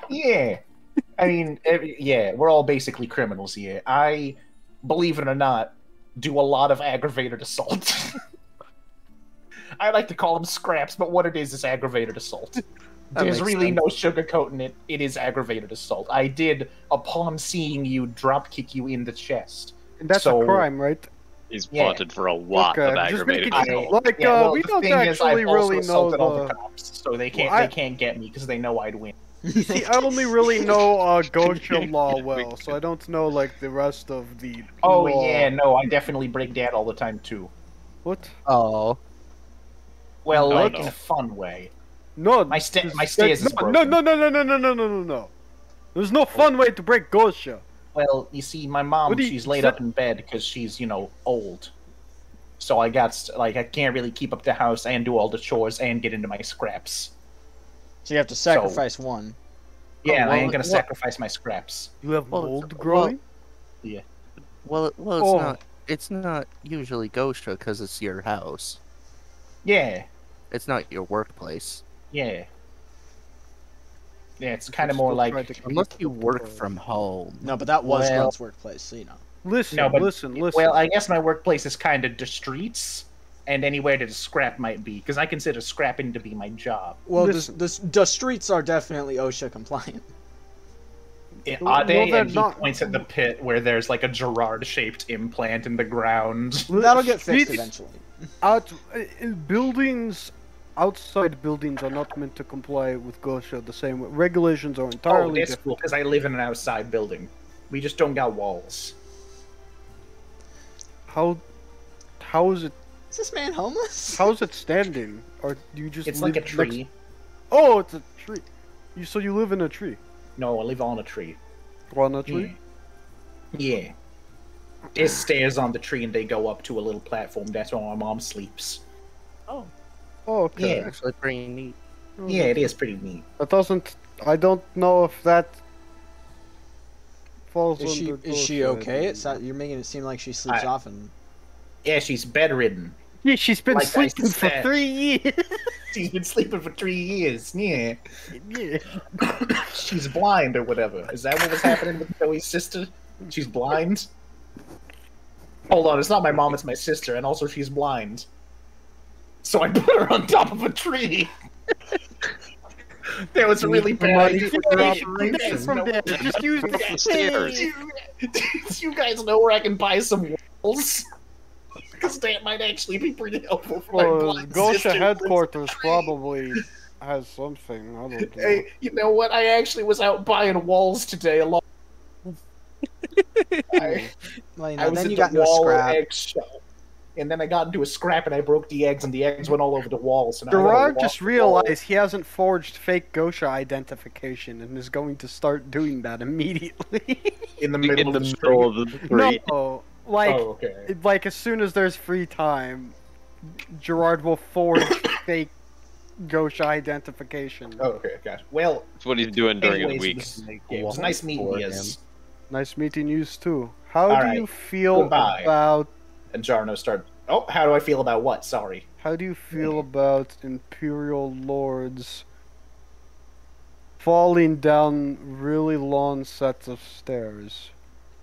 Yeah. I mean, yeah, we're all basically criminals here. I, believe it or not, do a lot of aggravated assault. I like to call them scraps, but what it is aggravated assault. There's makes really sense. no sugarcoating it. It is aggravated assault. I did, upon seeing you, drop kick you in the chest. That's So- a crime, right? He's Yeah. wanted for a lot Okay, of just aggravated making- assault. Like, Yeah, well, we the don't thing is, actually I've also really know assaulted all the the. cops, so they can't Well, they can't get me because they know I'd win. See, I only really know Gosha law well, so I don't know like the rest of the. Oh law. yeah, no, I definitely break that all the time too. What? Oh, Well, Oh, like no. in a fun way. No, My stairs no, is no, broken. no. There's no fun way to break Gosha. Well, you see, my mom, What do you- she's laid up in bed because she's, old. So I can't really keep up the house and do all the chores and get into my scraps. So you have to sacrifice one. Yeah, and I well, ain't gonna well- sacrifice my scraps. You have Well, mold well- growing. well, it's Oh. not. It's not usually Gosha because it's your house. Yeah, It's not your workplace. yeah. Yeah, it's You kind of should more still like... try to keep Unless it you work controlled. from home. No, but that was Well- Grunt's workplace, so you know. Listen, No, but- listen. Well, I guess my workplace is kind of the streets and anywhere that a scrap might be, because I consider scrapping to be my job. Well, Listen. the streets are definitely OSHA compliant. Well, Are they? they're And he not- points at the pit where there's like a Gerard-shaped implant in the ground. That'll get fixed Streets eventually. Buildings outside buildings are not meant to comply with Gosha the same way. Regulations are Oh, entirely that's different. cool, because I live in an outside building. We just don't got walls. How is it? Is this man homeless? How is it standing? Or do you just It's live like a tree. next- Oh, it's a tree. So you live in a tree? No, I live on a tree. On a tree? Yeah. There's stairs on the tree and they go up to a little platform. That's where my mom sleeps. Oh, okay. Yeah. Actually, pretty neat. Oh, Yeah, it is pretty neat. That doesn't. I don't know if that falls Is she under. is she Gosha okay? anymore. It's not, you're making it seem like she sleeps often. Yeah, she's bedridden. Yeah, she's been Like I sleeping for said. 3 years. She's been sleeping for 3 years. Yeah. Yeah. She's blind or whatever. Is that what was happening with Joey's sister? She's blind? Hold on, it's not my mom, it's my sister, and also she's blind. So I put her on top of a tree. That was a really bad Money idea. for You operation guys from know- there. Just use the Stairs. you guys know where I can buy some walls? Because that might actually be pretty helpful for my blind Gosha sister. headquarters probably has something. I don't know. Hey, you know what? I actually was out buying walls today along. Well, you I know, was then at you the got into a wall scrap. egg show. And then I got into a scrap and I broke the eggs and the eggs went all over the walls. And I Gerard gotta just walk the wall. realized he hasn't forged fake Gosha identification and is going to start doing that immediately. in the middle In the of the middle street. of the street. No, like, Oh, okay. like as soon as there's free time, Gerard will forge fake Gosha identification. Oh, okay, gosh. Well, That's what he's doing during anyways, his week. it was nice meeting For you. him. Nice meeting you too. How All do right. you feel Goodbye. about? And Jarno started. Oh, how do I feel about what? Sorry. How do you feel about Imperial lords falling down really long sets of stairs?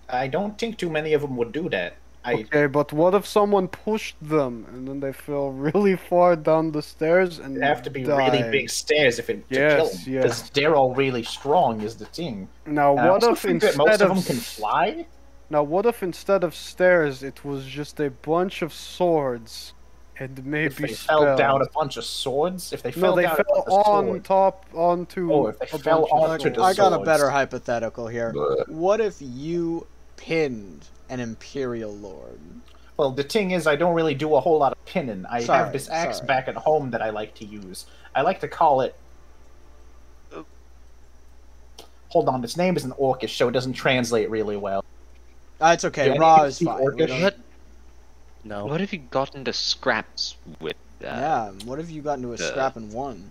I don't think too many of them would do that. Okay, but what if someone pushed them and then they fell really far down the stairs and It'd have to be died? really big stairs if it to Yes, kill them. yes. Because they're all really strong, is the thing. Now I what also if think that instead most of of them can fly? Now what if instead of stairs it was just a bunch of swords and maybe If they spells? fell down a bunch of swords? If they No, fell they down fell a bunch of on swords. top onto. Oh, if they a fell bunch of onto swords. the I got a swords. better hypothetical here. Bleh. What if you pinned an Imperial Lord? Well, the thing is, I don't really do a whole lot of pinning. I Sorry, have this axe sorry. back at home that I like to use. I like to call it... Hold on, its name is an Orcish, so it doesn't translate really well. It's okay. Yeah, Raw you is speak fine. We Orcish? don't- What? No. What if you got into scraps with Yeah. What if you got into a the- scrap and won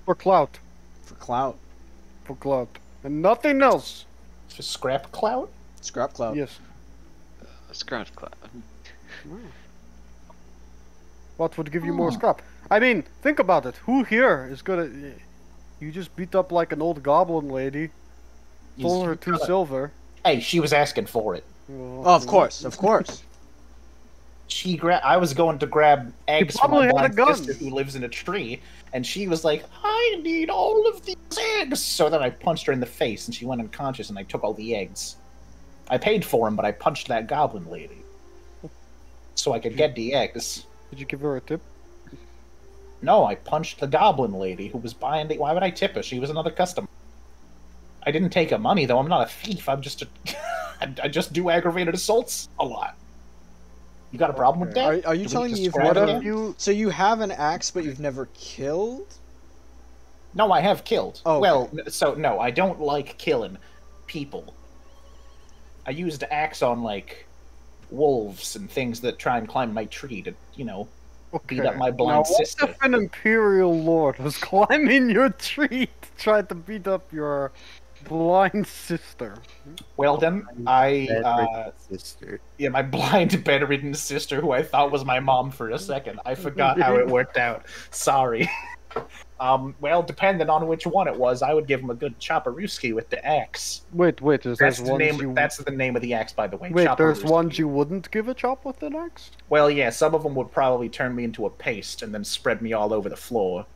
For clout. for clout? For clout. And nothing else. For scrap clout? Scrap clout. Yes. a scratch cloud? What would give you more Hmm. scrap? I mean, think about it. Who here is gonna... You just beat up like an old goblin lady. Sold her 2 silver. Hey, she was asking for it. Well, Oh, of course, of course. I was going to grab eggs from probably my had a blind gun. sister who lives in a tree, and she was like, "I need all of these eggs." So then I punched her in the face, and she went unconscious, and I took all the eggs. I paid for them, but I punched that goblin lady, so I could get the eggs. Did you give her a tip? No, I punched the goblin lady who was buying the. Why would I tip her? She was another customer. I didn't take her money, though. I'm not a thief. I'm just a. I just do aggravated assaults a lot. You got a problem with that? Are you Do we telling me you've describe never... it? So you have an axe, but you've never killed? No, I have killed. Oh, okay. Well, so no, I don't like killing people. I used the axe on like wolves and things that try and climb my tree to, beat up my blind now, sister. What if an Imperial Lord was climbing your tree to try to beat up your blind sister? Well then, Sister. my blind bedridden sister, who I thought was my mom for a second. I forgot how it worked out. Sorry. Well, depending on which one it was, I would give him a good chopperooski with the axe. Wait, there's That's the ones name. you... That's the name of the axe, by the way. Wait, there's Chopperooski. ones you wouldn't give a chop with an axe? Well, yeah, some of them would probably turn me into a paste and then spread me all over the floor.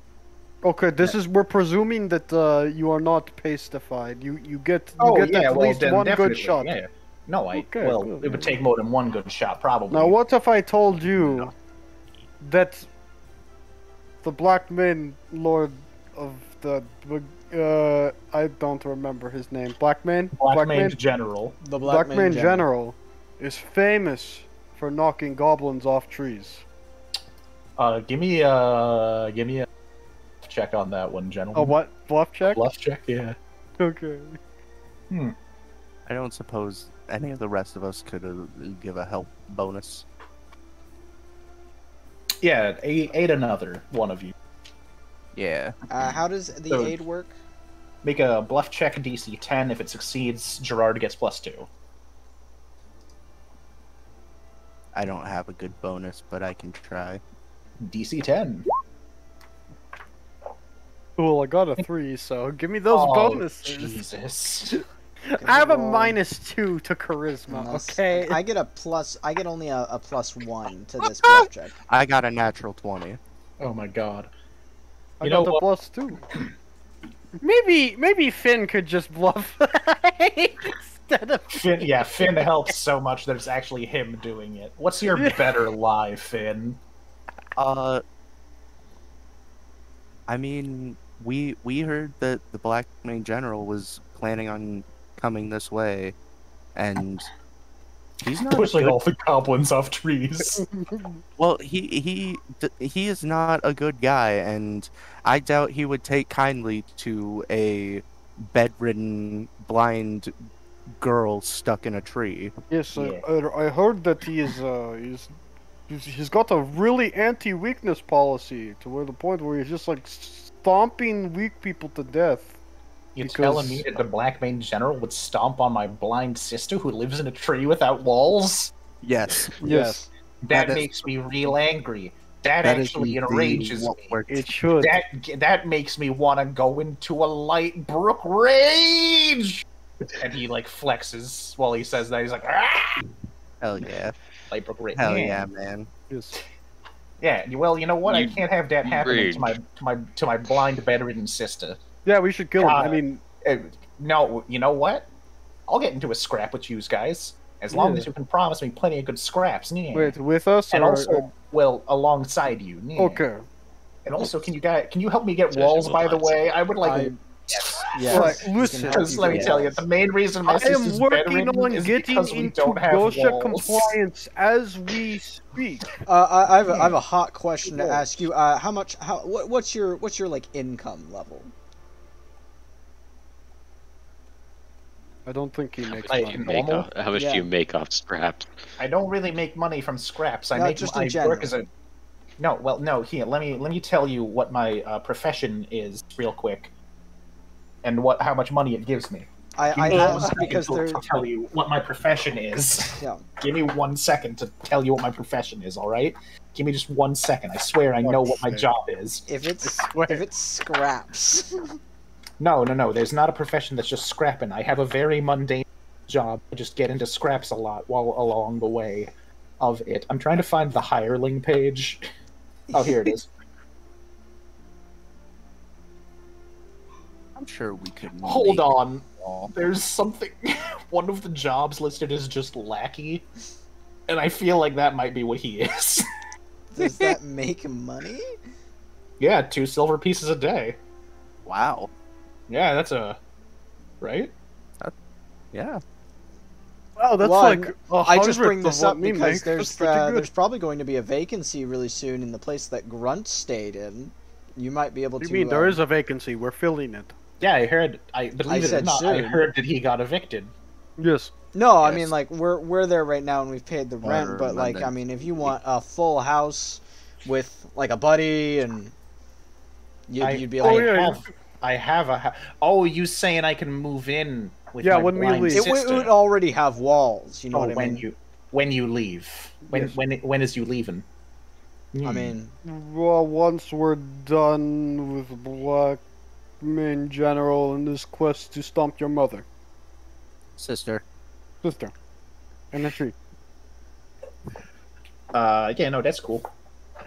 Okay, we're presuming that you are not pastified. You get at least then one good definitely, shot. Yeah. No, Okay, good, it would take more than one good shot, probably. Now, what if I told you that the Black Mane Lord of the I don't remember his name. Black Mane General. The Black Mane General is famous for knocking goblins off trees. Give me a check on that one, General. Oh, what? Bluff check? Bluff check, yeah. Okay. I don't suppose any of the rest of us could give a help bonus. Yeah, aid another one of you. Yeah. How does the aid work? Make a bluff check DC 10. If it succeeds, Gerard gets +2. I don't have a good bonus, but I can try. DC 10. Cool, I got a 3, so give me those bonuses. Jesus. I have a -2 to charisma, okay? I get only a +1 to this bluff check. I got a natural 20. Oh my god. I got a +2. Maybe Finn could just bluff instead of Finn. Yeah, Finn helps so much that it's actually him doing it. What's your better lie, Finn? I mean, we heard that the Black Mane General was planning on coming this way, and he's not Pushing all the goblins off trees. Well, he is not a good guy, and I doubt he would take kindly to a bedridden, blind girl stuck in a tree. Yes, Yeah. I heard that he's got a really anti-weakness policy to where the point where he's just like stomping weak people to death. You telling me that the Black Mane General would stomp on my blind sister who lives in a tree without walls? Yes. Yes. That makes me real angry. That actually enrages me. It should. That makes me want to go into a light brook rage. And he like flexes while he says that. He's like, ah! Hell yeah. Light brook rage. Hell yeah, man. Yes. Yeah. Well, you know what? I can't have that happening to my blind bedridden sister. Yeah, we should kill him. I mean, no. You know what? I'll get into a scrap with you guys as long as you can promise me plenty of good scraps. Yeah. wait, with us And or also, alongside you. Yeah. okay. And also, can you help me get walls? By the way, I would like. Yes. Right, listen. Because let me tell you, the main reason my I am sister's working bedridden on is getting because we into don't have Gosha walls. compliance as we speak. I have a hot question to ask you. What's your like income level? I don't think he makes Like, money. normal? How much do you make off scraps? I don't really make money from scraps. I No, make just I in general. work as a. No, well, no. Here, let me tell you what my profession is real quick, and how much money it gives me. I Give me 1 asked second because to they're tell you what my profession is. yeah. Give me 1 second to tell you what my profession is. All right? Give me just 1 second. I swear I know what my job is. If it's scraps. No. There's not a profession that's just scrapping. I have a very mundane job. I just get into scraps a lot while along the way of it. I'm trying to find the hireling page. Oh, here it is. I'm sure we could. Hold make on. it all. There's something. One of the jobs listed as just lackey, and I feel like that might be what he is. Does that make money? Yeah, 2 silver pieces a day. Wow. Yeah, that's a right. Yeah. Wow, that's Well, like I just 100th bring of this what up me because makes. there's That's pretty good. there's probably going to be a vacancy really soon in the place that Grunt stayed in. You might be able What to. do you mean there is a vacancy? We're filling it. Yeah, I heard. I believe it or said not, I soon. heard that he got evicted. Yes. No, I Yes. mean like we're there right now and we've paid the rent, Or but like London. I mean if you want a full house with like a buddy and you'd be like I have a. Oh, you saying I can move in with Yeah, my when we blind leave. it sister? would already have walls. You know Oh, what I when mean? you leave. Yes. When is you leaving? I mean, Well, once we're done with Black Main General in this quest to stomp your mother, Sister. sister, in the tree. Yeah, no, that's cool.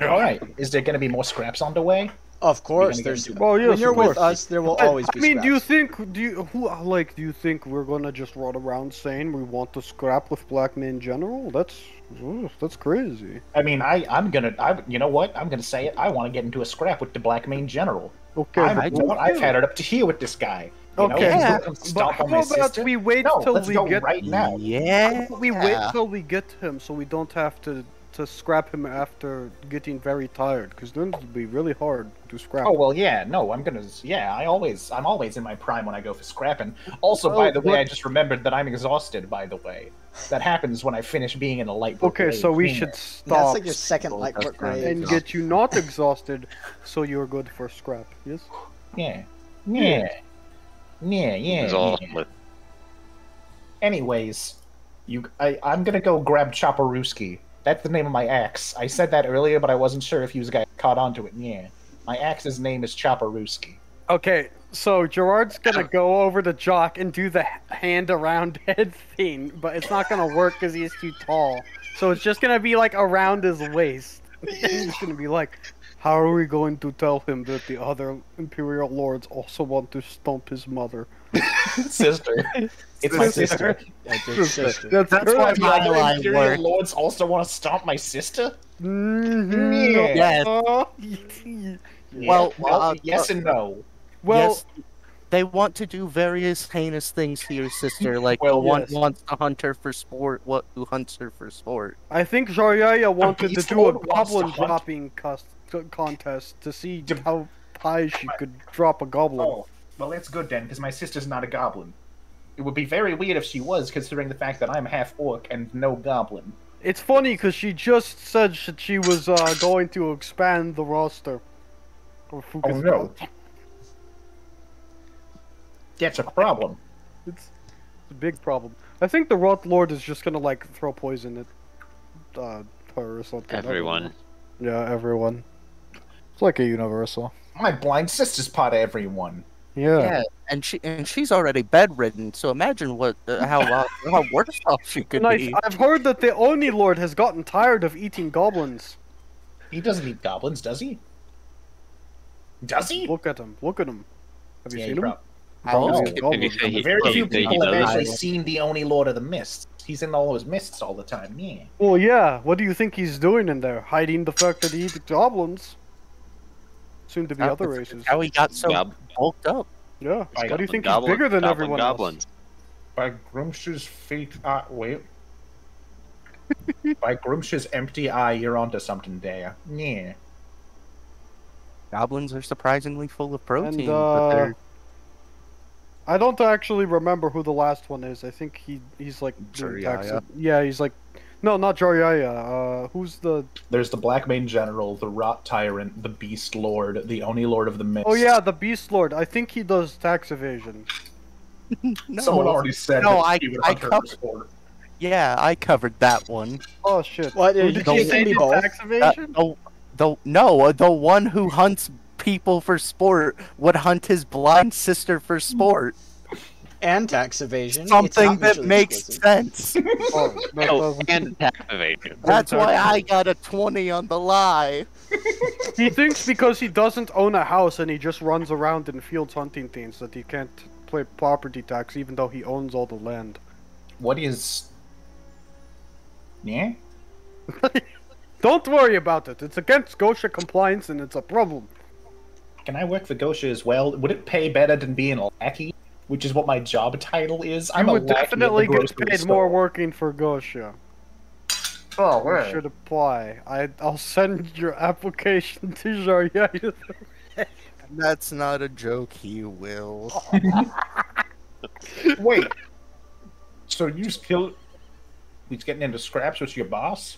All right, is there gonna be more scraps on the way? of course, gonna get there's. into Well, yes, When you're of course. with us, there will always be. I mean, do you scraps. think do you think we're gonna just run around saying we want to scrap with Black Main General? That's crazy. I mean, you know what? I'm gonna say it. I want to get into a scrap with the Black Main General. Okay, I've had it up to here with this guy. You know, Okay, he's yeah, gonna come but stomp how on my about sister. we wait No, till let's we go get right now. Yeah. we wait till we get to him so we don't have to scrap him after getting very tired, because then it'll be really hard to scrap. Oh well, yeah, no, I'm gonna. Yeah, I'm always in my prime when I go for scrapping. Also, by the way, but- I just remembered that I'm exhausted. By the way, that happens when I finish being in a light. book Okay, grade. so we Yeah. should That's stop like your second Well, light that's work fine. grade. and get you not exhausted, so you're good for scrap. Yes. Yeah, yeah, yeah. It's all yeah. with Anyways, I'm gonna go grab Chopperooski. That's the name of my axe. I said that earlier, but I wasn't sure if you guys caught on to it. Yeah, my axe's name is Chopperooski. Okay, so Gerard's gonna go over to Jock and do the hand around head thing, but it's not gonna work because he's too tall. So it's just gonna be like around his waist. He's gonna be like, "How are we going to tell him that the other Imperial Lords also want to stomp his mother?" Sister. It's my sister. That's your sister. That's That's why correct. The my other line Imperial worked. Lords also want to stomp my sister? Mhm. Yes. Yeah, Well, yes and no. Well, yes, they want to do various heinous things to your sister, like Well, the one yes. who wants to hunt her for sport, who hunts her for sport. I think Jaryaya wanted to Beast do a Lord wants to goblin hunt- dropping contest to see how high she could drop a goblin. Oh, well, that's good then, because my sister's not a goblin. It would be very weird if she was, considering the fact that I'm half orc and no goblin. It's funny because she just said that she was going to expand the roster. Oh no. That's a problem. It's a big problem. I think the Rot Lord is just gonna like throw poison at her or something. I don't everyone. know. Yeah, everyone. It's like a universal. My blind sister's part of everyone. Yeah. And she's already bedridden. So imagine how worse off she could And be. I've heard that the Oni Lord has gotten tired of eating goblins. He doesn't eat goblins, does he? Does he? Look at him. Look at him. Have you Yeah, seen he him? prob- How- Oh, Did you goblins. say he, Very did few you say he people have does? actually does. seen the Oni Lord of the Mists. He's in all those mists all the time, yeah. Well, yeah. What do you think he's doing in there? Hiding the fact that he eats goblins? Soon to be other races. How he got so Gob- bulked up. Yeah. I Why do you think Goblin- he's bigger than goblin- everyone goblins. By Grumsh's feet, wait. By Grumsh's empty eye, you're onto something there. Yeah. Goblins are surprisingly full of protein, And but they're I don't actually remember who the last one is. I think he's like doing Jaryaya. taxi. Yeah, he's like no, not Jaryaya. Who's the? There's the Black Mane General, the Rot Tyrant, the Beast Lord, the Oni Lord of the Mist. Oh yeah, the Beast Lord. I think he does tax evasion. no. Someone already said No, that I- he would I hunt her covered- for sport. Yeah, I covered that one. Oh shit. What? Who You did can't you say be did both. tax evasion? The one who hunts people for sport would hunt his blind sister for sport. And tax evasion. It's Something not that mutually makes exclusive. sense. Oh, that Oh, doesn't- and tax evasion. That's why I got a 20 on the lie. He thinks because he doesn't own a house and he just runs around in fields hunting things that he can't pay property tax even though he owns all the land. What is? Yeah. Don't worry about it. It's against Gosha compliance and it's a problem. Can I work for Gosha as well? Would it pay better than being a lackey, which is what my job title is? I'm You a would lackey definitely at the get grocery paid store. more working for Gosha. Oh, You where? should apply. I'll send your application to Jarya. That's not a joke, he will. Wait. So you still? He's getting into scraps with your boss?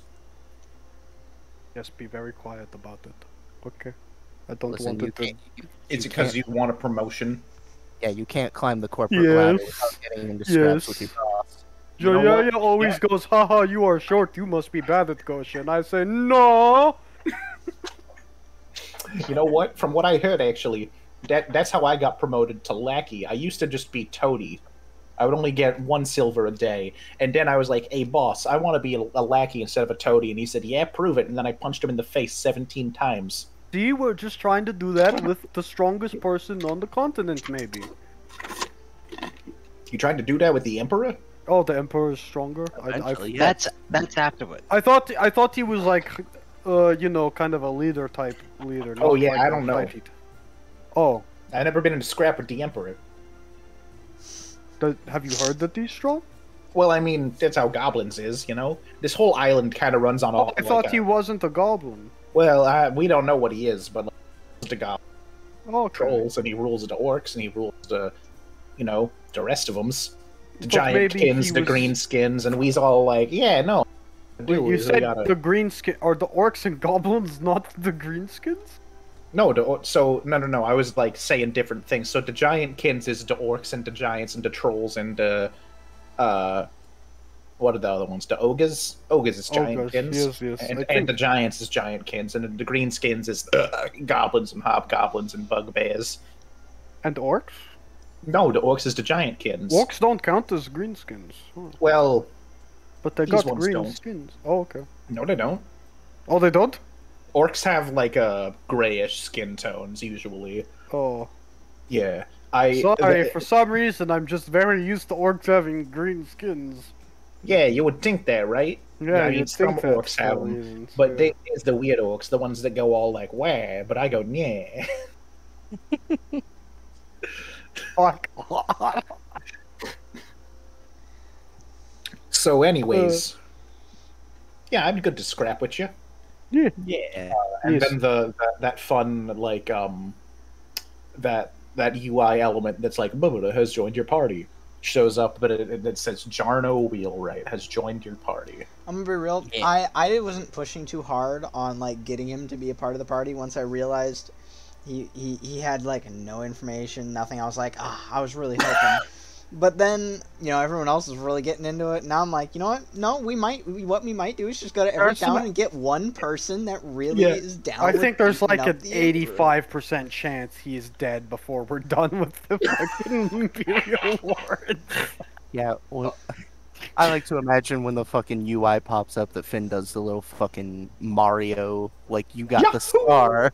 Just be very quiet about it. Okay. I don't Listen, want you it to... can't, Is You it because can't- you want a promotion? yeah, you can't climb the corporate ladder Yes. without getting into scraps with your Yes. boss. You know Jarya what? always goes, haha, you are short, you must be bad at Gosha. And I say, no! You know what? From what I heard, actually, that's how I got promoted to lackey. I used to just be toady. I would only get 1 silver a day. And then I was like, hey, boss, I want to be a lackey instead of a toady. And he said, yeah, prove it. And then I punched him in the face 17 times. See, we're just trying to do that with the strongest person on the continent, maybe. You trying to do that with the Emperor? Oh, the Emperor is stronger? Eventually, yeah. That's afterward. I thought he was like, you know, kind of a leader type leader. Oh, not yeah, like I a don't know. fighty Oh, I never been in a scrap with the Emperor. have you heard that he's strong? Well, I mean, that's how goblins is, you know? This whole island kind of runs on all... I thought he wasn't a goblin. Well, we don't know what he is, but like, he's the goblin Okay. trolls, and he rules the orcs, and he rules the, you know, the rest of them. The But giant maybe kins, he the was- green skins, and we's all like, yeah, no. Wait, Dude, you we said gotta- the green skin... Are the orcs and goblins not the greenskins? No, no. I was like saying different things. So the giant kins is the orcs and the giants and the trolls and the what are the other ones? The ogres. Ogres is giant Ogres, kins. yes, yes, I And think- the giants is giant kins, and then the green skins is goblins and hobgoblins and bugbears. And orcs? No, the orcs is the giant kins. Orcs don't count as greenskins. Huh. Well, But they These got ones green don't. skins. Oh, okay. no, they don't. Oh, they don't? Orcs have like a grayish skin tones usually. Oh. Yeah, Sorry, for some reason I'm just very used to orcs having green skins. Yeah, you would think that, right? Yeah, I mean, you'd some think that orcs for have 'em, reasons, But yeah. they is the weird orcs, the ones that go all like wah, but I go yeah. Fuck. So, anyways, yeah, I'd be good to scrap with you. Yeah. Yeah. And Yes. then that fun like that UI element that's like Bubba has joined your party shows up, but it says Jarno Wheelwright has joined your party. I'm gonna be real. Yeah. I wasn't pushing too hard on like getting him to be a part of the party. Once I realized he had like no information, nothing. I was like, I was really hoping. But then, you know, everyone else is really getting into it. Now I'm like, you know what? No, what we might do is just go to every There's some- town and get one person that really Yeah. is down. I with think there's beating like up an the Emperor. 85% chance he is dead before we're done with the fucking Imperial Ward. Yeah, well, I like to imagine when the fucking UI pops up that Finn does the little fucking Mario, like, you got the star.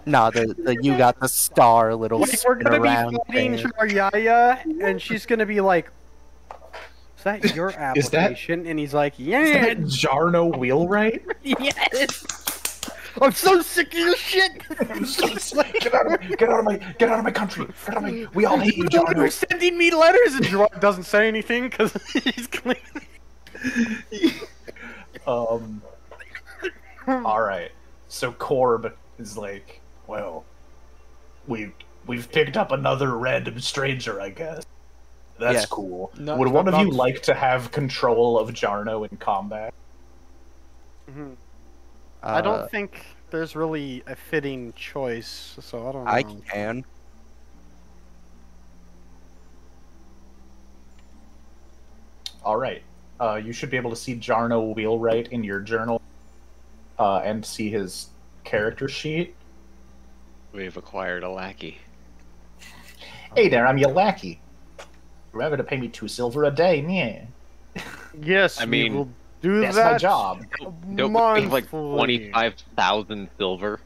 Nah, the you got the star little Like, we're spin gonna around be fighting thing. Jaryaya, and she's gonna be like, "Is that your Is that- application?" And he's like, Is "Yeah, that Jarno Wheelwright? yes." I'm so sick of your shit. Get out of my country! Get out of my, we all hate you, You're Jarno. sending me letters, and Gerard doesn't say anything because he's clean. All right. So Corb is like, well, we've picked up another random stranger, I guess. That's Yeah. cool. No, Would one of you not- like to have control of Jarno in combat? I don't think there's really a fitting choice, so I don't know. I can. All right. You should be able to see Jarno Wheelwright in your journal, and see his character sheet. We've acquired a lackey. Hey there, I'm your lackey. Remember to pay me 2 silver a day, yeah. Yes, I we mean, will do That's that. my job. Don't we have like monthly. 25,000 silver?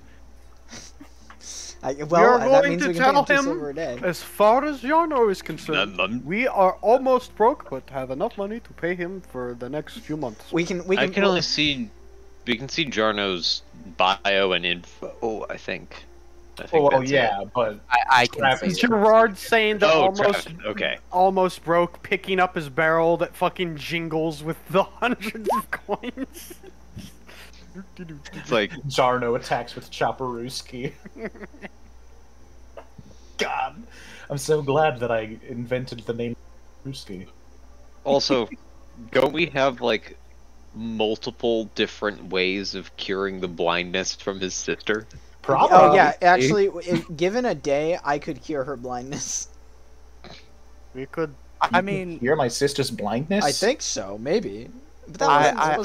Well, You're that going means to we can pay him tell 2 him, silver a day. as far as Yarno is concerned, None. we are almost broke, but have enough money to pay him for the next few months. We can. I can only see. We can see Jarno's bio and info. I think. Oh, that's yeah, it. but I can Travis- see it. Gerard saying that Oh, almost Travis, okay. almost broke, picking up his barrel that fucking jingles with the hundreds of coins. It's like Jarno attacks with Chopperooski. God, I'm so glad that I invented the name Rooski. also, don't we have like multiple different ways of curing the blindness from his sister? Probably. Oh yeah, actually, given a day, I could cure her blindness. We could. I mean, You're my sister's blindness? I think so, maybe. But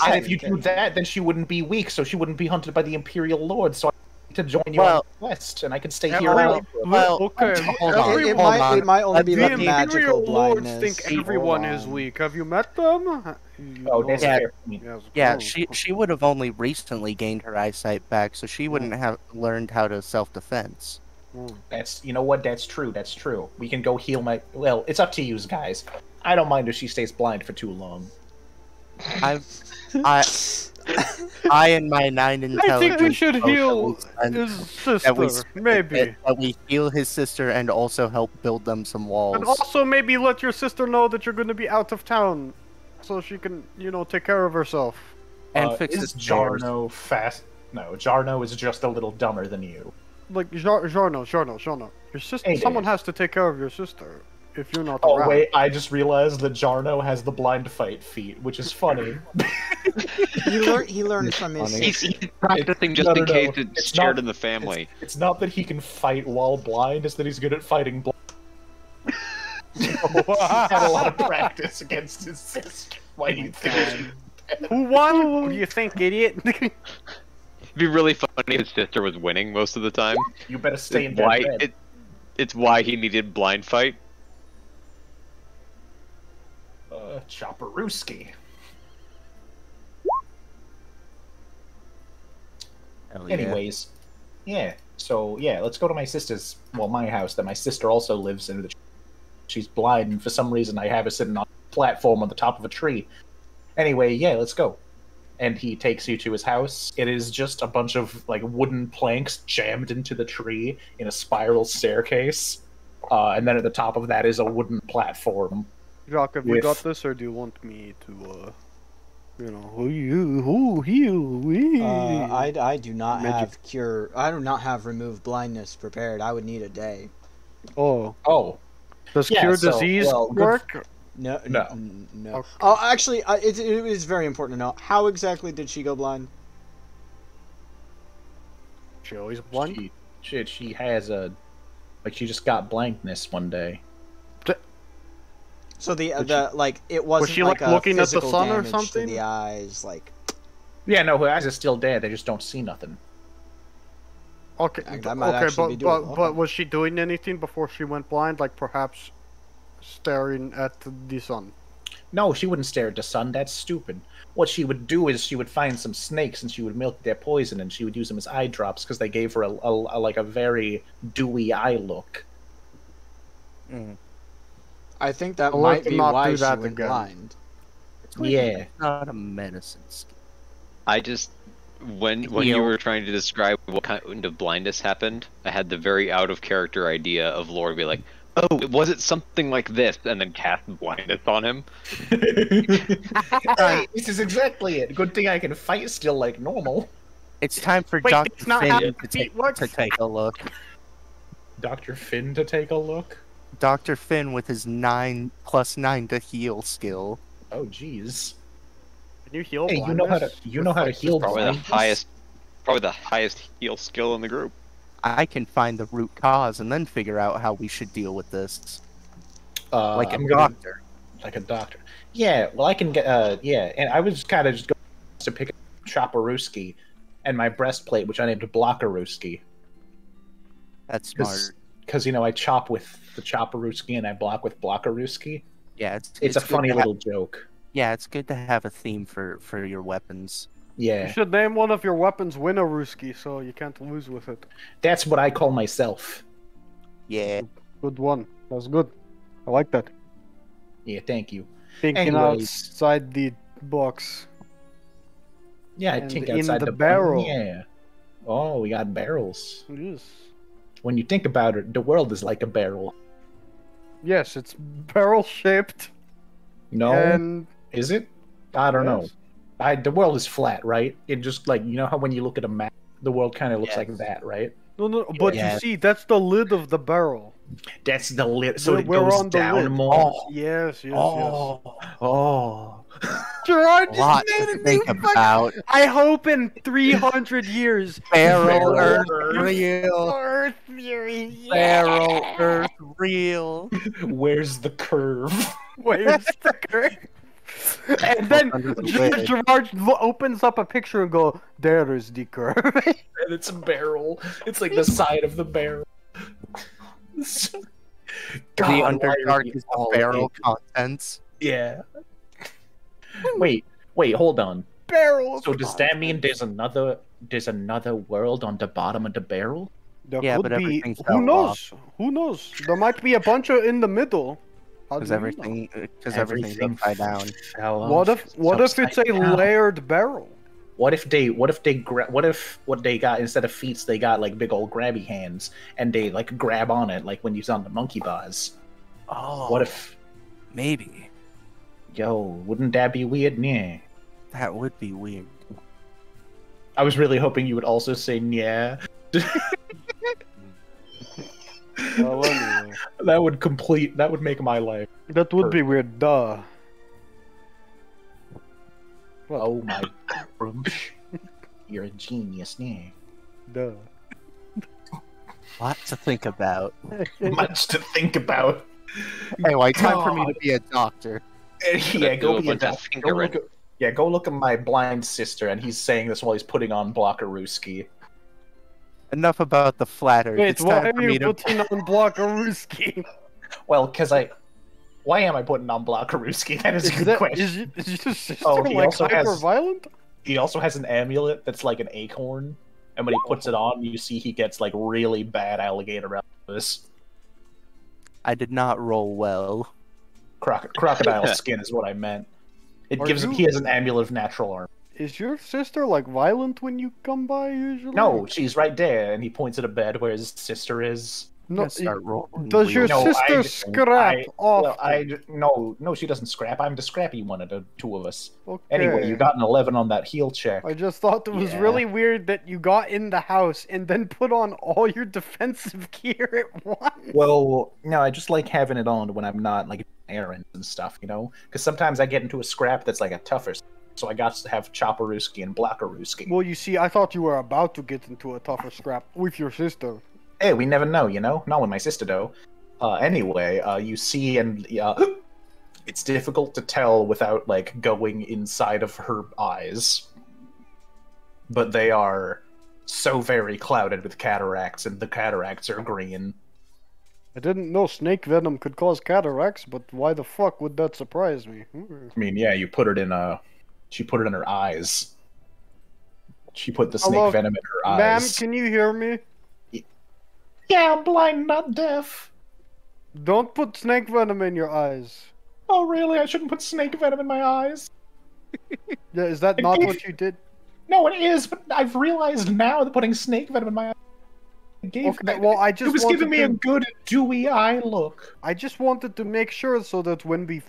And if you do that, then she wouldn't be weak, so she wouldn't be hunted by the Imperial Lord, so I need to join you on Well- the quest, and I can stay Yeah, here. well- well, okay. hold on, it, hold on. it might only be The like Imperial magical Lords blindness. think everyone Hold is on. weak. Have you met them? Oh, that's Yeah. fair. I mean, Yes, Yeah, cool. she would have only recently gained her eyesight back, so she wouldn't have learned how to self-defense. that's, you know what, that's true, that's true. We can go heal my... Well, it's up to you guys. I don't mind if she stays blind for too long. I and my 9 intelligence. I think we should both heal and his that we sister, maybe. that we heal his sister and also help build them some walls. And also maybe let your sister know that you're going to be out of town, so she can, take care of herself. And fix is his stairs. Jarno fast? No, Jarno is just a little dumber than you. Like, Jarno. Your sister, Hey, someone Dave. has to take care of your sister if you're not Oh around. wait, I just realized that Jarno has the blind fight feat, which is funny. He learned from his Funny. sister. He's practicing just No, in no, no. case it's It's shared not- in the family. It's not that he can fight while blind, it's that he's good at fighting blind. He had a lot of practice against his sister. Why do you think? Who won? What do you think, idiot? It'd be really funny if his sister was winning most of the time. You better stay in It's why bed. it's why he needed blind fight. Chopperooski. Hell yeah. Anyways, yeah. So yeah, let's go to my sister's. Well, my house that my sister also lives in. She's blind, and for some reason, I have her sitting on a platform on the top of a tree. Anyway, yeah, let's go. And he takes you to his house. It is just a bunch of like wooden planks jammed into the tree in a spiral staircase, and then at the top of that is a wooden platform. Jacques, have you With- got this, or do you want me to, who heal, we? I do not Magic. have cure. I do not have remove blindness prepared. I would need a day. Oh, Oh, does Yeah, cure so, disease well, good work? No, No. no. Okay. Oh, actually, it is very important to know. How exactly did she go blind? She always blind. she has a like she just got blindness one day. So Did the like it wasn't she, like like, a looking at the physical sun or damage something? to the eyes, like Yeah, no, her eyes are still dead. They just don't see nothing. Okay, That might actually be doable. but was she doing anything before she went blind? Like perhaps staring at the sun. No, she wouldn't stare at the sun. That's stupid. What she would do is she would find some snakes and she would milk their poison and she would use them as eye drops because they gave her a very dewy eye look. Mm. I think that Well, might let's be not why do she that went again. blind. Yeah. It's not a medicine skill. I just when you Heal. were trying to describe what kind of blindness happened, I had the very out of character idea of Lord be like, "Oh, was it something like this?" and then cast blindness on him. Hey, this is exactly it. Good thing I can fight still like normal. It's time for Wait, Dr. it's not how Finn feet work? to take a look. Dr. Finn to take a look. Dr. Finn with his 9+9 to heal skill. Oh, jeez. Can you heal Hey, blindness? you know how to heal Probably the blindness? highest heal skill in the group. I can find the root cause and then figure out how we should deal with this. Like a I'm gonna- doctor. Like a doctor. Yeah, well, I can get. Yeah, and I was kind of just going to pick up Chopperooski and my breastplate, which I named Blockerooski. That's smart. Because I chop with the chopperuski and I block with blockaruski. Yeah, It's a good funny to little joke. Yeah, it's good to have a theme for your weapons. You Yeah, should name one of your weapons Winnaruski so you can't lose with it. that's what I call myself. Yeah. Good one. That's good. I like that. Yeah, thank you. Thinking Anyways. outside the box. Yeah, I And think in outside the the box. barrel. Yeah. Oh, we got barrels. Yes. When you think about it, the world is like a barrel. Yes, it's barrel shaped. No, And is it? I don't know. Yes. The world is flat, right? It just like how when you look at a map, the world kind of looks like Yes. that, right? No, but Yeah. you see, that's the lid of the barrel. That's the lid, so it We're goes on the down lid. more. Yes, yes, Oh. Gerard A lot to think about. I hope in 300 years. Barrel Barrel Earth real. Earth theory. Barrel Earth real. Where's the curve? Where's the curve? And then Under the lid. Gerard opens up a picture and go, there is the curve. And it's a barrel. It's like the side of the barrel. The God, why are Underdark we is the all barrel ignorant? contents. Yeah. Wait, hold on. Barrel. So does that mean there's another world on the bottom of the barrel? There Yeah, could but be. everything Who fell knows? Who knows? There might be a bunch of in the middle. How do Because you everything's upside down. Fell know? off. What if it's a upside down. layered barrel? What if what they got instead of feet they got like big old grabby hands and they like grab on it like when you on the monkey bars? Oh, What if maybe wouldn't that be weird? Yeah. that would be weird. I was really hoping you would also say yeah. Well, anyway. That would make my life. That would be weird, duh. What? Oh my gosh. You're a genius, yeah. Duh. Lot to think about. Much to think about. Anyway, time for me to God. be a doctor. Yeah, Do go a be a bunch of doctor. finger Go look at my blind sister, and he's saying this while he's putting on Blockaruski. Enough about the flatter. Wait, It's why time are for me you to. putting on Blockaruski? Well, because why am I putting on Blockaruski? That is a good question. Is your sister Oh, he like also has- hyper-violent? He also has an amulet that's like an acorn, and when he puts it on, you see he gets like really bad alligator out of this. I did not roll well. Crocodile skin is what I meant. It Are gives him. you- He has an amulet of natural armor. Is your sister like violent when you come by usually? No, she's right there, and he points at a bed where his sister is. No. Let's start rolling. Does your wheels. No, sister I- scrap off? Well, no, she doesn't scrap. I'm the scrappy one of the two of us. Okay. Anyway, you got an 11 on that heal check. I just thought it was Yeah. really weird that you got in the house and then put on all your defensive gear at once. Well, no, I just like having it on when I'm not like errands and stuff, Because sometimes I get into a scrap that's like a tougher, so I got to have Chopperuski and Blockaruski. Well, you see, I thought you were about to get into a tougher scrap with your sister. Hey, we never know, Not with my sister though. Anyway, you see, and it's difficult to tell without like going inside of her eyes, but they are so very clouded with cataracts, and the cataracts are green. I didn't know snake venom could cause cataracts, but why the fuck would that surprise me? I mean, yeah, you put it in she put it in her eyes. She put the snake Hello? venom in her Ma'am, eyes. can you hear me? Yeah, I'm blind, not deaf. Don't put snake venom in your eyes. Oh, really? I shouldn't put snake venom in my eyes? Yeah, is that not what you did? No, it is, but I've realized now that putting snake venom in my eyes Okay, well, I just it was wanted giving me a to- good dewy eye look. I just wanted to make sure so that when we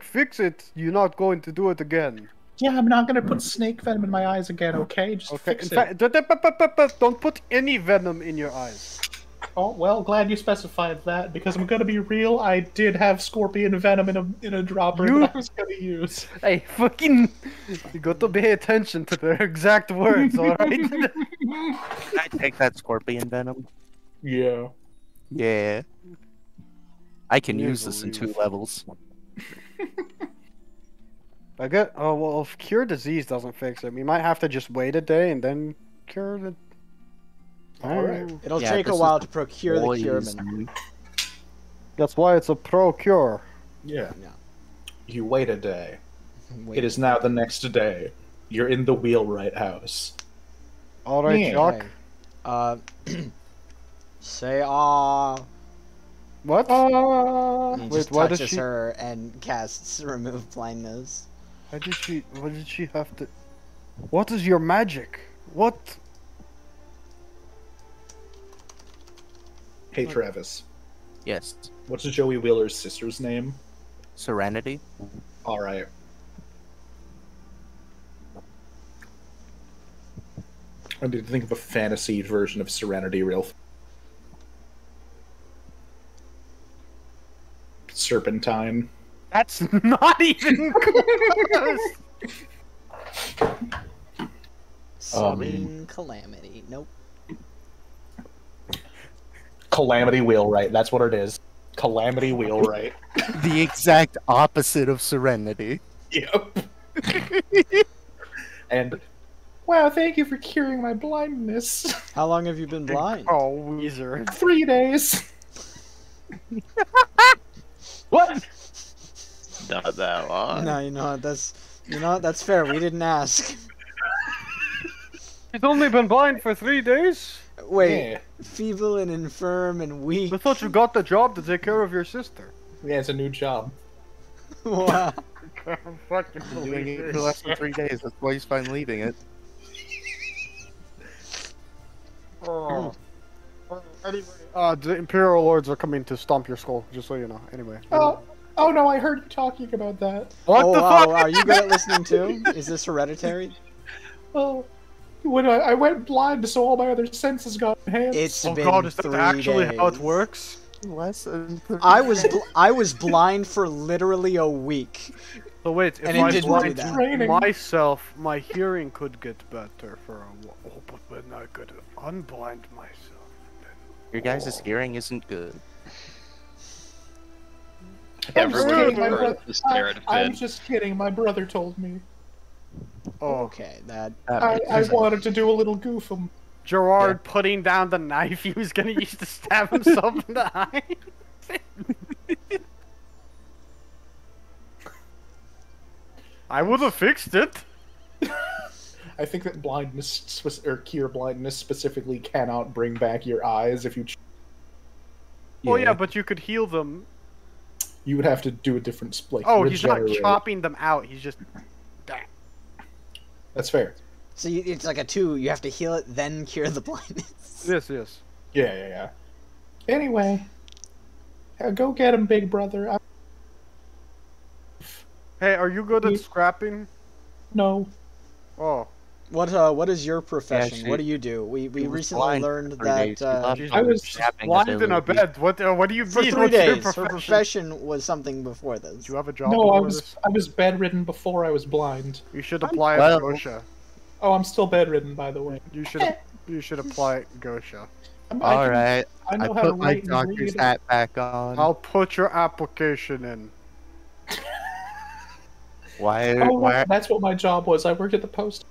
fix it, you're not going to do it again. Yeah, I'm not gonna put snake venom in my eyes again, okay? Just Okay. fix In it. fact, don't put any venom in your eyes. Oh, well, glad you specified that, because I'm gonna be real, I did have scorpion venom in a dropper You- that I was gonna use. Hey, fucking, you got to pay attention to their exact words, all right? Can I take that scorpion venom? Yeah. Yeah. I can You use this in believe. 2 levels. I get. Oh well, if cure disease doesn't fix it, we might have to just wait a day and then cure it. All right. It'll Yeah, take a this while is to procure the cureman. poison. That's why it's a pro cure. Yeah. No. You wait a day. Wait. It is now the next day. You're in the wheelwright house. All right, Yeah. Jacques. Okay. Say What? and he just Wait, why does touches she? her and casts remove blindness. Why did she? What did she have to? What is your magic? What? Hey, Travis. Yes. What's Joey Wheeler's sister's name? Serenity. All right. I need to think of a fantasy version of Serenity real Serpentine. That's not even close. Serene Calamity. Nope. Calamity Wheelwright. That's what it is. Calamity Wheelwright. The exact opposite of Serenity. Yep. And, wow, thank you for curing my blindness. How long have you been blind? Oh, Weezer. 3 days. What? Not that long. No, you know what, that's fair. We didn't ask. He's only been blind for 3 days. Wait, Yeah. feeble and infirm and weak. I thought you got the job to take care of your sister. Yeah, it's a new job. Wow. I'm fucking Doing it for less than 3 days. That's why he's fine leaving it. Oh. Anyway, the Imperial Lords are coming to stomp your skull, just so you know. Anyway. Oh no, I heard you talking about that. What Oh the wow, fuck? are you good at listening too? Is this hereditary? Oh, when I went blind, so all my other senses got enhanced. It's Oh been god, is that 3 actually how it days. works? Less than 3 I was blind for literally a week. So wait, if And it I didn't blind do that. Training. myself, my hearing could get better for a while. Oh, but when I could unblind myself, then... Your guys' hearing isn't good. I'm just Everyone kidding, my heard bro- the stare I'm fit. just kidding. My brother told me. Oh, Okay, that I wanted to do a little goof him. Gerard putting down the knife he was gonna use to stab himself in the eye. I would have fixed it. I think that blindness or cure blindness specifically cannot bring back your eyes if you. Well, yeah, but you could heal them. You would have to do a different split. Oh, he's not chopping them out. He's just. That's fair. so it's like a 2. You have to heal it, then cure the blindness. Yes, yes. Yeah. Anyway, go get him, big brother. Hey, are you good at scrapping? No. Oh. What is your profession? she- what do you do? We was recently blind learned for 3 days. that She loved she's- I was snapping Blind in a ability. bed. What do you for mean? 3 What's your days. Her profession was something before this. Do you have a job No, I before was this? I was bedridden before I was blind. You should apply Well- at Gosha. Oh, I'm still bedridden, by the way. You should apply at Gosha. Alright, I I know how to put my write and doctor's read. hat back on. I'll put your application in. Why, Oh, why, that's what my job was. I worked at the post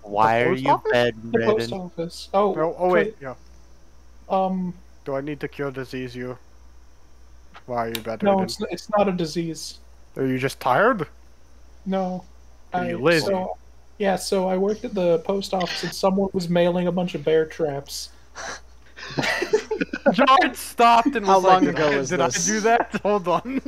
why are post you office? bedridden? office. Oh, Oh wait, yeah. Um, Do I need to cure disease you? Why are you bedridden? no, it's not a disease. Are you just tired? No. Are you lazy? So I worked at the post office and someone was mailing a bunch of bear traps. John stopped and How was long like, ago was did this? I do that? Hold on.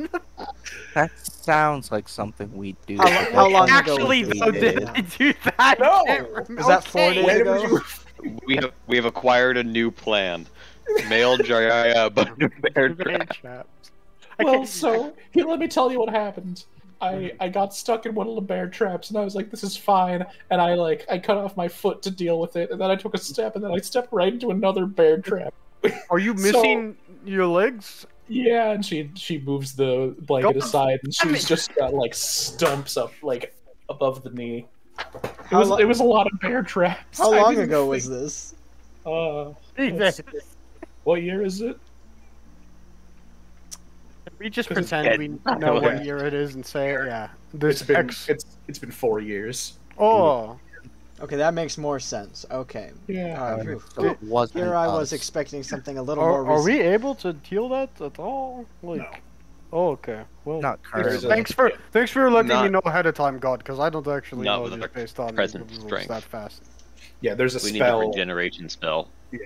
That sounds like something we do. How long ago Actually, was though, this? did I do that? No! I can't remember. Was that 4 days When ago? was you- We have acquired a new plan. Male Jaya bear trap. Well, so here, let me tell you what happened. I got stuck in one of the bear traps, and I was like, "This is fine." And I cut off my foot to deal with it, and then I took a step, and then I stepped right into another bear trap. Are you missing your legs? Yeah, and she moves the blanket God aside, and damn she's it. just got like stumps up like above the knee. How lo- It was a lot of bear traps. How I long didn't ago think- was this? Let's- what year is it? We just 'Cause it's pretend we know Okay. what year it is and say, yeah. This It's been X. it's been 4 years. Oh, Okay, that makes more sense. Okay. Yeah. Phew. So it wasn't Here I was us. expecting something a little more Are we recent. able to heal that at all? Like, No. oh, okay. Well, Not There's currently. a- thanks for letting me Not- know ahead of time, God, because I don't actually Not know with just our based on present the rules strength. that fast. Yeah, there's a We need a spell. regeneration spell. Yeah.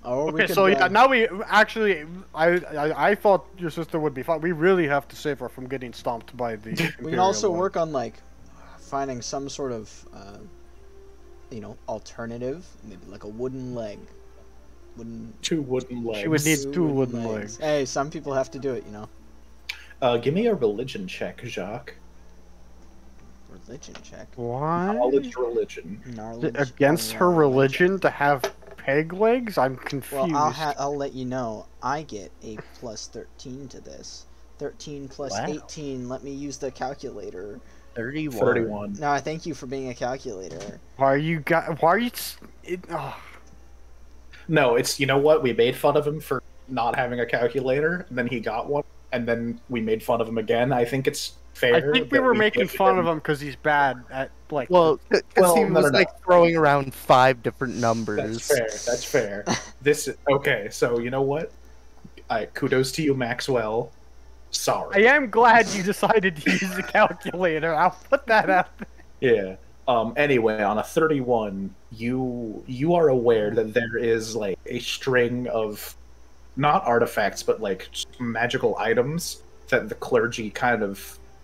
Or we Okay, could, so yeah, now we actually, I thought your sister would be fine. We really have to save her from getting stomped by the. we can Imperial also Lord. work on like finding some sort of alternative, maybe like a wooden leg. Two wooden legs. She would need two wooden legs. Hey, some people have to do it, you know. Give me a religion check, Jacques. Religion check. Why? Knowledge religion. Knowledge Against her religion to have peg legs? I'm confused. Well, I'll let you know. I get a plus 13 to this. 13 plus Wow. 18. Let me use the calculator. 31. 31. No, I thank you for being a calculator. Why are you No, it's, you know what? We made fun of him for not having a calculator, and then he got one, and then we made fun of him again. I think it's fair. I think we that were making gifted fun him- of him because he's bad at like. Well, because Well, he no, was no, like throwing around 5 different numbers. That's fair. This okay. So you know what? Kudos to you, Maxwell. Sorry. I am glad you decided to use a calculator. I'll put that out. Yeah. Anyway, on a 31, you are aware that there is like a string of not artifacts, but like magical items that the clergy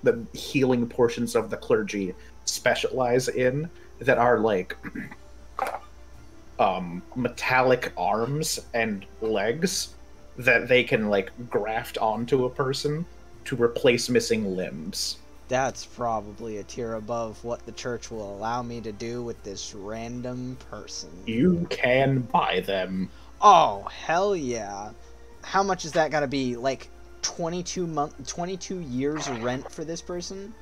the healing portions of the clergy specialize in, that are like metallic arms and legs that they can like graft onto a person to replace missing limbs. That's probably a tier above what the church will allow me to do with this random person. You can buy them. Oh, hell yeah. How much is that gotta be? Like 22 years rent for this person?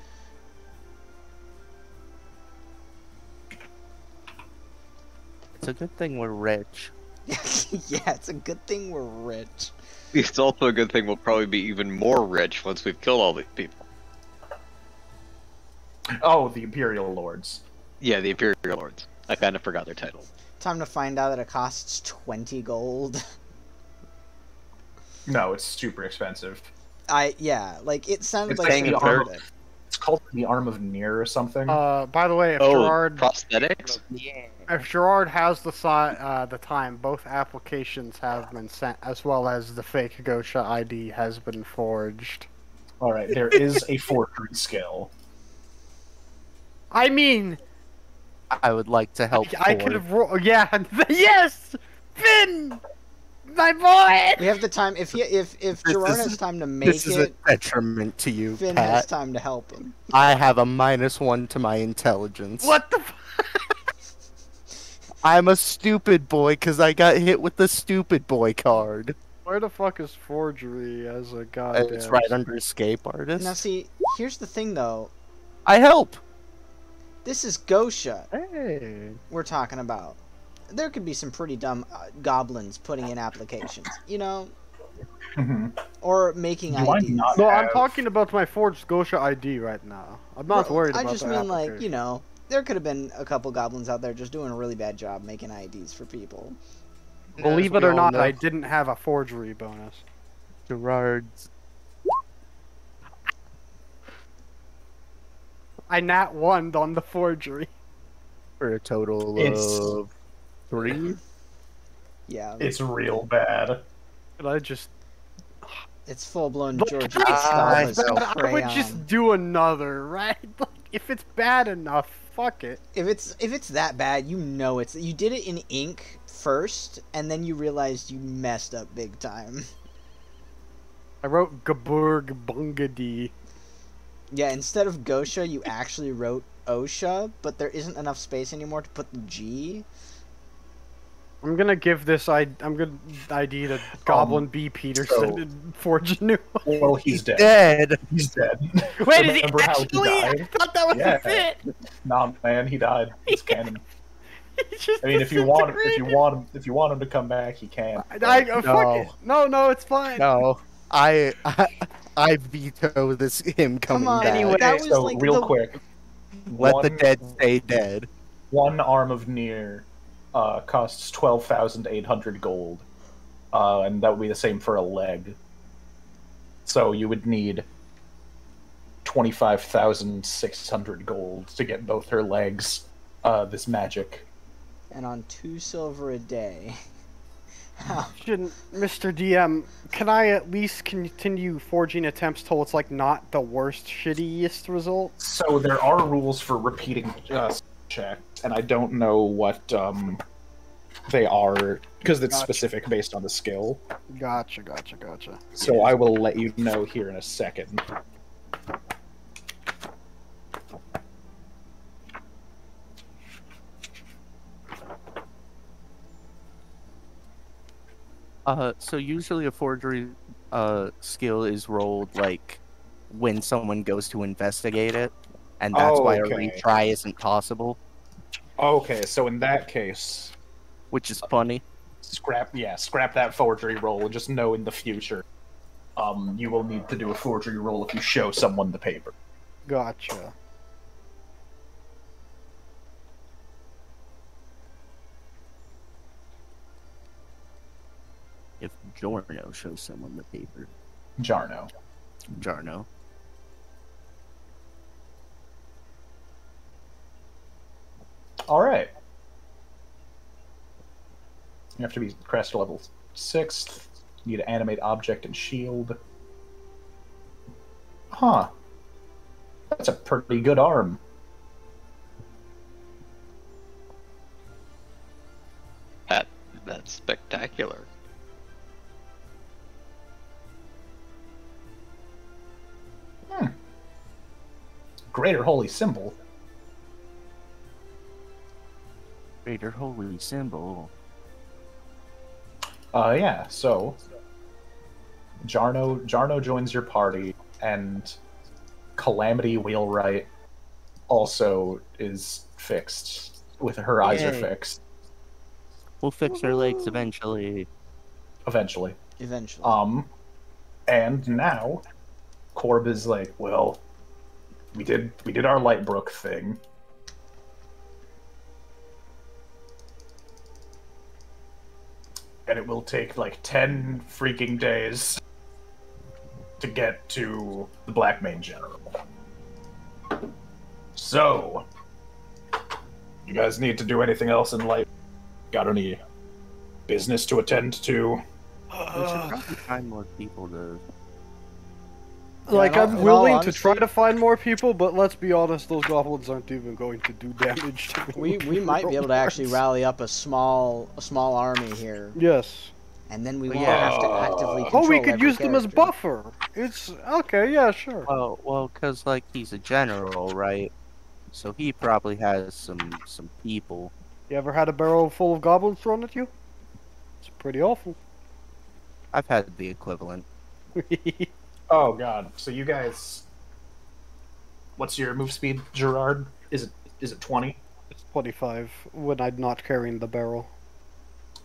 It's a good thing we're rich. Yeah, it's a good thing we're rich. It's also a good thing we'll probably be even more rich once we've killed all these people. Oh, the Imperial Lords. Yeah, the Imperial Lords. I kind of forgot their title. Time to find out that it costs 20 gold. No, it's super expensive. Yeah, like it sounded It's like like the something arm. worth it. It's called the Arm of Nier or something. By the way, if Oh, Gerard prosthetics? has the time, both applications have been sent, as well as the fake Gosha ID has been forged. All right, there is a forgery skill. I mean, I would like to help. I could have yeah, yes, Finn, my boy. We have the time. If Gerard has time to make This is a it, detriment to you, Finn has Pat. time to help him. I have a -1 to my intelligence. What the? I'm a stupid boy because I got hit with the stupid boy card. Where the fuck is forgery as a goddamn? It's right under escape artist. Now, see, here's the thing, though. I help. This is Gosha Hey. we're talking about. There could be some pretty dumb goblins putting in applications, you know, Mhm. or making Do I IDs. not No, I'm have- talking about my forged Gosha ID right now. I'm not Bro, worried I about just the mean, like, application. you know, there could have been a couple goblins out there just doing a really bad job making IDs for people. Believe As it or we all not, know, I didn't have a forgery bonus. Gerard's. I nat 1'd on the forgery. For a total It's- of 3. Yeah, It's real bad. And I just it's full-blown Like, George if it's I Gustavus know. I would just crayon. do another, right? Like, if it's bad enough, fuck it. If it's that bad, you know you did it in ink first, and then you realized you messed up big time. I wrote Gaburg Bungadi. Yeah, instead of Gosha, you actually wrote Osha, but there isn't enough space anymore to put the G. I'm gonna give this ID to Goblin B. Peterson so- and forge a new one. Well, he's dead. Dead. He's dead. Wait, is he Remember how he actually? I died? thought that was Yeah. a fit. Nah, man, he died. It's canon. He just I mean, if you want disintegrated. him to come back, he can. Fuck No. it. No, it's fine. No, I veto this him coming Come on, back. Anyway, that was So like real the quick, Let the one- dead stay dead. one arm of Nier costs 12,800 gold, and that would be the same for a leg. So you would need 25,600 gold to get both her legs this magic. And on 2 silver a day. Shouldn't, Mr. DM, can I at least continue forging attempts till it's like not the worst, shittiest result? So there are rules for repeating checks, and I don't know what they are because it's specific based on the skill. Gotcha. So I will let you know here in a second. So usually a forgery skill is rolled like when someone goes to investigate it, and that's why a retry isn't possible. Okay, so in that case, which is funny. Scrap that forgery roll, and just know in the future, you will need to do a forgery roll if you show someone the paper. Gotcha. If Giorno shows someone the paper. Jarno. Alright. You have to be crest level 6th. You need to animate object and shield. Huh. That's a pretty good arm. That's spectacular. Greater Holy Symbol. Greater Holy Symbol. Yeah, so Jarno joins your party, and Calamity Wheelwright also is fixed. With her eyes are fixed. We'll fix her legs eventually. Eventually. Eventually. And now Corb is like, well, we did our Lightbrook thing. And it will take like 10 freaking days to get to the Black Mane General. So, you guys need to do anything else in life? Got any business to attend to? We should probably find more people to... Like, I'm willing to try to find more people, but let's be honest, those goblins aren't even going to do damage to me. We might be able to actually rally up a small army here. Yes. And then we won't have to actively control we could every use them as character. buffer. It's okay, yeah, sure. Well, because like he's a general, right? So he probably has some people. You ever had a barrel full of goblins thrown at you? It's pretty awful. I've had the equivalent. Oh god. So you guys, what's your move speed, Gerard? Is it 20? It's 25 when I'm not carrying the barrel.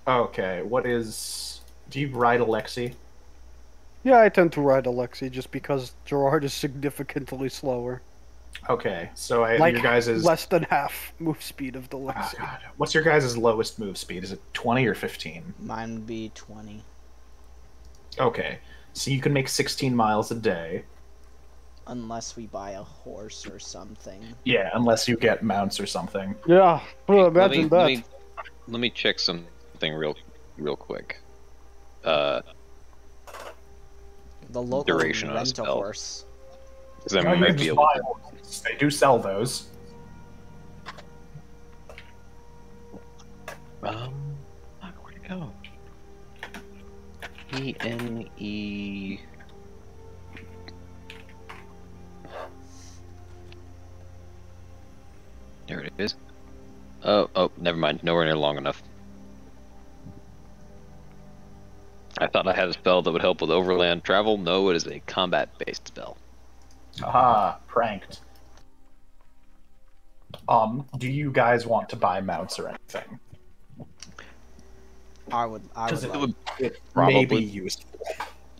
Okay. Do you ride Alexi? Yeah, I tend to ride Alexi just because Gerard is significantly slower. Okay, so Like your guys is less than half move speed of the Oh, Alexi. God. What's your guys' lowest move speed? Is it 20 or 15? Mine would be 20. Okay, so you can make 16 miles a day. Unless we buy a horse or something. Yeah, unless you get mounts or something. Yeah, well, imagine that. Let me check something real quick. The local Duration on a rent a spell. horse. Because I No, you might can be just able buy to... horses. They do sell those. Where'd it go? E-N-E... There it is. Oh, never mind. Nowhere near long enough. I thought I had a spell that would help with overland travel. No, it is a combat-based spell. Aha, pranked. Do you guys want to buy mounts or anything? I would It Probably. may be useful.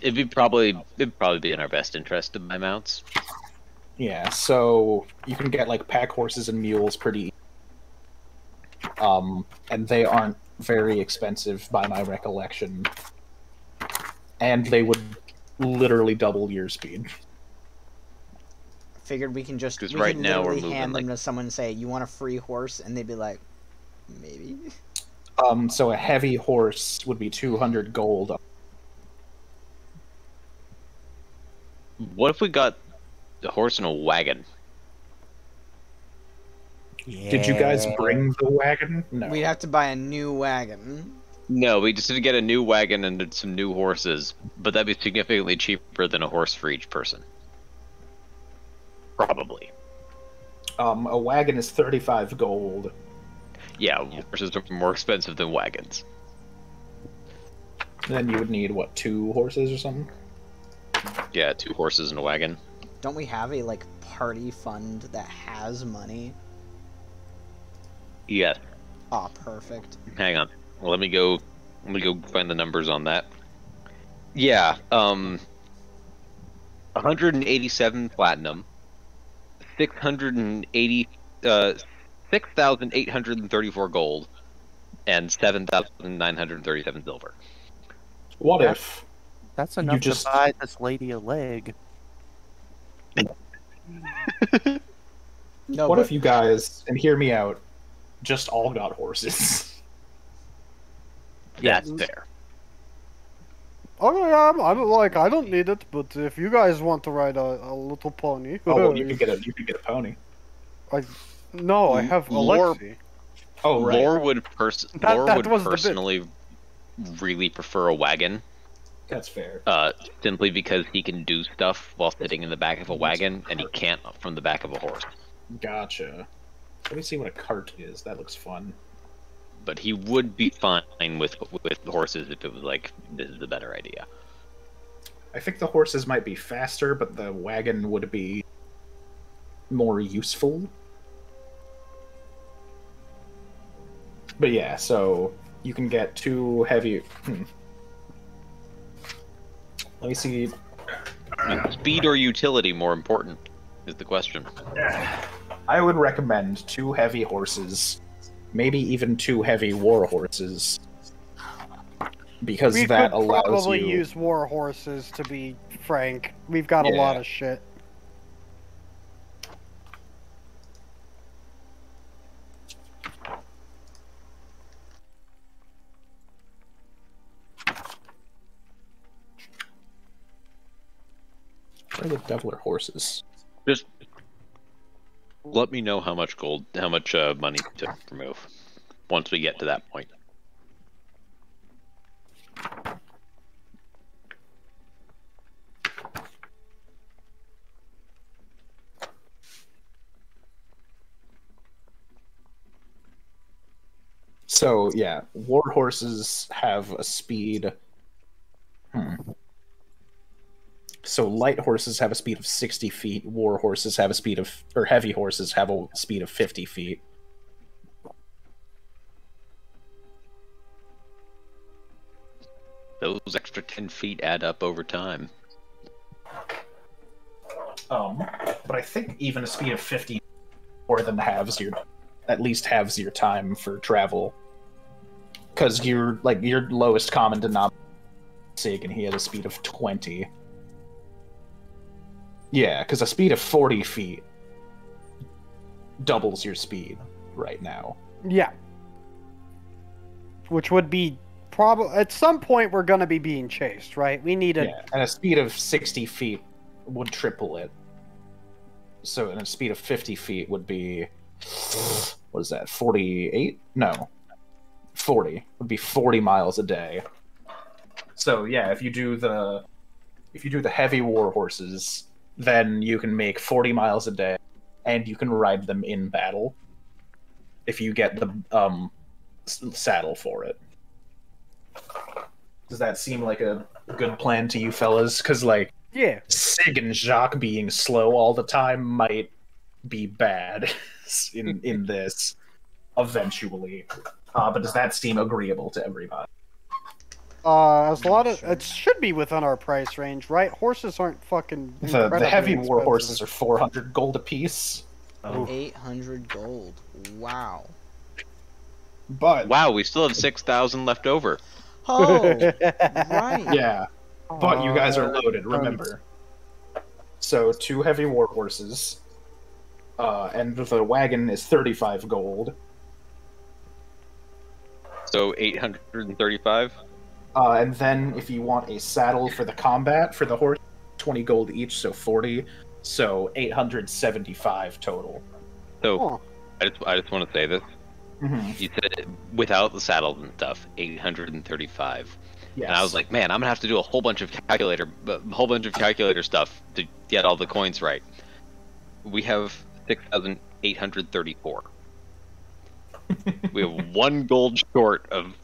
It'd probably be in our best interest to buy mounts. Yeah, so you can get like pack horses and mules pretty easy. and they aren't very expensive by my recollection. And they would literally double your speed. Figured we can just 'Cause we right can now we're literally hand moving, them to someone and say, "You want a free horse?" and they'd be like, "Maybe." So a heavy horse would be 200 gold. What if we got the horse in a wagon? Did you guys bring the wagon? No. We'd have to buy a new wagon. No, we just need to get a new wagon and some new horses, but that'd be significantly cheaper than a horse for each person. Probably. A wagon is 35 gold. Yeah, horses are more expensive than wagons. Then you would need, what, 2 horses or something? Yeah, 2 horses and a wagon. Don't we have a like party fund that has money? Yes. Oh, perfect. Hang on. Well, let me go find the numbers on that. Yeah, 187 platinum, 6,834 gold, and 7,937 silver. What if... That's enough just- to buy this lady a leg. No, What but if you guys, and hear me out, just all got horses? That's fair. Oh yeah, I'm like I don't need it, but if you guys want to ride a little pony, Oh, well, you could get a pony. No, I have Lore- Alexi. Oh, right. Lore would That was the bit. personally really prefer a wagon, That's fair. simply because he can do stuff while sitting in the back of a wagon, and he can't from the back of a horse. Gotcha. Let me see what a cart is. That looks fun. But he would be fine with horses if it was like, this is the better idea. I think the horses might be faster, but the wagon would be more useful. But yeah, so you can get 2 heavy... Let me see. Speed or utility more important is the question. I would recommend 2 heavy horses, maybe even 2 heavy war horses, because We that could allows probably you. use war horses, to be frank. We've got a Yeah. lot of shit. Where are the Devler horses? Just let me know how much money to remove once we get to that point. So yeah, war horses have a speed. So light horses have a speed of 60 feet. War horses have a speed of, or heavy horses have a speed of 50 feet. Those extra 10 feet add up over time. But I think even a speed of 50 more than at least halves your time for travel. Because your lowest common denominator is Sig, and he had a speed of 20. Yeah, because a speed of 40 feet doubles your speed right now. Yeah. Which would be probably at some point we're gonna be being chased, right? We need a Yeah, and a speed of 60 feet would triple it. So, and a speed of 50 feet would be, what is that, 48? No, 40. Would be 40 miles a day. So yeah, if you do the heavy war horses, then you can make 40 miles a day, and you can ride them in battle if you get the saddle for it. Does that seem like a good plan to you fellas? Because, like, yeah. Sig and Jacques being slow all the time might be bad in this eventually. But does that seem agreeable to everybody? As a lot of it should be within our price range, right? Horses aren't fucking. The incredibly heavy war expensive. horses are 400 gold apiece. Oh. 800 gold. Wow. But Wow, we still have 6,000 left over. Oh, right. yeah, but you guys are Uh, loaded. Remember. So 2 heavy war horses, and the wagon is 35 gold. So 835. And then if you want a saddle for the combat for the horse, 20 gold each, so 40. So 875 total. So Huh. I just want to say this. Mm-hmm. You said it, without the saddles and stuff, 835. Yes. And I was like, man, I'm gonna have to do a whole bunch of calculator stuff to get all the coins right. We have 6,834. We have 1 gold short of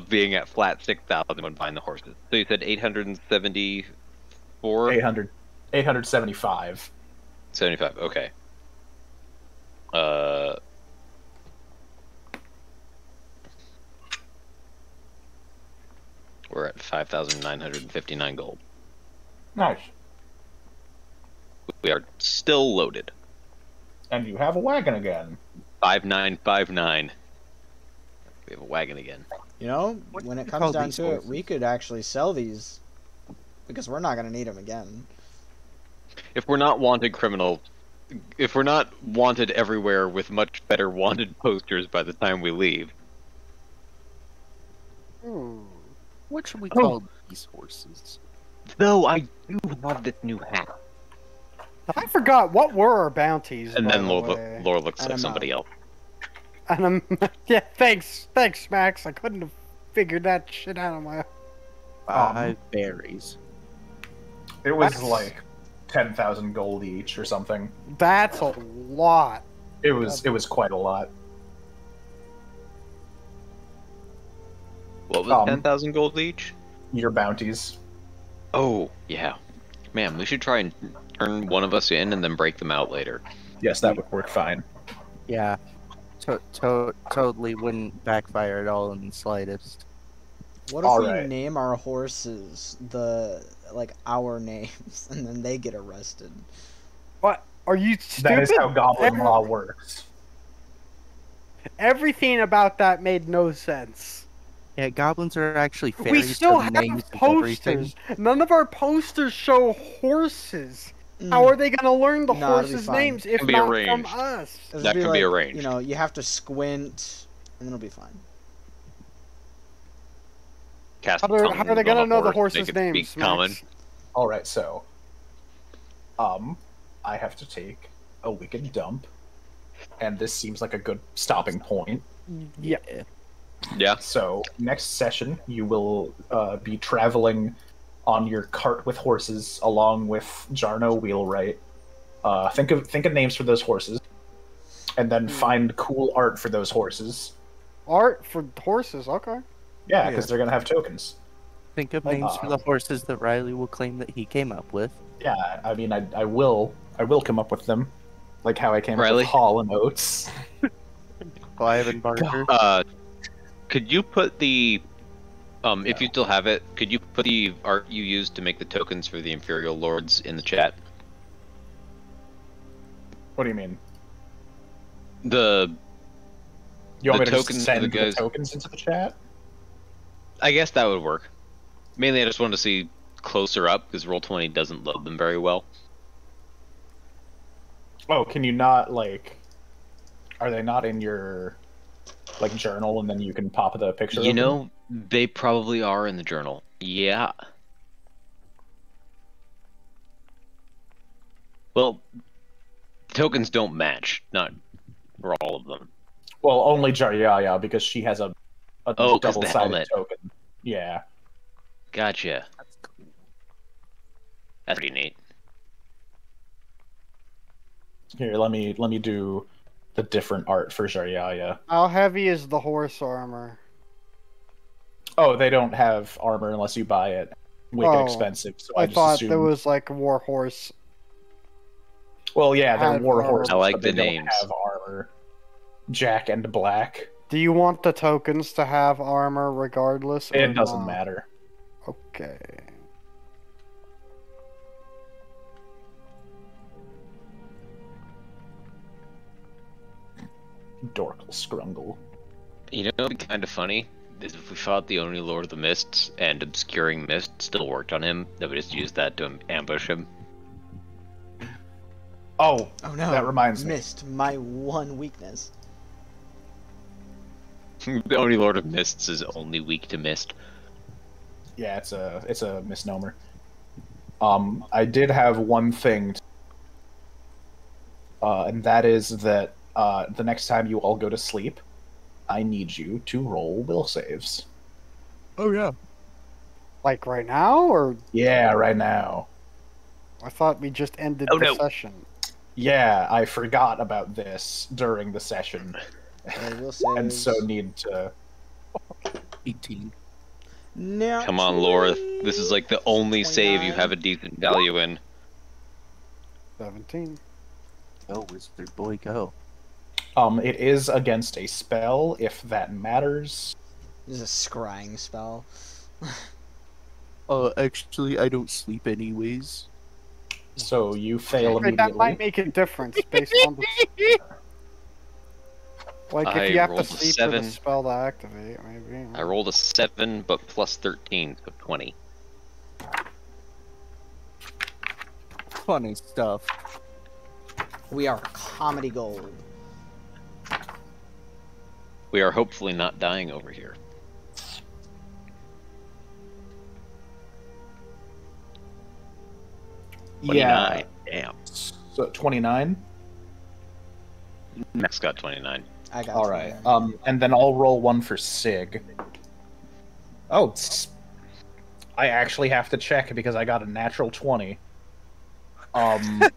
being at flat 6,000 when buying the horses. So you said 874? 875. 75. Okay. We're at 5,959 gold. Nice. We are still loaded. And you have a wagon again. 5959. We have a wagon again. You know, What when do it you comes call down these to it, horses? we could actually sell these because we're not going to need them again. If we're not wanted criminals, if we're not wanted everywhere with much better wanted posters by the time we leave, What should we Oh. call these horses? though I do love this new hat. I forgot what were our bounties. And by then the Laura, way? Laura looks And like I'm somebody else. And yeah, thanks, Max. I couldn't have figured that shit out of my. 5 berries. It was That's- like 10,000 gold each or something. That's a lot. It was quite a lot. What was 10,000 gold each? Your bounties. Oh, yeah. Man, we should try and turn one of us in and then break them out later. Yes, that would work fine. Yeah. Totally wouldn't backfire at all in the slightest. What if we Alright. name our horses our names and then they get arrested? What? Are you stupid? That is how goblin Every- law works. Everything about that made no sense. Yeah, goblins are actually We fairies. still so have names of everything. posters. None of our posters show horses. How are they gonna learn the No, it'll be horses' fine. names if Can be not from arranged. us? It'll that be can be like, arranged. You know, you have to squint, and then it'll be fine. Cast How are tongues they gonna on know the horse, make horses' it names? speak common. Max? Alright, so. I have to take a wicked dump. And this seems like a good stopping point. Yeah. Yeah. So, next session, you will be traveling on your cart with horses along with Jarno Wheelwright. Think of names for those horses. And then find cool art for those horses. Art for horses. Okay. Yeah, because they're going to have tokens. Think of names for the horses that Riley will claim that he came up with. Yeah, I mean, I will come up with them. Like how I came up Riley? with Hall and Oates. Clive and Barker. Could you put the, if you still have it, could you put the art you used to make the tokens for the Imperial Lords in the chat? What do you mean? The, You want The me to just tokens for send the the guys- tokens into the chat? I guess that would work. Mainly I just wanted to see closer up, because Roll20 doesn't load them very well. Oh, can you not, like... Are they not in your, like, journal, and then you can pop the picture You of them? know, they probably are in the journal. Yeah. Well, tokens don't match, not for all of them. Well, only Jaryaya, because she has a Oh, 'cause the double-sided helmet. token. Yeah. Gotcha. That's cool. That's pretty neat. Here, let me do the different art for Jaryaya. How heavy is the horse armor? Oh, they don't have armor unless you buy it. Wicked Oh, expensive, so I I just thought assumed... there was like a war horse. Well, yeah, they're had war armor. horses, I like but they the don't names. have armor. Jack and Black. Do you want the tokens to have armor regardless? Or It doesn't not? matter. Okay. Dorkle Scrungle. You know, it'd be kind of funny is if we fought the Oni Lord of the Mists and Obscuring Mist still worked on him, that we just used that to ambush him. Oh, Oh no! that reminds me. Missed my one weakness. The Oni Lord of Mists is only weak to mist. Yeah, it's a misnomer. I did have one thing, and that is that the next time you all go to sleep, I need you to roll will saves. Oh yeah. Like right now, or Yeah, right now. I thought we just ended Oh, the no. session. Yeah, I forgot about this during the session, Will saves. and so need to. 18. Now, Come on, Laura. This is like the only save you 29. have a decent value in. 17. Go, wizard boy, go. It is against a spell, if that matters. This is a scrying spell. Actually, I don't sleep anyways. So you fail Wait, that immediately. might make a difference based on the. Like if I you have to rolled a sleep for 7. the spell to activate, maybe. I rolled a 7, but plus 13, so 20. Funny stuff. We are comedy gold. We are hopefully not dying over here. Yeah. 29. Damn. So 29. Max got 29. I got. All right. 29. And then I'll roll one for Sig. Oh, I actually have to check because I got a natural 20. And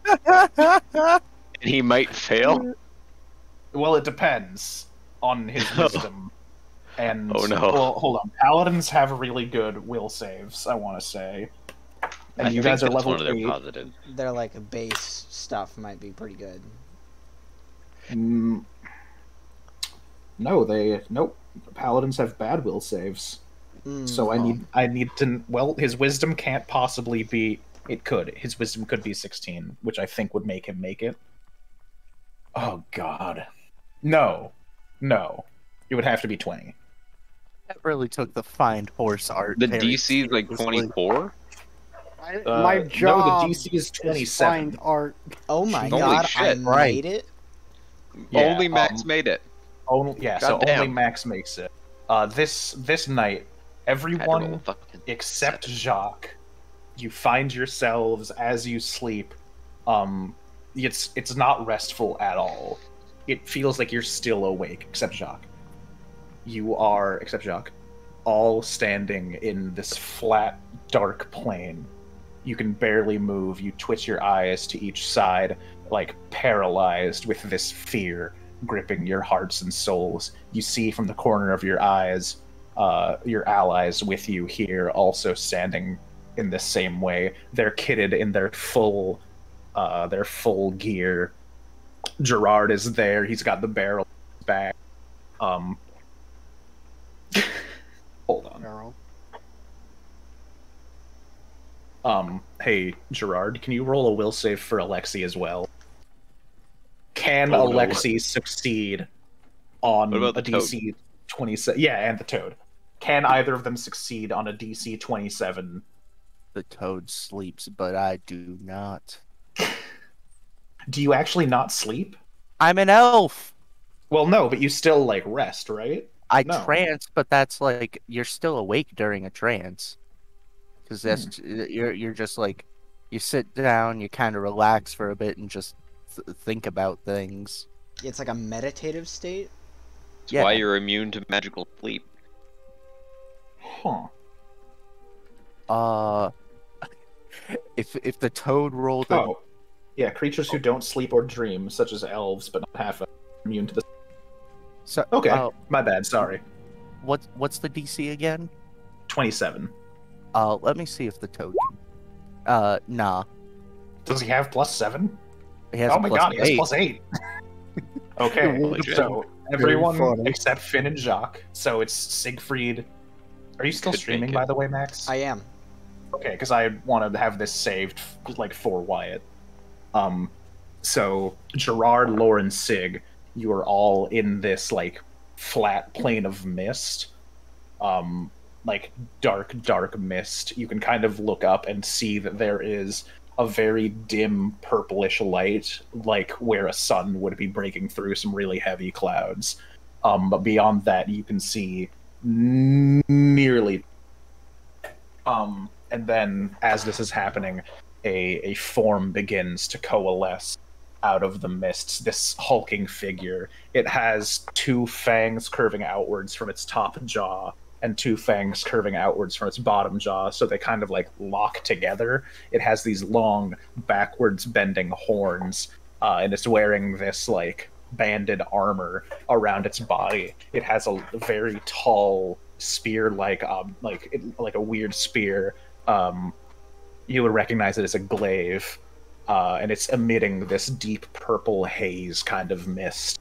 he might fail? Well, it depends on his wisdom. And Oh, no. Well, hold on. Paladins have really good will saves, I want to say. And I you think guys are that's level one of their 8. positives. Their like base stuff might be pretty good. No, nope. Paladins have bad will saves. So Mm. I need to. Well, his wisdom can't possibly be. It could. His wisdom could be 16, which I think would make him make it. Oh God, no. It would have to be 20. That really took the find horse art. The very DC is like seriously. 24? My No, job the DC is is 27. find art. Oh my Holy god! I shit, right. made it. Yeah, Only Max made it. So Goddamn. only Max makes it. This night, Had to roll a everyone fucking except 7. Jacques, you find yourselves as you sleep. It's not restful at all. It feels like you're still awake, except Jacques. You are, except Jacques, all standing in this flat, dark plane. You can barely move. You twitch your eyes to each side, like paralyzed with this fear gripping your hearts and souls. You see from the corner of your eyes your allies with you here also standing in the same way. They're kitted in their full gear. Gerard is there. He's got the barrel back. Hold on. Barrel. Hey, Gerard, can you roll a will save for Alexi as well? Can Oh, no. Alexi succeed on What about a the toad? DC 27? Yeah, and the Toad. Can either of them succeed on a DC 27? The toad sleeps, but I do not. Do you actually not sleep? I'm an elf. Well, no, but you still, like, rest, right? I No. trance, but that's like you're still awake during a trance. Because that's you're just like you sit down, you kind of relax for a bit, and just think about things. It's like a meditative state. That's Yeah. why you're immune to magical sleep. Huh. If the toad rolled a Oh. Yeah, creatures who don't sleep or dream, such as elves, but not half immune to the... so, Okay, my bad, sorry. what's the DC again? 27. Let me see if the toad nah. Does he have +7? He has Oh a my plus god, he has 8. +8. Okay, Holy shit. so everyone funny. except Finn and Jacques. So it's Siegfried. Are you still Could streaming, make it. by the way, Max? I am. Okay, because I want to have this saved, like, for Wyatt. So Gerard, Lauren, Sig, you are all in this, like, flat plane of mist, like dark mist. You can kind of look up and see that there is a very dim purplish light, like where a sun would be breaking through some really heavy clouds. But beyond that, you can see nearly. And then, as this is happening, a form begins to coalesce out of the mists. This hulking figure. It has two fangs curving outwards from its top jaw, and two fangs curving outwards from its bottom jaw, so they kind of like lock together. It has these long, backwards bending horns, and it's wearing this like banded armor around its body. It has a very tall spear, like a weird spear. You would recognize it as a glaive, and it's emitting this deep purple haze kind of mist.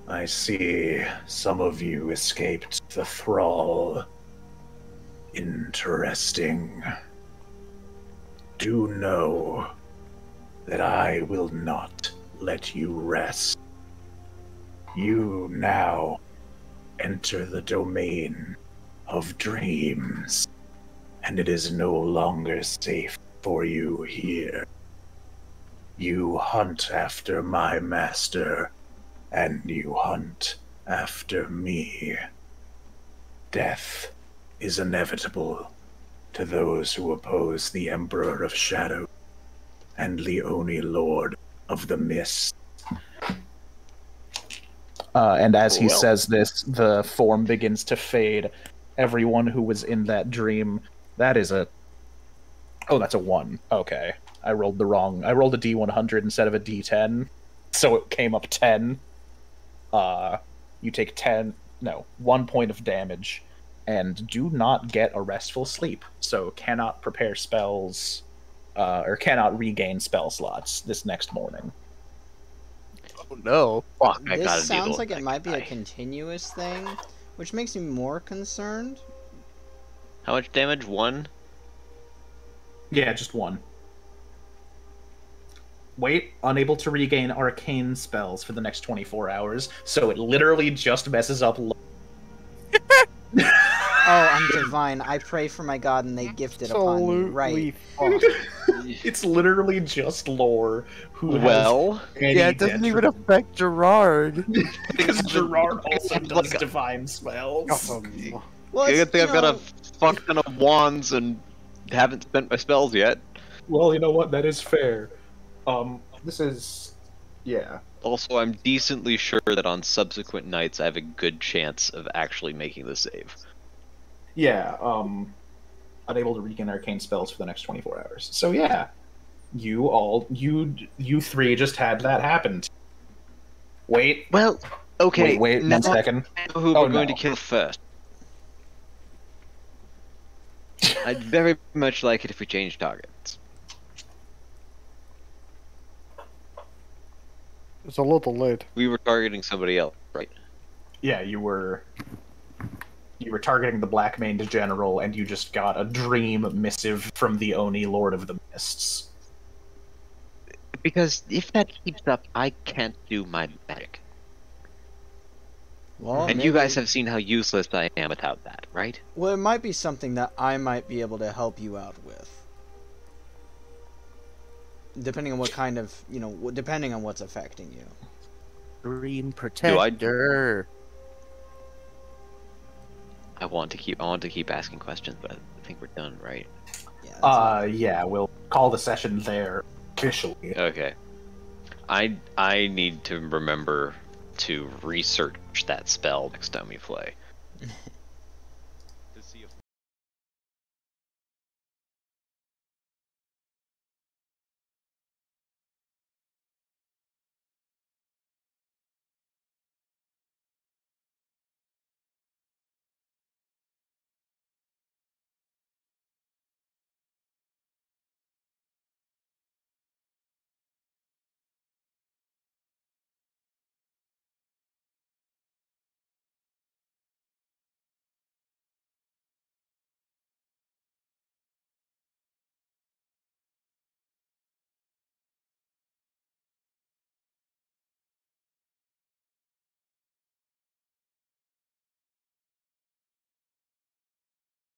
I see some of you escaped the thrall. Interesting. Do know that I will not let you rest. You now enter the domain of dreams, and it is no longer safe for you here. You hunt after my master, and you hunt after me. Death is inevitable to those who oppose the Emperor of Shadow and Leone, Lord of the Mist. And as he says this, the form begins to fade. Everyone who was in that dream, that is a... Oh, that's a 1. Okay. I rolled a D100 instead of a D10, so it came up 10. You take 1 point of damage, and do not get a restful sleep, so cannot prepare spells, or cannot regain spell slots this next morning. Oh no. Fuck, I This gotta sounds deal like with it that might be a guy. continuous thing, which makes me more concerned. How much damage? 1? Yeah, just 1. Wait, unable to regain arcane spells for the next 24 hours, so it literally just messes up... Oh, I'm divine. I pray for my god and they gift it upon me. Right. fucked. It's literally just lore. Who Well, has any Yeah, it doesn't even detriment. affect Gerard. Because Gerard also does Like- divine spells. Well, I it's, think you I've got know, a fuck ton of wands and haven't spent my spells yet. Well, you know what? That is fair. This is... Yeah. Also, I'm decently sure that on subsequent nights I have a good chance of actually making the save. Yeah, unable to regain arcane spells for the next 24 hours. So yeah, you three just had that happen. Wait, Well, okay. wait, now 1 second. I know who Oh, we're going no. to kill first. I'd very much like it if we changed targets. It's a little late. We were targeting somebody else, right? Yeah, you were targeting the Black Maned General, and you just got a dream missive from the Oni, Lord of the Mists. Because if that keeps up, I can't do my magic. well, And you guys have seen how useless I am without that, right? Well, it might be something that I might be able to help you out with. Depending on what kind of, depending on what's affecting you. Green protector. I want to keep asking questions, but I think we're done, right? Yeah. Yeah, we'll call the session there officially. Okay. I need to remember to research that spell next time we play.